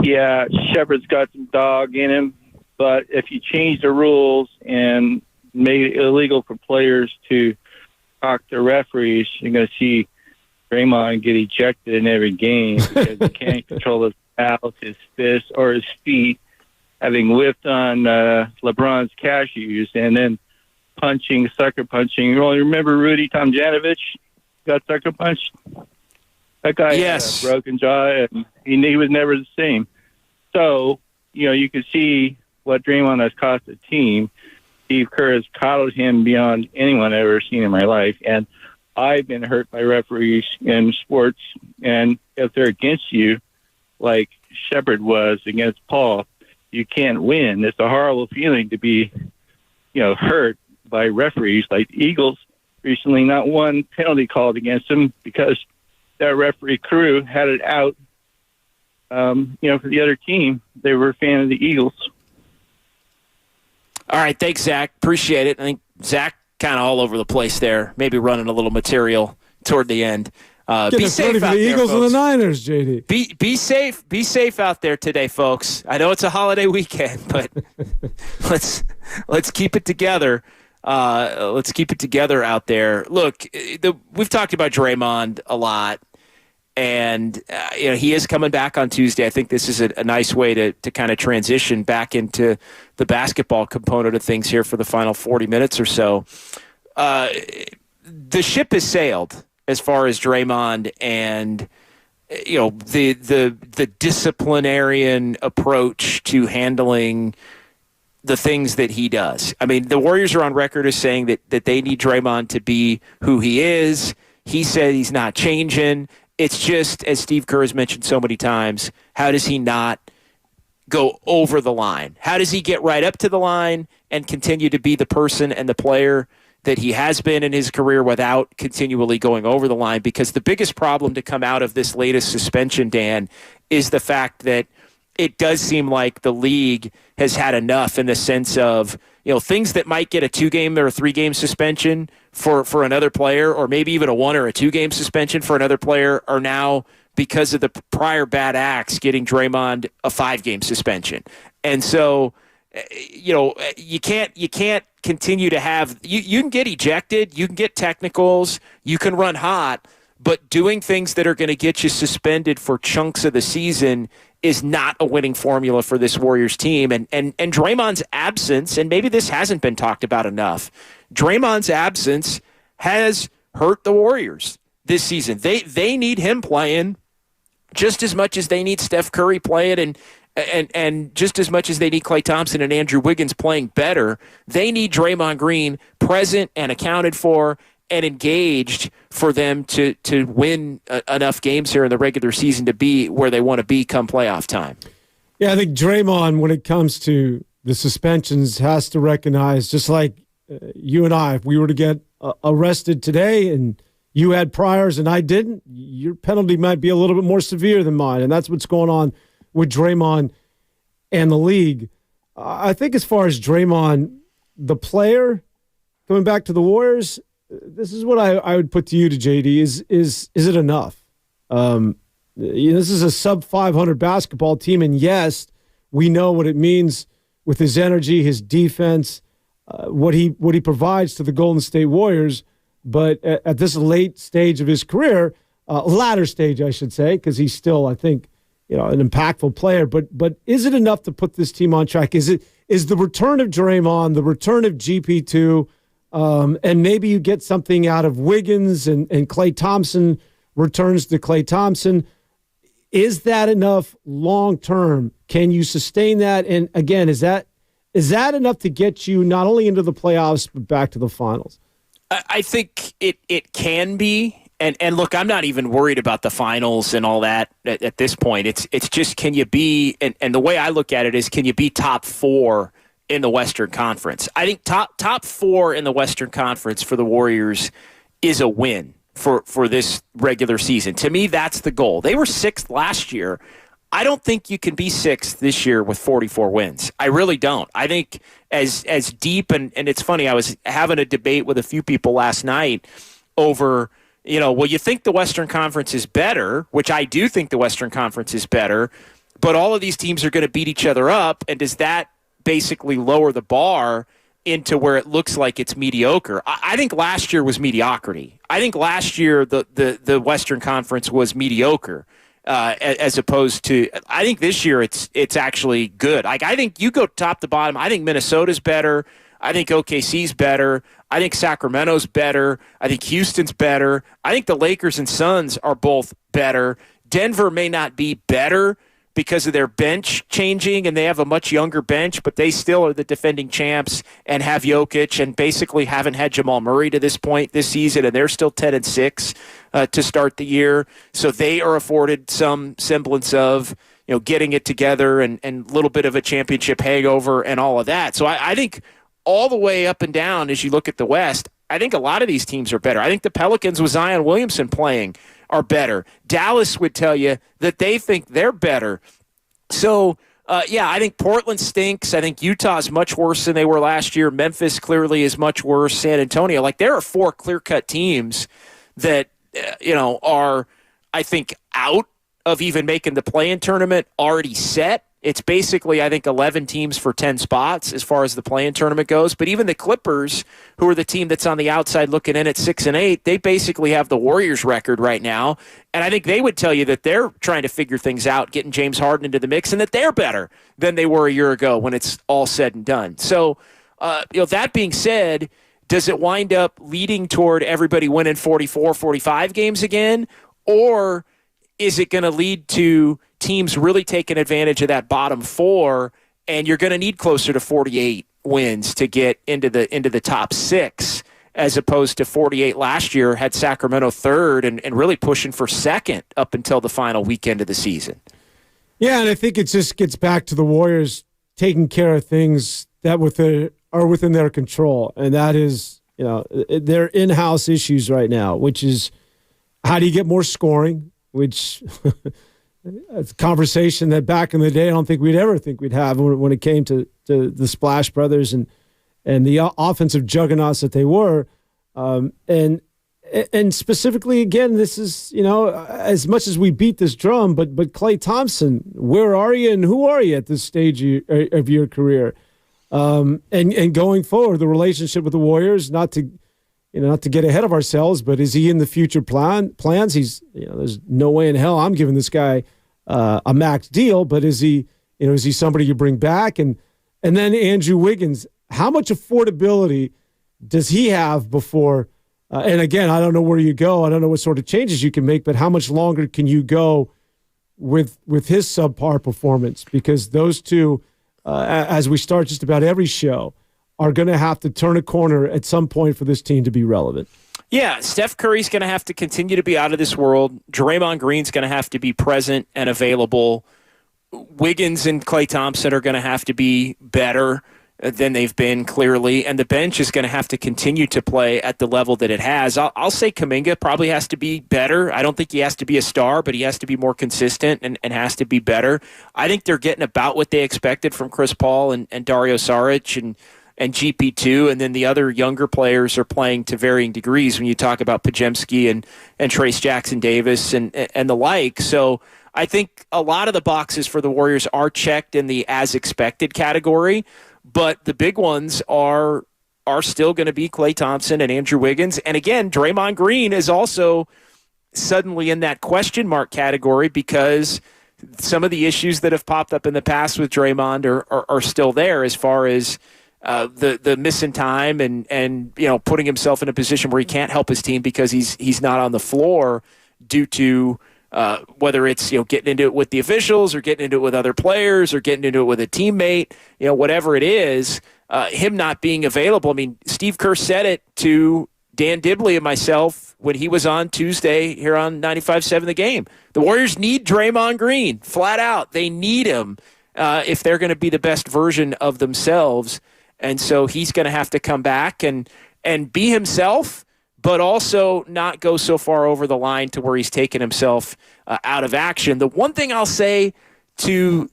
Yeah, Shepard's got some dog in him, but if you change the rules and made it illegal for players to talk to referees, you're going to see Draymond get ejected in every game because he can't control his mouth, his fist, or his feet, having whipped on LeBron's cashews and then sucker punching. You only remember Rudy Tomjanovich got sucker punched? That guy had a broken jaw, and he was never the same. So, you can see what Draymond has cost the team. Steve Kerr has coddled him beyond anyone I've ever seen in my life. And I've been hurt by referees in sports, and if they're against you, like Shepard was against Paul, you can't win. It's a horrible feeling to be, hurt by referees. Like the Eagles recently, not one penalty called against them because that referee crew had it out. For the other team, they were a fan of the Eagles. All right, thanks, Zach. Appreciate it. I think Zach kind of all over the place there, maybe running a little material toward the end. Be safe out there, the Eagles folks. and the Niners, JD. Be safe. Be safe out there today, folks. I know it's a holiday weekend, but let's keep it together. Let's keep it together out there. Look, we've talked about Draymond a lot, and he is coming back on Tuesday. I think this is a nice way to kind of transition back into the basketball component of things here for the final 40 minutes or so. The ship has sailed as far as Draymond and the disciplinarian approach to handling the things that he does. I mean, the Warriors are on record as saying that they need Draymond to be who he is. He said he's not changing. It's just, as Steve Kerr has mentioned so many times, how does he not go over the line? How does he get right up to the line and continue to be the person and the player that he has been in his career without continually going over the line, because the biggest problem to come out of this latest suspension, Dan, is the fact that it does seem like the league has had enough in the sense of, things that might get a 2-game or a 3-game suspension for another player, or maybe even a 1 or a 2-game suspension for another player, are now, because of the prior bad acts, getting Draymond a 5-game suspension. And so, you can't continue to have, you can get ejected, you can get technicals, you can run hot, but doing things that are going to get you suspended for chunks of the season is not a winning formula for this Warriors team. And Draymond's absence, and maybe this hasn't been talked about enough, Draymond's absence has hurt the Warriors this season. They need him playing just as much as they need Steph Curry playing, and just as much as they need Klay Thompson and Andrew Wiggins playing better. They need Draymond Green present and accounted for and engaged for them to win enough games here in the regular season to be where they want to be come playoff time. Yeah, I think Draymond, when it comes to the suspensions, has to recognize, just like you and I, if we were to get arrested today and you had priors and I didn't, your penalty might be a little bit more severe than mine. And that's what's going on with Draymond and the league. I think as far as Draymond, the player, coming back to the Warriors, this is what I would put to you, to JD, is it enough? This is a sub-500 basketball team, and yes, we know what it means with his energy, his defense, what he provides to the Golden State Warriors. But at this late stage of his career, latter stage, I should say, because he's still, I think, an impactful player. But is it enough to put this team on track? Is the return of Draymond, the return of GP2, and maybe you get something out of Wiggins and Klay Thompson returns to Klay Thompson? Is that enough long term? Can you sustain that? And again, is that enough to get you not only into the playoffs but back to the finals? I think it can be. And look, I'm not even worried about the finals and all that at this point. It's just, can you be, and the way I look at it is, can you be top 4 in the Western Conference? I think top 4 in the Western Conference for the Warriors is a win for this regular season. To me, that's the goal. They were 6th last year. I don't think you can be 6th this year with 44 wins. I really don't. I think as deep, and it's funny, I was having a debate with a few people last night over, you think the Western Conference is better, which I do think the Western Conference is better, but all of these teams are going to beat each other up, and does that basically lower the bar into where it looks like it's mediocre? I think last year was mediocrity. I think last year the Western Conference was mediocre, as opposed to, I think this year it's actually good. Like, I think you go top to bottom, I think Minnesota's better. I think OKC's better. I think Sacramento's better. I think Houston's better. I think the Lakers and Suns are both better. Denver may not be better because of their bench changing, and they have a much younger bench, but they still are the defending champs and have Jokic and basically haven't had Jamal Murray to this point this season, and they're still 10-6 to start the year. So they are afforded some semblance of getting it together and a little bit of a championship hangover and all of that. So I think all the way up and down, as you look at the West, I think a lot of these teams are better. I think the Pelicans with Zion Williamson playing are better. Dallas would tell you that they think they're better. So, I think Portland stinks. I think Utah's much worse than they were last year. Memphis clearly is much worse. San Antonio. Like, there are 4 clear-cut teams that, are, I think, out of even making the play-in tournament, already set. It's basically, I think, 11 teams for 10 spots as far as the play-in tournament goes. But even the Clippers, who are the team that's on the outside looking in at 6-8, they basically have the Warriors record right now. And I think they would tell you that they're trying to figure things out, getting James Harden into the mix, and that they're better than they were a year ago when it's all said and done. So, that being said, does it wind up leading toward everybody winning 44, 45 games again? Or is it going to lead to teams really taking advantage of that bottom 4, and you're going to need closer to 48 wins to get into the top 6, as opposed to 48 last year, had Sacramento 3rd and really pushing for 2nd up until the final weekend of the season. Yeah, and I think it just gets back to the Warriors taking care of things that are within their control, and that is their in-house issues right now, which is how do you get more scoring, which it's a conversation that back in the day I don't think we'd ever think we'd have when it came to the Splash Brothers and the offensive juggernauts that they were. And specifically, again, this is, as much as we beat this drum, but Klay Thompson, where are you and who are you at this stage of your career? And going forward, the relationship with the Warriors, not to get ahead of ourselves, but is he in the future plans? He's, there's no way in hell I'm giving this guy a max deal, but is he somebody you bring back? And then Andrew Wiggins, how much affordability does he have before? And again, I don't know where you go. I don't know what sort of changes you can make, but how much longer can you go with his subpar performance? Because those two, as we start just about every show, are going to have to turn a corner at some point for this team to be relevant. Yeah, Steph Curry's going to have to continue to be out of this world. Draymond Green's going to have to be present and available. Wiggins and Klay Thompson are going to have to be better than they've been, clearly, and the bench is going to have to continue to play at the level that it has. I'll say Kaminga probably has to be better. I don't think he has to be a star, but he has to be more consistent and has to be better. I think they're getting about what they expected from Chris Paul and Dario Saric and GP2, and then the other younger players are playing to varying degrees when you talk about Podziemski and Trace Jackson-Davis and the like. So I think a lot of the boxes for the Warriors are checked in the as-expected category, but the big ones are still going to be Klay Thompson and Andrew Wiggins. And again, Draymond Green is also suddenly in that question mark category because some of the issues that have popped up in the past with Draymond are still there as far as the missing time and putting himself in a position where he can't help his team because he's not on the floor due to whether it's getting into it with the officials or getting into it with other players or getting into it with a teammate, whatever it is, him not being available. I mean, Steve Kerr said it to Dan Dibley and myself when he was on Tuesday here on 95.7 The Game. The Warriors need Draymond Green, flat out. They need him if they're going to be the best version of themselves. And so he's going to have to come back and be himself, but also not go so far over the line to where he's taken himself out of action. The one thing I'll say to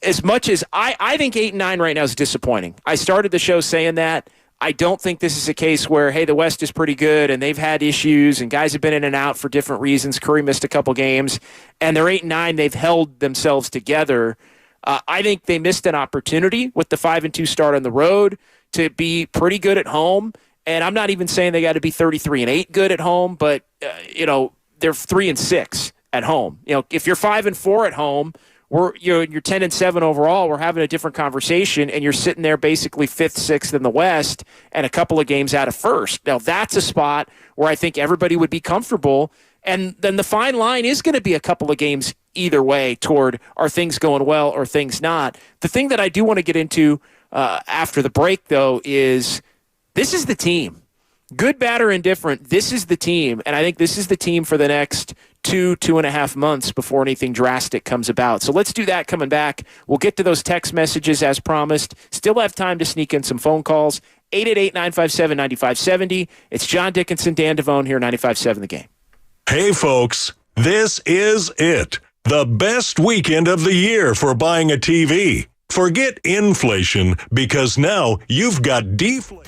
as much as I think 8-9 right now is disappointing. I started the show saying that. I don't think this is a case where, hey, the West is pretty good and they've had issues and guys have been in and out for different reasons. Curry missed a couple games and they're 8-9. They've held themselves together. I think they missed an opportunity with the 5-2 start on the road to be pretty good at home. And I'm not even saying they got to be 33-8 good at home, but they're 3-6 at home. If you're 5-4 at home, you're 10-7 overall. We're having a different conversation, and you're sitting there basically 5th, 6th in the West, and a couple of games out of first. Now that's a spot where I think everybody would be comfortable. And then the fine line is going to be a couple of games either way toward are things going well or things not. The thing that I do want to get into after the break, though, is this is the team. Good, bad, or indifferent, this is the team. And I think this is the team for the next 2.5 months before anything drastic comes about. So let's do that coming back. We'll get to those text messages as promised. Still have time to sneak in some phone calls. 888-957-9570. It's John Dickinson, Dan Devone here, 95.7 The Game. Hey, folks, this is it. The best weekend of the year for buying a TV. Forget inflation because now you've got deflation.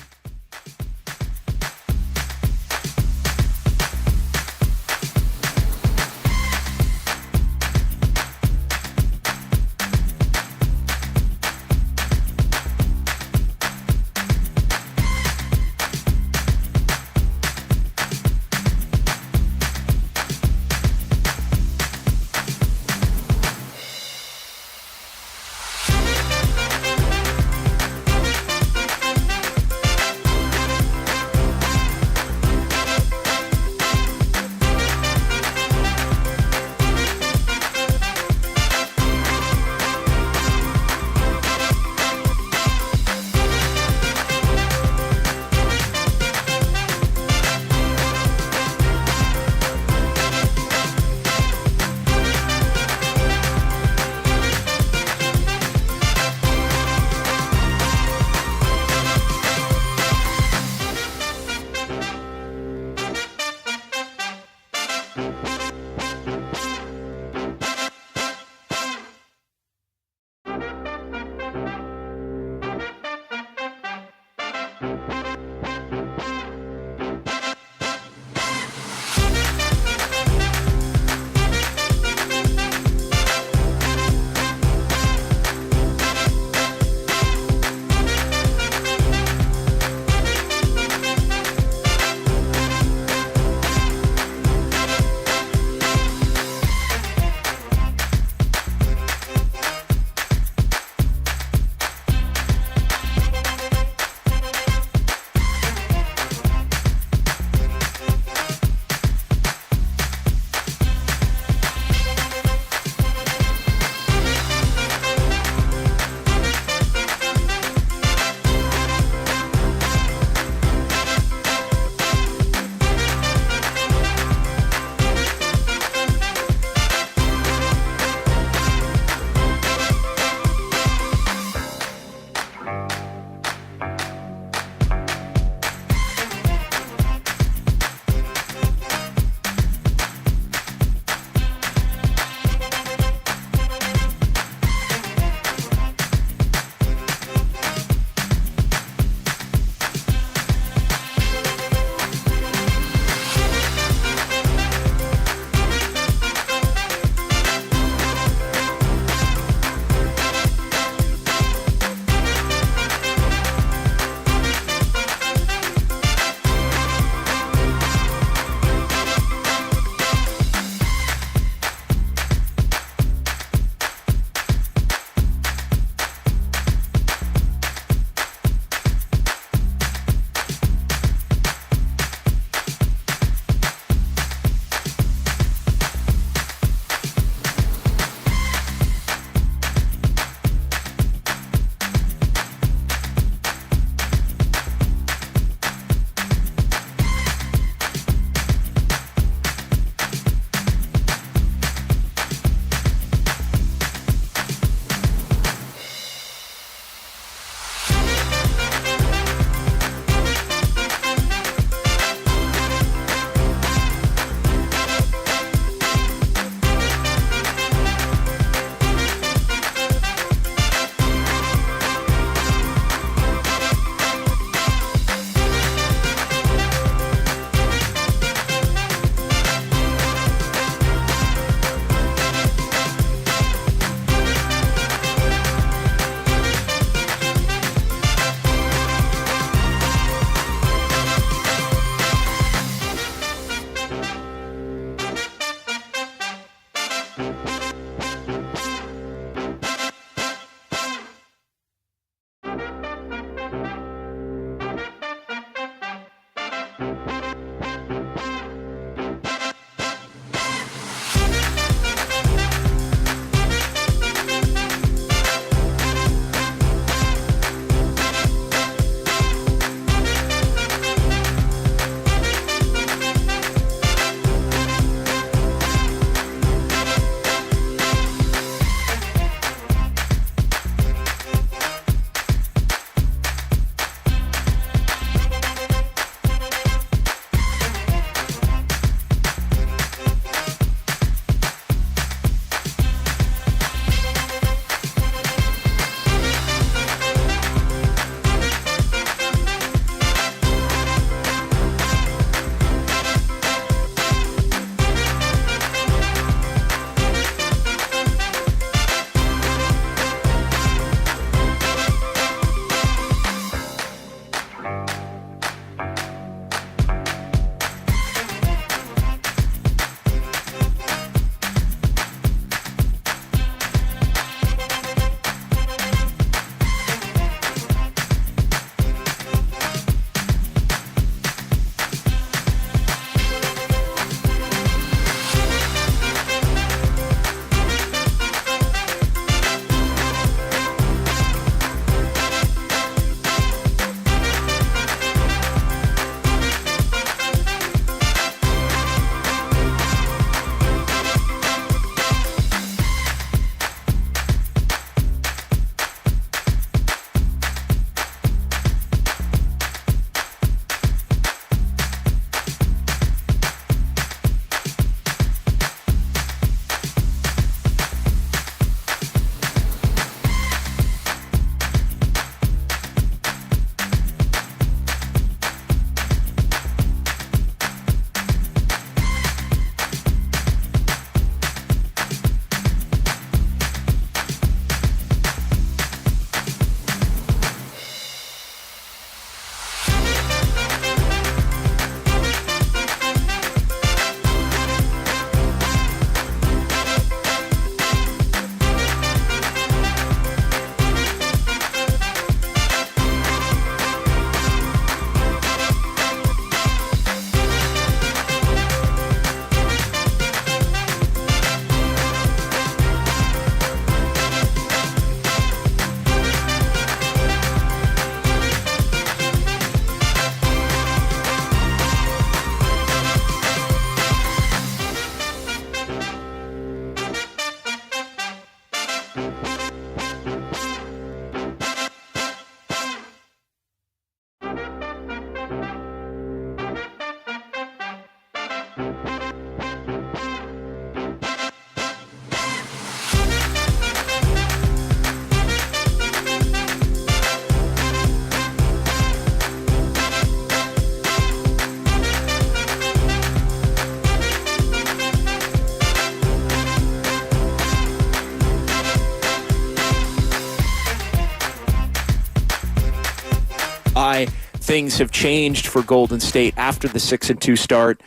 why things have changed for Golden State after the 6-2 start,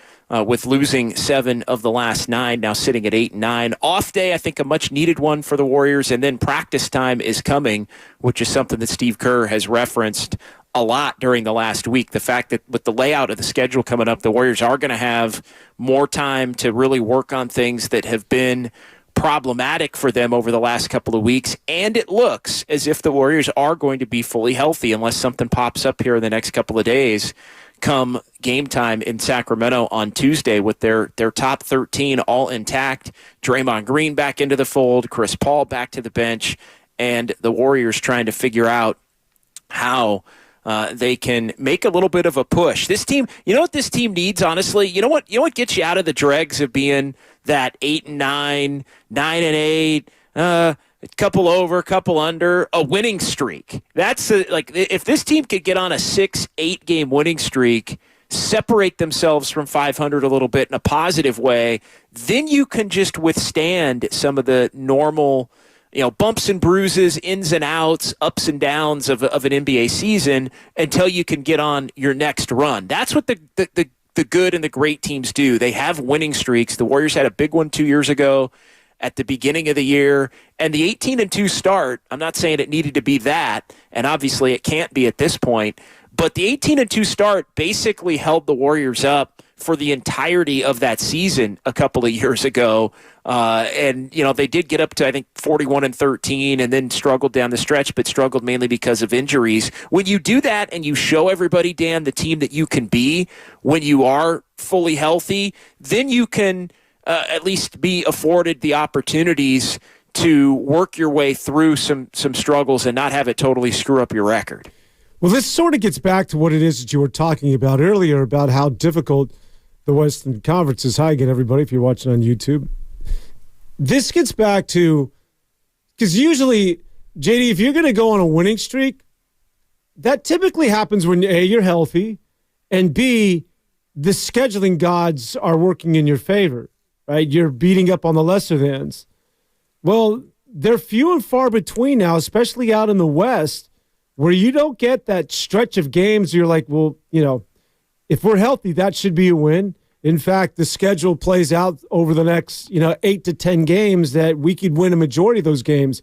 with losing 7 of the last 9, now sitting at 8-9. Off day, I think a much needed one for the Warriors, and then practice time is coming, which is something that Steve Kerr has referenced a lot during the last week. The fact that with the layout of the schedule coming up, the Warriors are going to have more time to really work on things that have been problematic for them over the last couple of weeks, and it looks as if the Warriors are going to be fully healthy unless something pops up here in the next couple of days come game time in Sacramento on Tuesday with their top 13 all intact, Draymond Green back into the fold, Chris Paul back to the bench, and the Warriors trying to figure out how they can make a little bit of a push. This team, you know what this team needs, honestly? You know what gets you out of the dregs of being that 8-9, 9-8, a couple over, couple under, a winning streak. That's if this team could get on a 6-8 game winning streak, separate themselves from 500 a little bit in a positive way, then you can just withstand some of the normal, bumps and bruises, ins and outs, ups and downs of an NBA season until you can get on your next run. That's what the good and the great teams do. They have winning streaks. The Warriors had a big one 2 years ago at the beginning of the year. And the 18-2 start, I'm not saying it needed to be that, and obviously it can't be at this point, but the 18-2 start basically held the Warriors up for the entirety of that season a couple of years ago. And they did get up to, I think, 41-13 and then struggled down the stretch, but struggled mainly because of injuries. When you do that and you show everybody, Dan, the team that you can be when you are fully healthy, then you can at least be afforded the opportunities to work your way through some struggles and not have it totally screw up your record. Well, this sort of gets back to what it is that you were talking about earlier about how difficult the Western Conference is. Hi again, everybody, if you're watching on YouTube. This gets back to, because usually, JD, if you're going to go on a winning streak, that typically happens when, A, you're healthy, and B, the scheduling gods are working in your favor, right? You're beating up on the lesser thans. Well, they're few and far between now, especially out in the West, where you don't get that stretch of games. You're like, well, if we're healthy, that should be a win. In fact, the schedule plays out over the next, 8 to 10 games that we could win a majority of those games.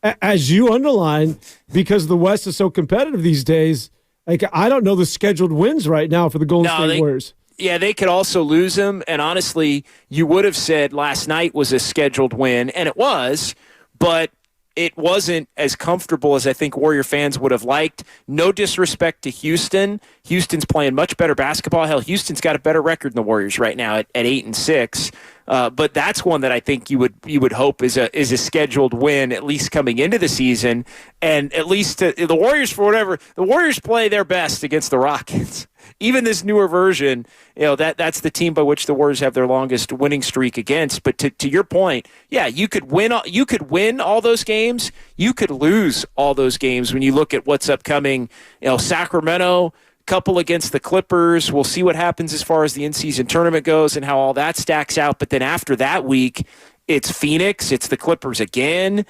As you underline, because the West is so competitive these days, I don't know the scheduled wins right now for the Golden State Warriors. Yeah, they could also lose them. And honestly, you would have said last night was a scheduled win, and it was, but it wasn't as comfortable as I think Warrior fans would have liked. No disrespect to Houston. Houston's playing much better basketball. Hell, Houston's got a better record than the Warriors right now at 8-6. But that's one that I think you would hope is a scheduled win, at least coming into the season. And at least the Warriors, for whatever, the Warriors play their best against the Rockets. Even this newer version, that's the team by which the Warriors have their longest winning streak against. But to your point, yeah, you could win all those games. You could lose all those games when you look at what's upcoming. Sacramento, couple against the Clippers. We'll see what happens as far as the in-season tournament goes and how all that stacks out. But then after that week, it's Phoenix, it's the Clippers again,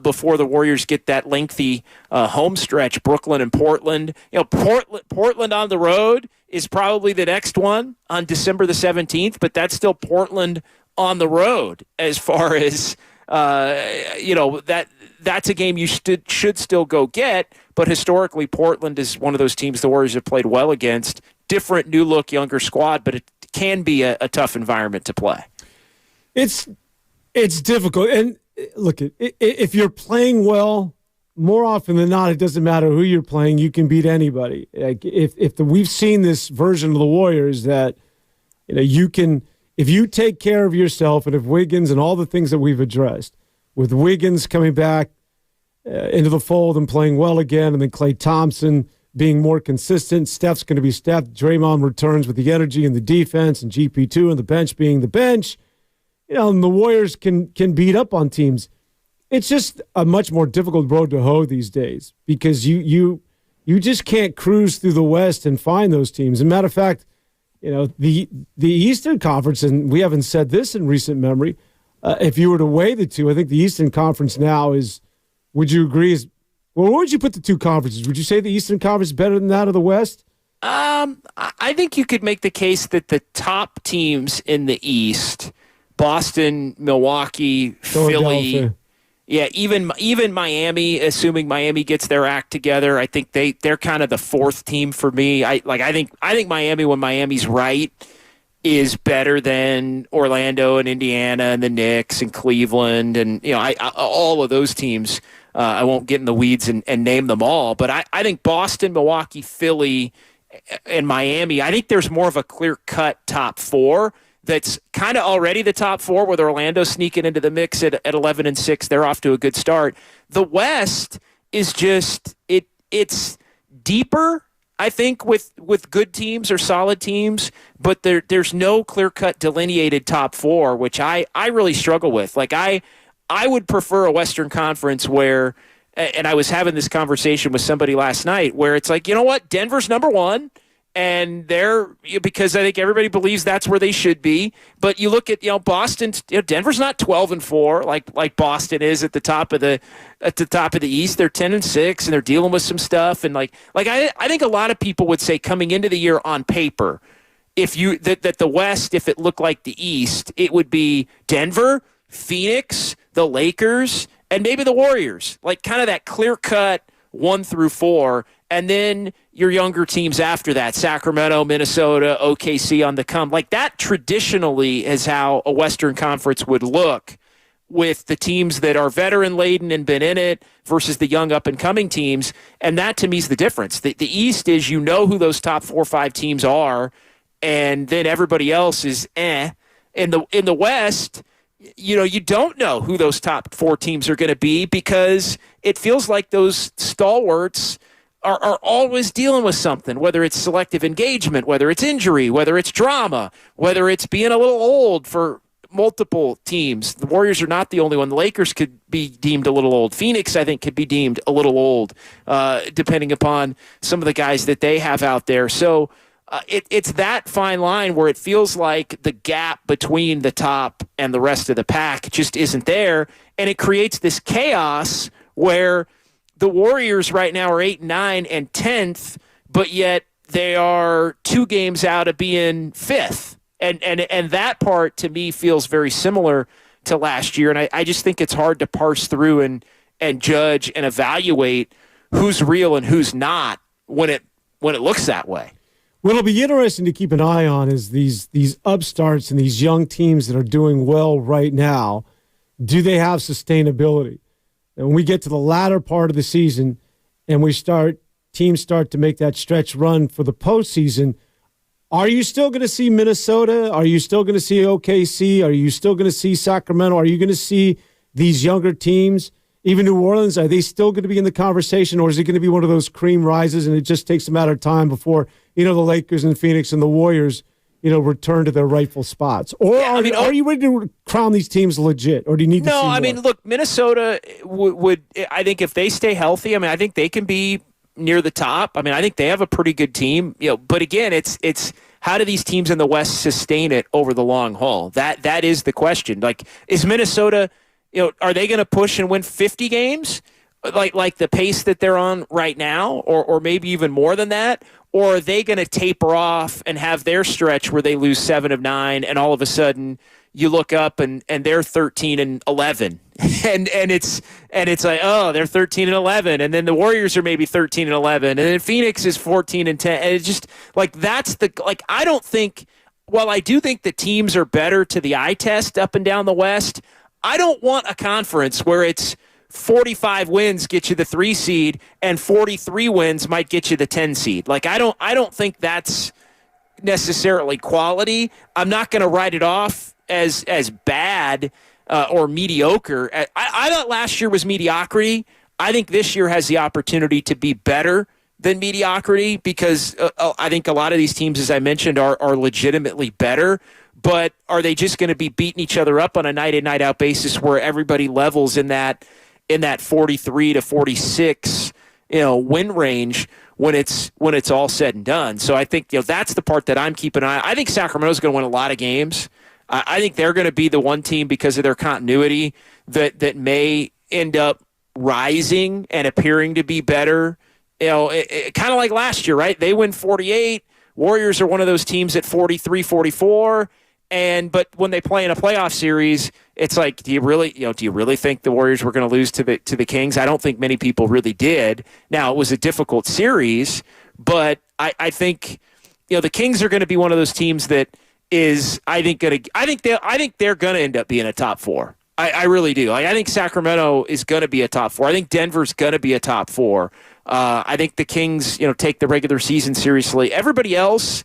before the Warriors get that lengthy home stretch, Brooklyn and Portland. Portland on the road is probably the next one on December the 17th, but that's still Portland on the road as far as, that's a game you should still go get. But historically, Portland is one of those teams the Warriors have played well against. Different, new look, younger squad, but it can be a tough environment to play. It's difficult. And look, if you're playing well, more often than not, it doesn't matter who you're playing. You can beat anybody. We've seen this version of the Warriors that you can, if you take care of yourself, and if Wiggins and all the things that we've addressed, with Wiggins coming back into the fold and playing well again, and then Klay Thompson being more consistent, Steph's going to be Steph. Draymond returns with the energy and the defense, and GP2 and the bench being the bench. And the Warriors can beat up on teams. It's just a much more difficult road to hoe these days because you just can't cruise through the West and find those teams. As a matter of fact, the Eastern Conference, and we haven't said this in recent memory, if you were to weigh the two, I think the Eastern Conference now is, would you agree, is Well, where would you put the two conferences? Would you say the Eastern Conference is better than that of the West? I think you could make the case that the top teams in the East, Boston, Milwaukee, Philly, yeah, even Miami, assuming Miami gets their act together, I think they're kind of the fourth team for me. I think Miami, when Miami's right, is better than Orlando and Indiana and the Knicks and Cleveland and all of those teams. I won't get in the weeds and name them all, but I think Boston, Milwaukee, Philly, and Miami, I think there's more of a clear-cut top four that's kind of already the top four, with Orlando sneaking into the mix at 11-6. They're off to a good start. The West is just it's deeper, I think, with good teams or solid teams, but there's no clear-cut delineated top four, which I really struggle with. Like I would prefer a Western Conference where, and I was having this conversation with somebody last night, where it's like, you know what, Denver's number one, and because I think everybody believes that's where they should be. But you look at Boston, Denver's not 12-4 like Boston is at the top of the East. They're 10-6, and they're dealing with some stuff. And like I think a lot of people would say coming into the year on paper, that the West, if it looked like the East, it would be Denver, Phoenix, the Lakers, and maybe the Warriors, like kind of that clear-cut 1 through 4, and then your younger teams after that, Sacramento, Minnesota, OKC on the come. Like that traditionally is how a Western Conference would look, with the teams that are veteran-laden and been in it versus the young up-and-coming teams, and that to me is the difference. The East is who those top 4 or 5 teams are, and then everybody else is In the West, you don't know who those top 4 teams are going to be, because it feels like those stalwarts are always dealing with something, whether it's selective engagement, whether it's injury, whether it's drama, whether it's being a little old for multiple teams. The Warriors are not the only one. The Lakers could be deemed a little old. Phoenix, I think, could be deemed a little old, depending upon some of the guys that they have out there. So it's that fine line where it feels like the gap between the top and the rest of the pack just isn't there, and it creates this chaos where the Warriors right now are 8-9 and 10th, but yet they are 2 games out of being 5th, and that part to me feels very similar to last year, and I just think it's hard to parse through and judge and evaluate who's real and who's not when it looks that way. What will be interesting to keep an eye on is these upstarts and these young teams that are doing well right now. Do they have sustainability? And when we get to the latter part of the season and teams start to make that stretch run for the postseason, are you still going to see Minnesota? Are you still going to see OKC? Are you still going to see Sacramento? Are you going to see these younger teams, even New Orleans? Are they still going to be in the conversation, or is it going to be one of those cream rises and it just takes a matter of time before the Lakers and Phoenix and the Warriors return to their rightful spots? Or are you ready to crown these teams legit, or do you need to see more? Look, Minnesota would I think if they stay healthy, I think they can be near the top. I think they have a pretty good team, but again, it's how do these teams in the West sustain it over the long haul? That is the question. Like, is Minnesota, are they going to push and win 50 games? Like the pace that they're on right now, or maybe even more than that? Or are they going to taper off and have their stretch where they lose 7 of 9, and all of a sudden you look up and they're 13-11, and it's like, oh, they're 13-11, and then the Warriors are maybe 13-11, and then Phoenix is 14-10, and it's just like I don't think. While I do think the teams are better to the eye test up and down the West, I don't want a conference where it's 45 wins get you the 3 seed and 43 wins might get you the 10 seed. Like, I don't think that's necessarily quality. I'm not going to write it off as bad or mediocre. I thought last year was mediocrity. I think this year has the opportunity to be better than mediocrity, because I think a lot of these teams, as I mentioned, are legitimately better. But are they just going to be beating each other up on a night in, night out basis where everybody levels in that 43 to 46 win range when it's all said and done? So I think that's the part that I'm keeping an eye on. I think Sacramento's going to win a lot of games. I think they're going to be the one team, because of their continuity, that may end up rising and appearing to be better. Kind of like last year, right? They win 48. Warriors are one of those teams at 43, 44. But when they play in a playoff series, it's like, do you really think the Warriors were going to lose to the Kings? I don't think many people really did. Now, it was a difficult series, but I think the Kings are going to be one of those teams that is I think they're going to end up being a top 4. I really do. I think Sacramento is going to be a top 4. I think Denver's going to be a top 4. I think the Kings, take the regular season seriously. Everybody else,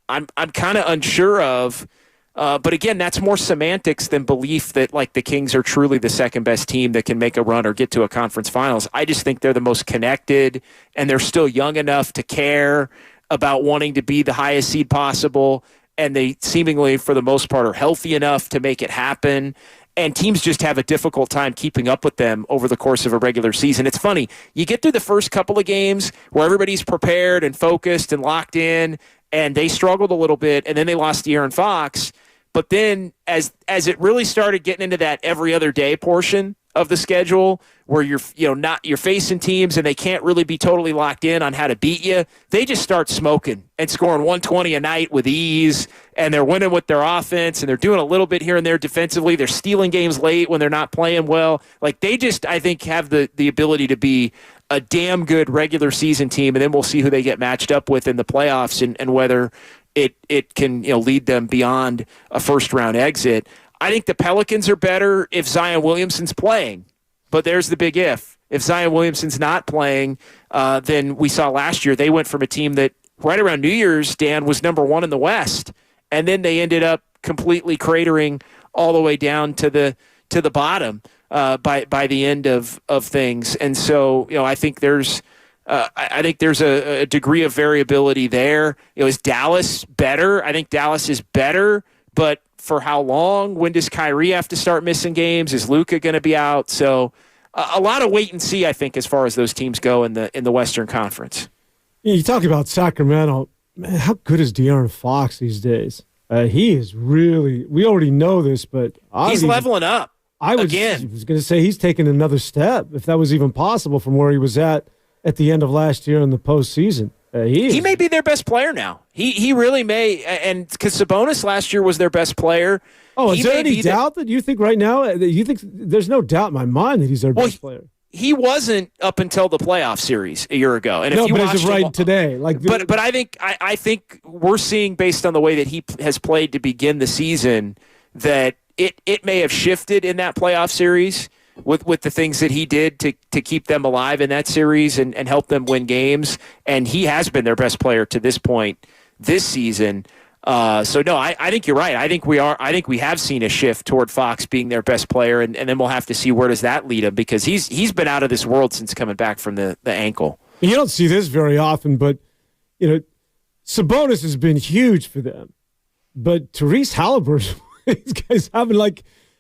I'm kind of unsure of. But again, that's more semantics than belief that like the Kings are truly the second best team that can make a run or get to a conference finals. I just think they're the most connected, and they're still young enough to care about wanting to be the highest seed possible. And they seemingly, for the most part, are healthy enough to make it happen. And teams just have a difficult time keeping up with them over the course of a regular season. It's funny. You get through the first couple of games where everybody's prepared and focused and locked in, and they struggled a little bit, and then they lost to Aaron Fox. But then as it really started getting into that every other day portion of the schedule where you're facing teams and they can't really be totally locked in on how to beat you, they just start smoking and scoring 120 a night with ease, and they're winning with their offense, and they're doing a little bit here and there defensively. They're stealing games late when they're not playing well. Like, they just, I think, have the ability to be a damn good regular season team, and then we'll see who they get matched up with in the playoffs and whether it can lead them beyond a first-round exit. I think the Pelicans are better if Zion Williamson's playing, but there's the big if. If Zion Williamson's not playing, then we saw last year they went from a team that right around New Year's, Dan, was number 1 in the West, and then they ended up completely cratering all the way down to the bottom by the end of things. And so I think there's a degree of variability there. Is Dallas better? I think Dallas is better, but for how long? When does Kyrie have to start missing games? Is Luka going to be out? So a lot of wait and see, I think, as far as those teams go in the Western Conference. You talk about Sacramento. Man, how good is De'Aaron Fox these days? He is really. We already know this, but he's leveling up. I was going to say he's taken another step, if that was even possible, from where he was at the end of last year in the postseason. He may be their best player now. He really may, and because Sabonis last year was their best player. Oh, is there any doubt that you think right now? You think there's no doubt in my mind that he's their best player? He wasn't up until the playoff series a year ago. And but as of right today, but I think we're seeing, based on the way that he has played to begin the season, that it may have shifted in that playoff series with the things that he did to keep them alive in that series and help them win games. And he has been their best player to this point this season. So no, I think you're right. I think we have seen a shift toward Fox being their best player, and then we'll have to see where does that lead him, because he's been out of this world since coming back from the ankle. You don't see this very often, but Sabonis has been huge for them. But Therese Haliburton, these guys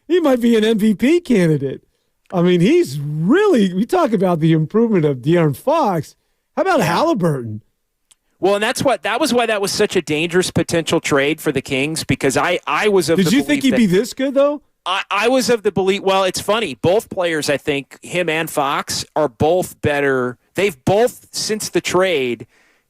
he might be an MVP candidate. I mean, he's really, we talk about the improvement of De'Aaron Fox. How about Haliburton? Well, and that was why that was such a dangerous potential trade for the Kings, because I was of the belief. Did you think he'd be this good, though? I was of the belief. Well, it's funny. Both players, I think, him and Fox, are both better. They've both, since the trade,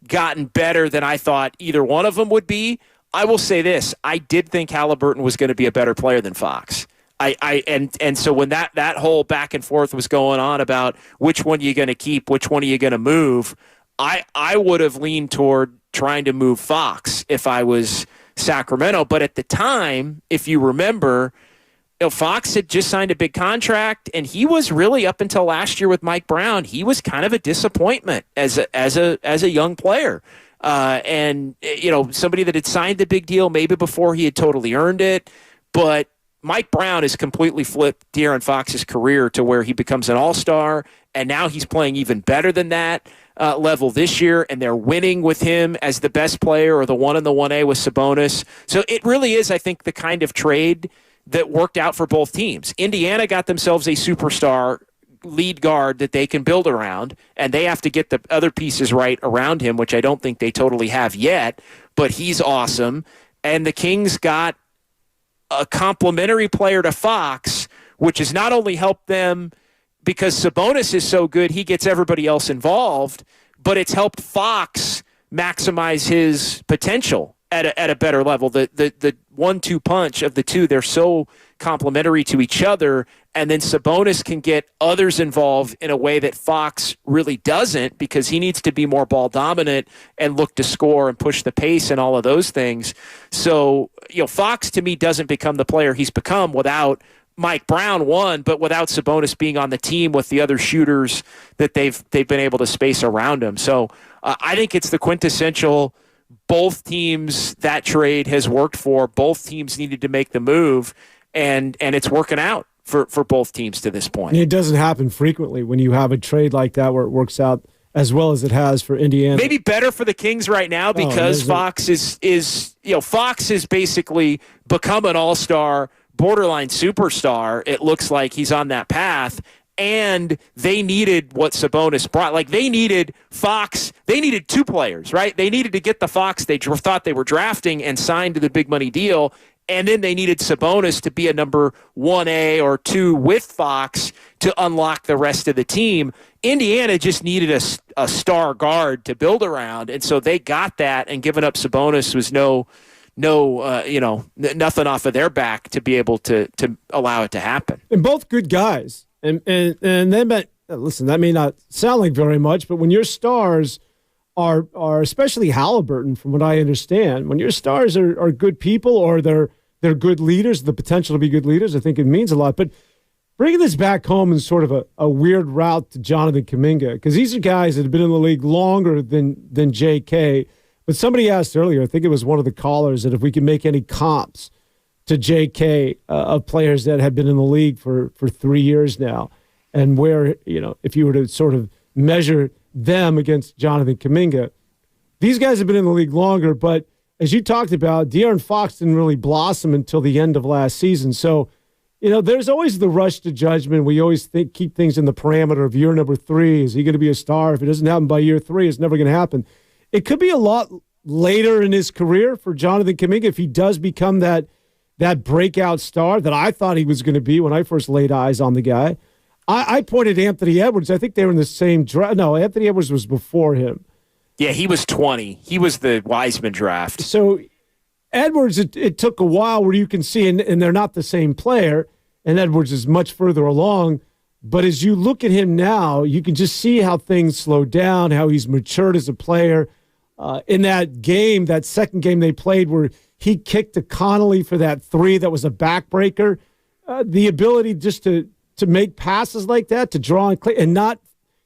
gotten better than I thought either one of them would be. I will say this. I did think Haliburton was going to be a better player than Fox. And so when that whole back and forth was going on about which one you're going to keep, which one are you going to move, I would have leaned toward trying to move Fox if I was Sacramento. But at the time, if you remember, Fox had just signed a big contract, and he was really, up until last year with Mike Brown, he was kind of a disappointment as a young player. And somebody that had signed the big deal maybe before he had totally earned it. But Mike Brown has completely flipped De'Aaron Fox's career to where he becomes an all-star, and now he's playing even better than that level this year, and they're winning with him as the best player, or the one in the 1A with Sabonis. So it really is, I think, the kind of trade that worked out for both teams. Indiana got themselves a superstar lead guard that they can build around, and they have to get the other pieces right around him, which I don't think they totally have yet, but he's awesome. And the Kings got a complementary player to Fox, which has not only helped them because Sabonis is so good, he gets everybody else involved, but it's helped Fox maximize his potential at a better level. The 1-2 punch of the two, they're so complementary to each other, and then Sabonis can get others involved in a way that Fox really doesn't, because he needs to be more ball dominant and look to score and push the pace and all of those things. So, Fox to me doesn't become the player he's become without Mike Brown, one, but without Sabonis being on the team with the other shooters that they've been able to space around him. So I think it's the quintessential. Both teams that trade has worked for. Both teams needed to make the move, and it's working out for both teams to this point. And it doesn't happen frequently when you have a trade like that where it works out as well as it has for Indiana. Maybe better for the Kings right now because Fox is basically become an all-star, borderline superstar. It looks like he's on that path. And they needed what Sabonis brought. Like, they needed Fox. They needed two players, right? They needed to get the Fox they thought they were drafting and signed to the big money deal. And then they needed Sabonis to be a number 1A or 2 with Fox to unlock the rest of the team. Indiana just needed a star guard to build around. And so they got that, and giving up Sabonis was nothing off of their back to be able to allow it to happen. And both good guys. And they met, listen, that may not sound like very much, but when your stars are especially Haliburton, from what I understand, when your stars are good people or they're good leaders, the potential to be good leaders, I think it means a lot. But bringing this back home in sort of a weird route to Jonathan Kaminga, because these are guys that have been in the league longer than JK. But somebody asked earlier, I think it was one of the callers, that if we can make any comps to JK of players that have been in the league for 3 years now, and where, if you were to sort of measure them against Jonathan Kaminga, these guys have been in the league longer, but as you talked about, De'Aaron Fox didn't really blossom until the end of last season. So, there's always the rush to judgment. We always keep things in the parameter of year number 3. Is he going to be a star? If it doesn't happen by year 3, it's never going to happen. It could be a lot later in his career for Jonathan Kaminga if he does become that breakout star that I thought he was going to be when I first laid eyes on the guy. I pointed Anthony Edwards. I think they were in the same draft. No, Anthony Edwards was before him. Yeah, he was 20. He was the Wiseman draft. So Edwards, it took a while where you can see, and they're not the same player, and Edwards is much further along. But as you look at him now, you can just see how things slowed down, how he's matured as a player. In that game, that second game they played where he kicked to Connolly for that 3 that was a backbreaker, the ability just to make passes like that, to draw and not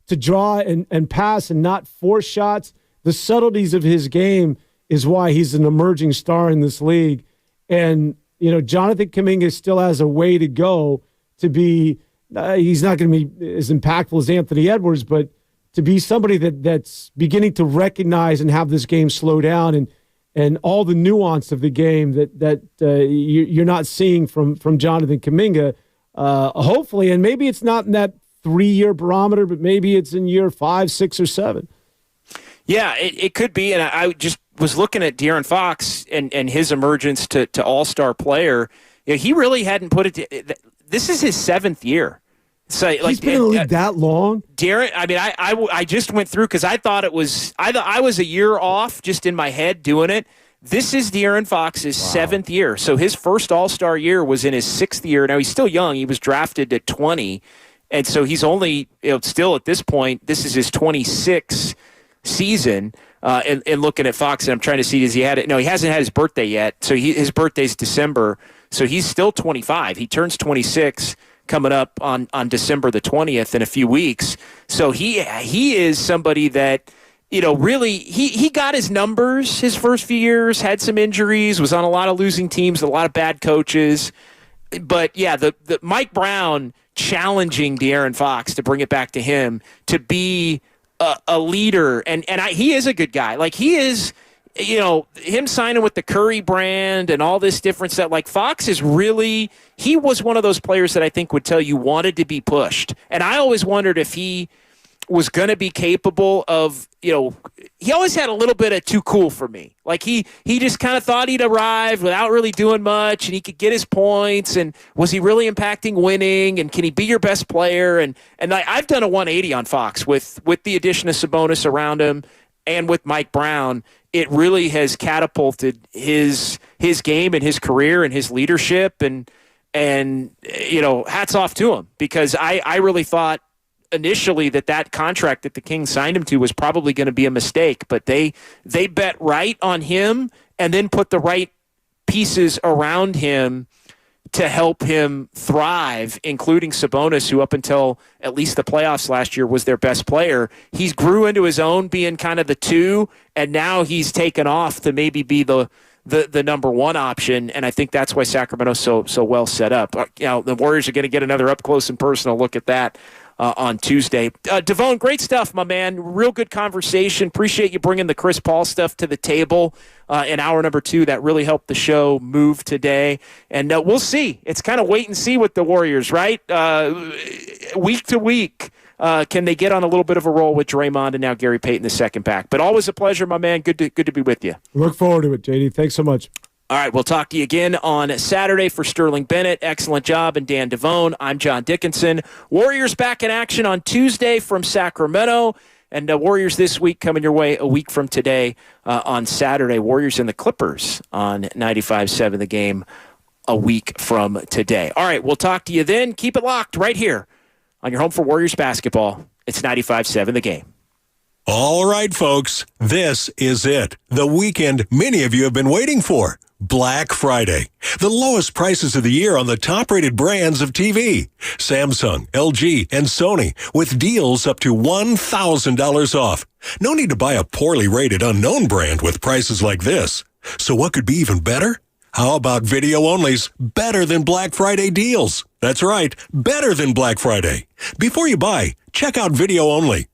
to draw and pass and not force shots. The subtleties of his game is why he's an emerging star in this league. And, Jonathan Kaminga still has a way to go to be, he's not going to be as impactful as Anthony Edwards, but to be somebody that's beginning to recognize and have this game slow down and all the nuance of the game that you're not seeing from Jonathan Kaminga, hopefully. And maybe it's not in that 3-year barometer, but maybe it's in year 5, 6, or 7. Yeah, it could be. And I just was looking at De'Aaron Fox and his emergence to all-star player. He really hadn't put it – this is his 7th year. So, he's been in the league that long? Darren, I mean, I just went through because I thought it was I was a year off just in my head doing it. This is De'Aaron Fox's 7th year. So his first All-Star year was in his 6th year. Now, he's still young. He was drafted at 20. And so he's only, still at this point, this is his 26th season. And looking at Fox, and I'm trying to see, does he had it? No, he hasn't had his birthday yet. So his birthday's December. So he's still 25. He turns 26 coming up on December the 20th in a few weeks. So he is somebody that, really he got his numbers his first few years, had some injuries, was on a lot of losing teams, a lot of bad coaches. But yeah, the Mike Brown challenging De'Aaron Fox to bring it back to him to be a leader. And he is a good guy. Like, he is, him signing with the Curry brand and all this different stuff, like, Fox is really, he was one of those players that I think would tell you wanted to be pushed. And I always wondered if he was going to be capable of, he always had a little bit of too cool for me. Like he just kind of thought he'd arrived without really doing much, and he could get his points. And was he really impacting winning? And can he be your best player? And I've done a 180 on Fox with the addition of Sabonis around him, and with Mike Brown. It really has catapulted his game and his career and his leadership. And hats off to him, because I really thought initially that contract that the Kings signed him to was probably going to be a mistake, but they bet right on him and then put the right pieces around him to help him thrive, including Sabonis, who up until at least the playoffs last year was their best player. He's grew into his own being kind of the two, and now he's taken off to maybe be the number one option, and I think that's why Sacramento's so well set up. The Warriors are going to get another up close and personal look at that on Tuesday. Devone, great stuff, my man. Real good conversation. Appreciate you bringing the Chris Paul stuff to the table in hour number 2. That really helped the show move today. And we'll see. It's kind of wait and see with the Warriors, right? Week to week. Can they get on a little bit of a roll with Draymond and now Gary Payton the second back? But always a pleasure, my man. Good to be with you. Look forward to it, JD. Thanks so much. All right, we'll talk to you again on Saturday. For Sterling Bennett, excellent job, and Dan Devone, I'm John Dickinson. Warriors back in action on Tuesday from Sacramento, and Warriors this week coming your way a week from today on Saturday. Warriors and the Clippers on 95.7 The Game a week from today. All right, we'll talk to you then. Keep it locked right here on your home for Warriors basketball. It's 95.7 The Game. All right, folks, this is it. The weekend many of you have been waiting for. Black Friday. The lowest prices of the year on the top-rated brands of TV. Samsung, LG, and Sony, with deals up to $1,000 off. No need to buy a poorly rated unknown brand with prices like this. So what could be even better? How about video-only's better than Black Friday deals? That's right, better than Black Friday. Before you buy, check out Video Only.